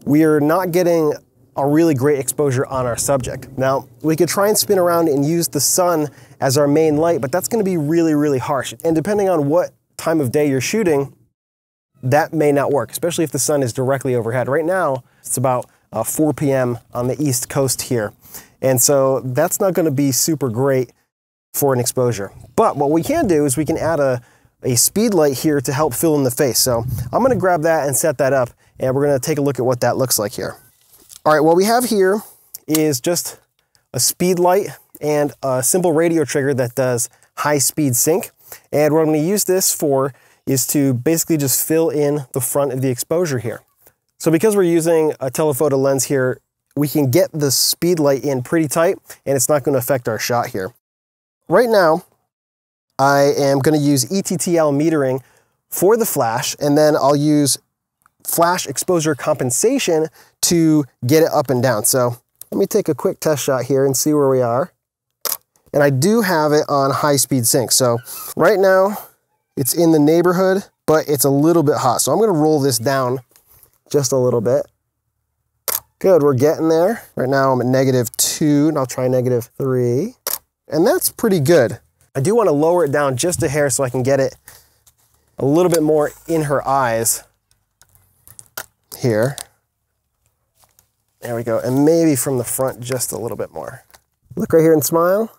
we're not getting a really great exposure on our subject. Now, we could try and spin around and use the sun as our main light, but that's gonna be really, really harsh. And depending on what time of day you're shooting, that may not work, especially if the sun is directly overhead. Right now, it's about 4 p.m. on the East Coast here. And so that's not gonna be super great for an exposure. But what we can do is we can add a speed light here to help fill in the face. So I'm gonna grab that and set that up, and we're gonna take a look at what that looks like here. All right, what we have here is just a speed light and a simple radio trigger that does high speed sync. And what I'm gonna use this for is to basically just fill in the front of the exposure here. So because we're using a telephoto lens here, we can get the speed light in pretty tight, and it's not gonna affect our shot here. Right now, I am gonna use ETTL metering for the flash, and then I'll use flash exposure compensation to get it up and down. So let me take a quick test shot here and see where we are. And I do have it on high speed sync. So right now it's in the neighborhood, but it's a little bit hot. So I'm gonna roll this down just a little bit. Good, we're getting there. Right now I'm at -2, and I'll try -3. And that's pretty good. I do wanna lower it down just a hair so I can get it a little bit more in her eyes here. There we go, and maybe from the front just a little bit more. Look right here and smile.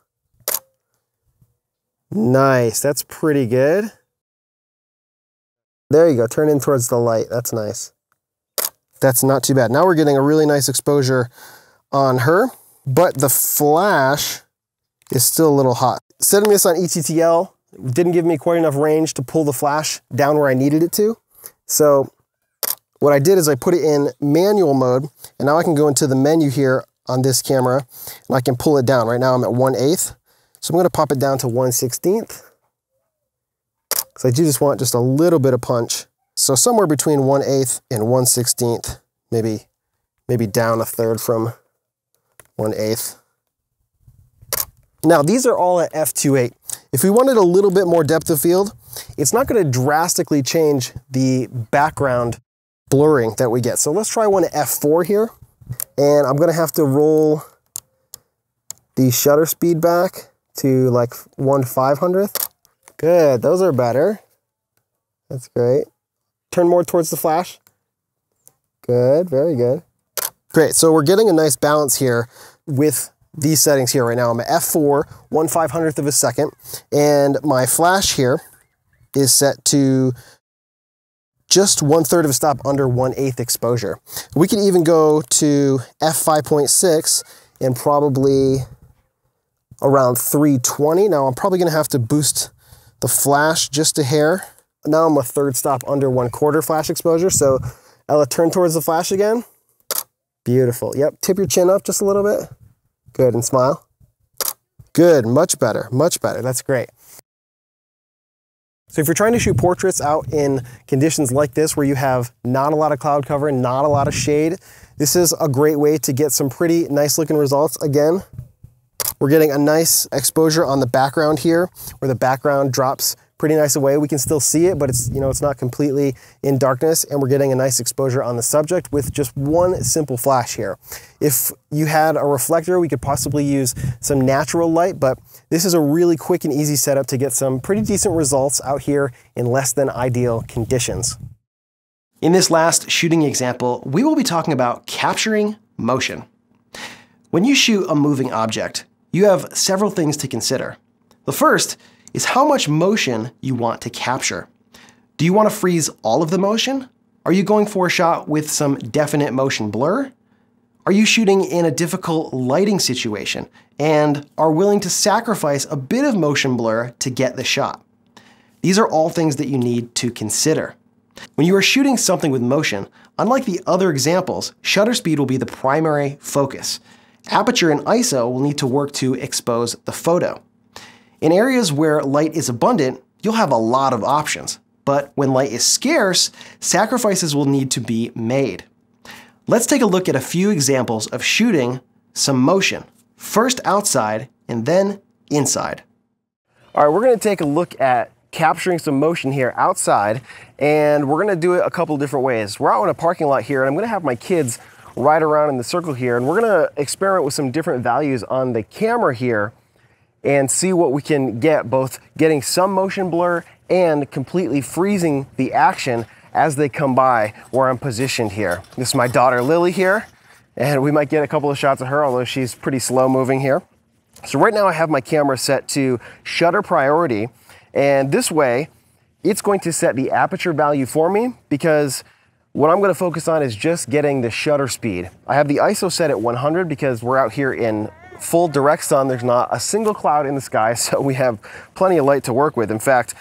Nice, that's pretty good. There you go, turn in towards the light, that's nice. That's not too bad. Now we're getting a really nice exposure on her, but the flash is still a little hot. Setting this on ETTL didn't give me quite enough range to pull the flash down where I needed it to. So what I did is I put it in manual mode, and now I can go into the menu here on this camera, and I can pull it down. Right now I'm at 1/8, so I'm gonna pop it down to 1/16, because I do just want just a little bit of punch. So somewhere between 1/8 and 1/16, maybe down a third from 1/8. Now these are all at f2.8. If we wanted a little bit more depth of field, it's not gonna drastically change the background blurring that we get. So let's try one at f4 here. And I'm gonna have to roll the shutter speed back to like 1/500th. Good, those are better. That's great. Turn more towards the flash. Good, very good. Great, so we're getting a nice balance here with these settings here right now. I'm at f4, 1/500th of a second, and my flash here is set to just 1/3 of a stop under 1/8 exposure. We could even go to f5.6 and probably around 320. Now I'm probably gonna have to boost the flash just a hair. Now I'm a 1/3 stop under 1/4 flash exposure. So Ella, turn towards the flash again. Beautiful, yep, tip your chin up just a little bit. Good, and smile. Good, much better, that's great. So if you're trying to shoot portraits out in conditions like this where you have not a lot of cloud cover and not a lot of shade, this is a great way to get some pretty nice looking results. Again, we're getting a nice exposure on the background here where the background drops pretty nice away. We can still see it, but it's, you know, it's not completely in darkness, and we're getting a nice exposure on the subject with just one simple flash here. If you had a reflector, we could possibly use some natural light, but this is a really quick and easy setup to get some pretty decent results out here in less than ideal conditions. In this last shooting example, we will be talking about capturing motion. When you shoot a moving object, you have several things to consider. The first is how much motion you want to capture. Do you want to freeze all of the motion? Are you going for a shot with some definite motion blur? Are you shooting in a difficult lighting situation and are willing to sacrifice a bit of motion blur to get the shot? These are all things that you need to consider. When you are shooting something with motion, unlike the other examples, shutter speed will be the primary focus. Aperture and ISO will need to work to expose the photo. In areas where light is abundant, you'll have a lot of options, but when light is scarce, sacrifices will need to be made. Let's take a look at a few examples of shooting some motion, first outside and then inside. All right, we're gonna take a look at capturing some motion here outside, and we're gonna do it a couple different ways. We're out in a parking lot here, and I'm gonna have my kids ride around in the circle here, and we're gonna experiment with some different values on the camera here and see what we can get, both getting some motion blur and completely freezing the action as they come by where I'm positioned here. This is my daughter Lily here, and we might get a couple of shots of her, although she's pretty slow moving here. So right now I have my camera set to shutter priority, and this way it's going to set the aperture value for me, because what I'm gonna focus on is just getting the shutter speed. I have the ISO set at 100 because we're out here in full direct sun. There's not a single cloud in the sky, so we have plenty of light to work with. In fact,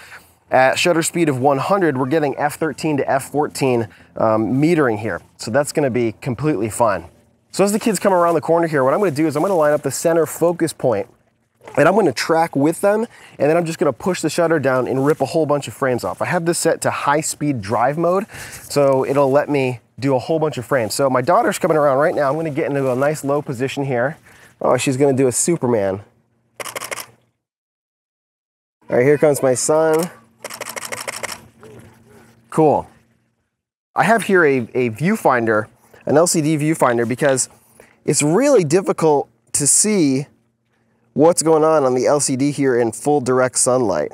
at shutter speed of 100, we're getting f13 to f14 metering here. So that's gonna be completely fine. So as the kids come around the corner here, what I'm gonna do is I'm gonna line up the center focus point, and I'm gonna track with them, and then I'm just gonna push the shutter down and rip a whole bunch of frames off. I have this set to high speed drive mode, so it'll let me do a whole bunch of frames. So my daughter's coming around right now. I'm gonna get into a nice low position here. Oh, she's gonna do a Superman. All right, here comes my son. Cool. I have here a viewfinder, an LCD viewfinder, because it's really difficult to see what's going on the LCD here in full direct sunlight.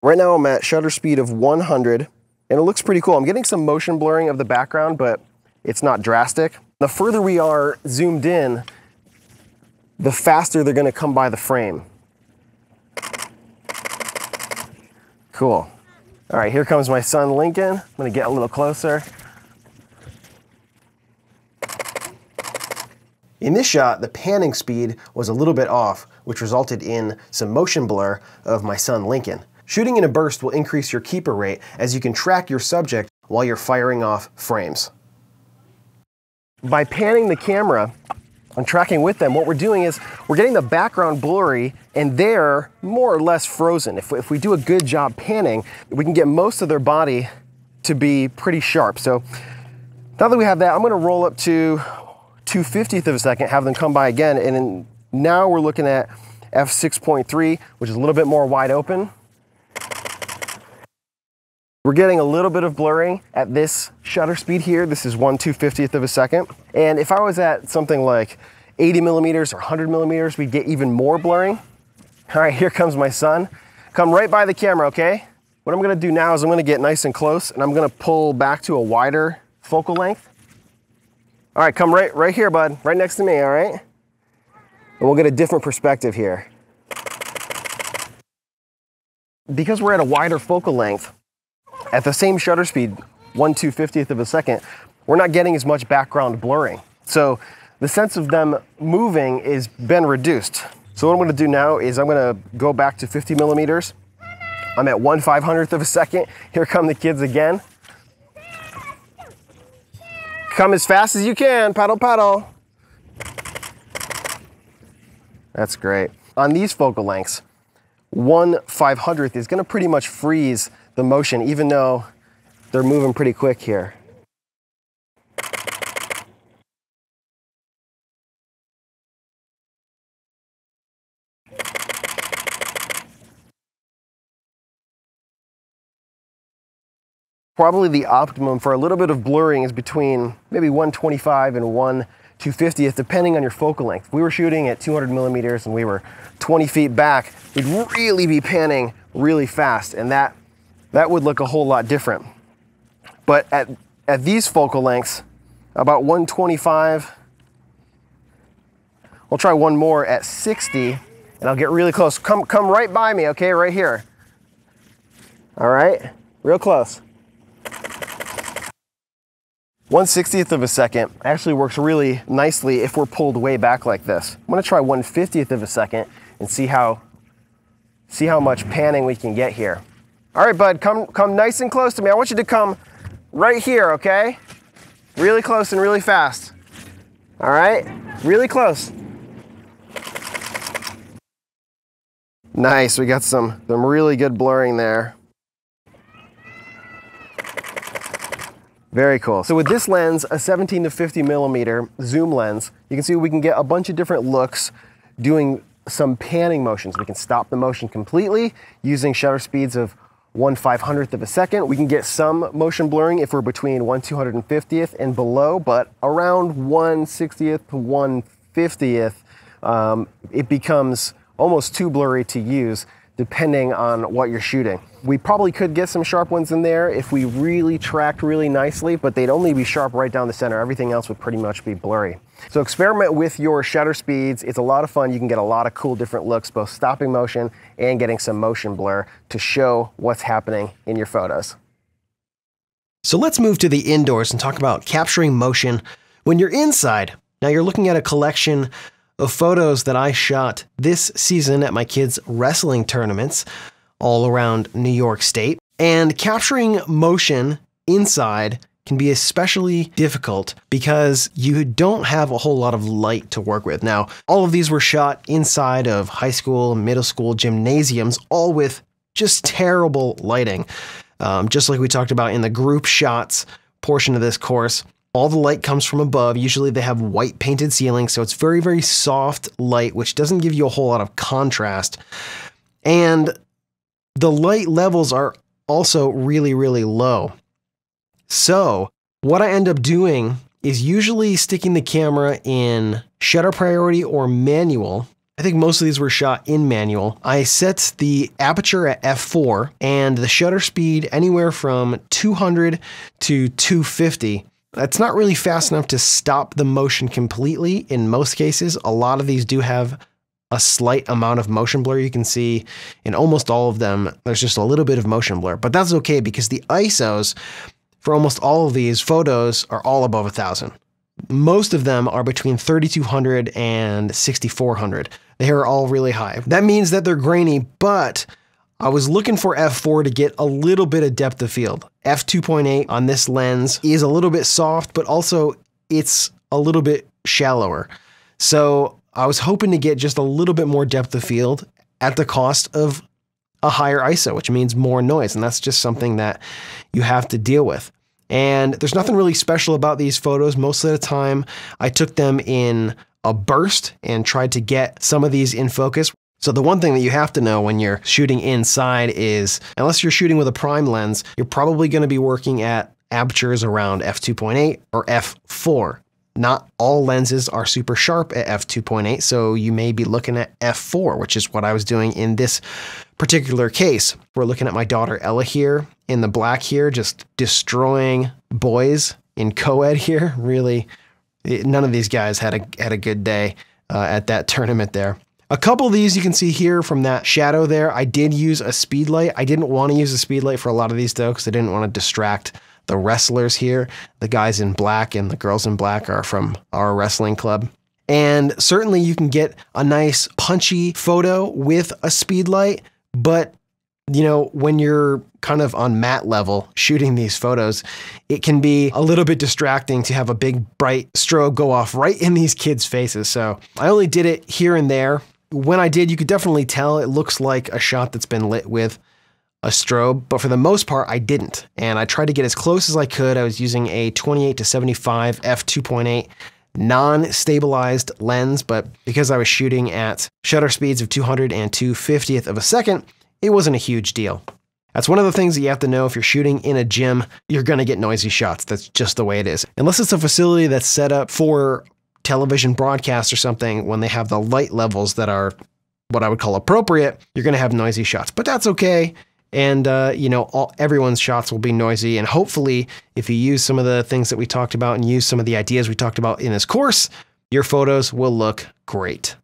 Right now I'm at shutter speed of 100, and it looks pretty cool. I'm getting some motion blurring of the background, but it's not drastic. The further we are zoomed in, the faster they're gonna come by the frame. Cool. All right, here comes my son Lincoln. I'm gonna get a little closer. In this shot, the panning speed was a little bit off, which resulted in some motion blur of my son Lincoln. Shooting in a burst will increase your keeper rate as you can track your subject while you're firing off frames. By panning the camera and tracking with them, what we're doing is we're getting the background blurry and they're more or less frozen. If we do a good job panning, we can get most of their body to be pretty sharp. So now that we have that, I'm gonna roll up to 2/50th of a second, have them come by again, and then now we're looking at f6.3, which is a little bit more wide open. We're getting a little bit of blurring at this shutter speed here. This is 1/250th of a second. And if I was at something like 80 millimeters or 100 millimeters, we'd get even more blurring. All right, here comes my son. Come right by the camera, okay? What I'm gonna do now is I'm gonna get nice and close and I'm gonna pull back to a wider focal length. All right, come right here, bud, right next to me, all right? And we'll get a different perspective here. Because we're at a wider focal length, at the same shutter speed, 1/250th of a second, we're not getting as much background blurring. So the sense of them moving is been reduced. So what I'm gonna do now is I'm gonna go back to 50 millimeters. I'm at 1/500th of a second. Here come the kids again. Come as fast as you can, paddle, paddle. That's great. On these focal lengths, 1/500th is gonna pretty much freeze the motion, even though they're moving pretty quick here. Probably the optimum for a little bit of blurring is between maybe 125 and 1/250th, depending on your focal length. If we were shooting at 200 millimeters and we were 20 feet back, we'd really be panning really fast, and that would look a whole lot different. But at these focal lengths, about 125, we'll try one more at 60, and I'll get really close. Come right by me, okay, right here. All right, real close. 1/60th of a second actually works really nicely if we're pulled way back like this. I'm gonna try 1/50th of a second and see how much panning we can get here. All right, bud, come nice and close to me. I want you to come right here, okay? Really close and really fast. All right, really close. Nice, we got some really good blurring there. Very cool. So with this lens, a 17 to 50 millimeter zoom lens, you can see we can get a bunch of different looks doing some panning motions. We can stop the motion completely using shutter speeds of 1/500th of a second. We can get some motion blurring if we're between 1/250th and below, but around 1/60th to 1/50th, it becomes almost too blurry to use depending on what you're shooting. We probably could get some sharp ones in there if we really tracked really nicely, but they'd only be sharp right down the center. Everything else would pretty much be blurry. So experiment with your shutter speeds. It's a lot of fun. You can get a lot of cool different looks, both stopping motion and getting some motion blur to show what's happening in your photos. So let's move to the indoors and talk about capturing motion when you're inside. Now you're looking at a collection of photos that I shot this season at my kids' wrestling tournaments all around New York State. And capturing motion inside can be especially difficult because you don't have a whole lot of light to work with. Now, all of these were shot inside of high school, middle school gymnasiums, all with just terrible lighting. Just like we talked about in the group shots portion of this course. All the light comes from above. Usually they have white painted ceilings, so it's very, very soft light, which doesn't give you a whole lot of contrast. And the light levels are also really, really low. So what I end up doing is usually sticking the camera in shutter priority or manual. I think most of these were shot in manual. I set the aperture at f4 and the shutter speed anywhere from 200 to 250. That's not really fast enough to stop the motion completely in most cases. A lot of these do have a slight amount of motion blur. You can see in almost all of them, there's just a little bit of motion blur, but that's okay because the ISOs for almost all of these photos are all above 1,000. Most of them are between 3,200 and 6,400. They are all really high. That means that they're grainy, but I was looking for f4 to get a little bit of depth of field. f2.8 on this lens is a little bit soft, but also it's a little bit shallower. So I was hoping to get just a little bit more depth of field at the cost of a higher ISO, which means more noise. And that's just something that you have to deal with. And there's nothing really special about these photos. Most of the time I took them in a burst and tried to get some of these in focus. So the one thing that you have to know when you're shooting inside is, unless you're shooting with a prime lens, you're probably going to be working at apertures around f2.8 or f4. Not all lenses are super sharp at f2.8, so you may be looking at f4, which is what I was doing in this particular case. We're looking at my daughter Ella here in the black here, just destroying boys in co-ed here. Really, none of these guys had a good day at that tournament there. A couple of these you can see here from that shadow there. I did use a speed light. I didn't want to use a speed light for a lot of these though, because I didn't want to distract the wrestlers here. The guys in black and the girls in black are from our wrestling club. And certainly you can get a nice punchy photo with a speed light, but you know, when you're kind of on mat level shooting these photos, it can be a little bit distracting to have a big bright strobe go off right in these kids' faces. So I only did it here and there. When I did, you could definitely tell it looks like a shot that's been lit with a strobe, but for the most part, I didn't. And I tried to get as close as I could. I was using a 28 to 75 f2.8 non-stabilized lens, but because I was shooting at shutter speeds of 200 and 2/50th of a second, it wasn't a huge deal. That's one of the things that you have to know if you're shooting in a gym, you're gonna get noisy shots. That's just the way it is. Unless it's a facility that's set up for television broadcast or something, when they have the light levels that are what I would call appropriate, you're gonna have noisy shots, but that's okay. And, you know, everyone's shots will be noisy. And hopefully, if you use some of the things that we talked about and use some of the ideas we talked about in this course, your photos will look great.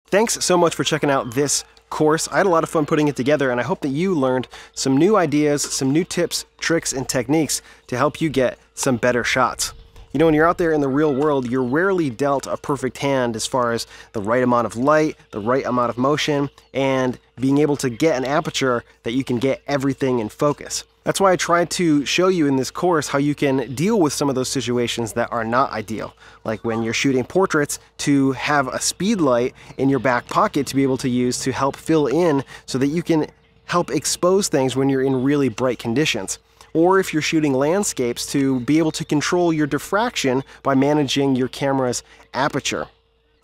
Thanks so much for checking out this course. I had a lot of fun putting it together, and I hope that you learned some new ideas, some new tips, tricks, and techniques to help you get some better shots. You know, when you're out there in the real world, you're rarely dealt a perfect hand as far as the right amount of light, the right amount of motion, and being able to get an aperture that you can get everything in focus. That's why I tried to show you in this course how you can deal with some of those situations that are not ideal. Like when you're shooting portraits, to have a speed light in your back pocket to be able to use to help fill in so that you can help expose things when you're in really bright conditions. Or if you're shooting landscapes, to be able to control your diffraction by managing your camera's aperture.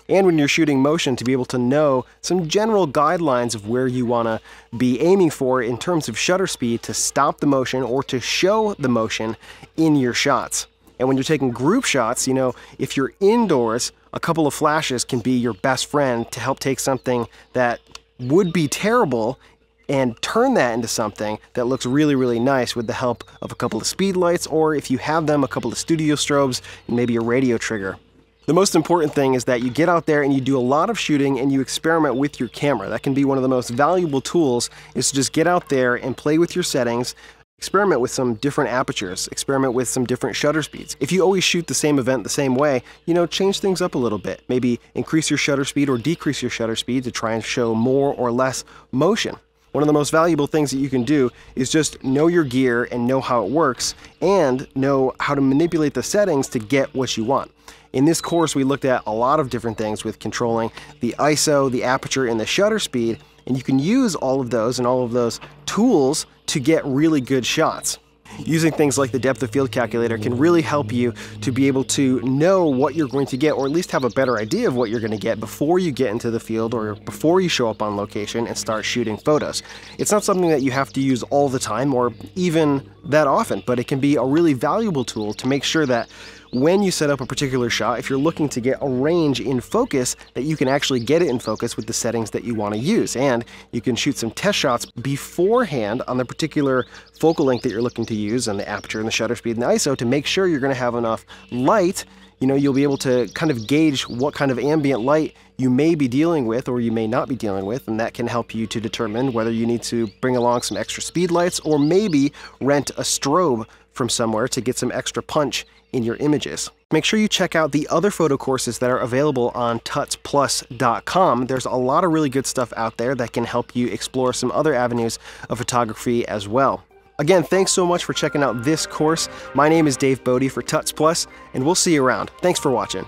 And when you're shooting motion, to be able to know some general guidelines of where you want to be aiming for in terms of shutter speed to stop the motion or to show the motion in your shots. And when you're taking group shots, you know, if you're indoors, a couple of flashes can be your best friend to help take something that would be terrible and turn that into something that looks really, really nice with the help of a couple of speed lights, or if you have them, a couple of studio strobes and maybe a radio trigger. The most important thing is that you get out there and you do a lot of shooting and you experiment with your camera. That can be one of the most valuable tools, is to just get out there and play with your settings, experiment with some different apertures, experiment with some different shutter speeds. If you always shoot the same event the same way, you know, change things up a little bit. Maybe increase your shutter speed or decrease your shutter speed to try and show more or less motion. One of the most valuable things that you can do is just know your gear and know how it works and know how to manipulate the settings to get what you want. In this course, we looked at a lot of different things with controlling the ISO, the aperture, and the shutter speed, and you can use all of those and all of those tools to get really good shots. Using things like the depth of field calculator can really help you to be able to know what you're going to get, or at least have a better idea of what you're going to get before you get into the field or before you show up on location and start shooting photos. It's not something that you have to use all the time or even that often, but it can be a really valuable tool to make sure that when you set up a particular shot, if you're looking to get a range in focus, that you can actually get it in focus with the settings that you want to use. And you can shoot some test shots beforehand on the particular focal length that you're looking to use, and the aperture and the shutter speed and the ISO, to make sure you're going to have enough light. You know, you'll be able to kind of gauge what kind of ambient light you may be dealing with or you may not be dealing with, and that can help you to determine whether you need to bring along some extra speed lights or maybe rent a strobe from somewhere to get some extra punch in your images. Make sure you check out the other photo courses that are available on tutsplus.com. There's a lot of really good stuff out there that can help you explore some other avenues of photography as well. Again, thanks so much for checking out this course. My name is Dave Bodie for Tuts Plus, and we'll see you around. Thanks for watching.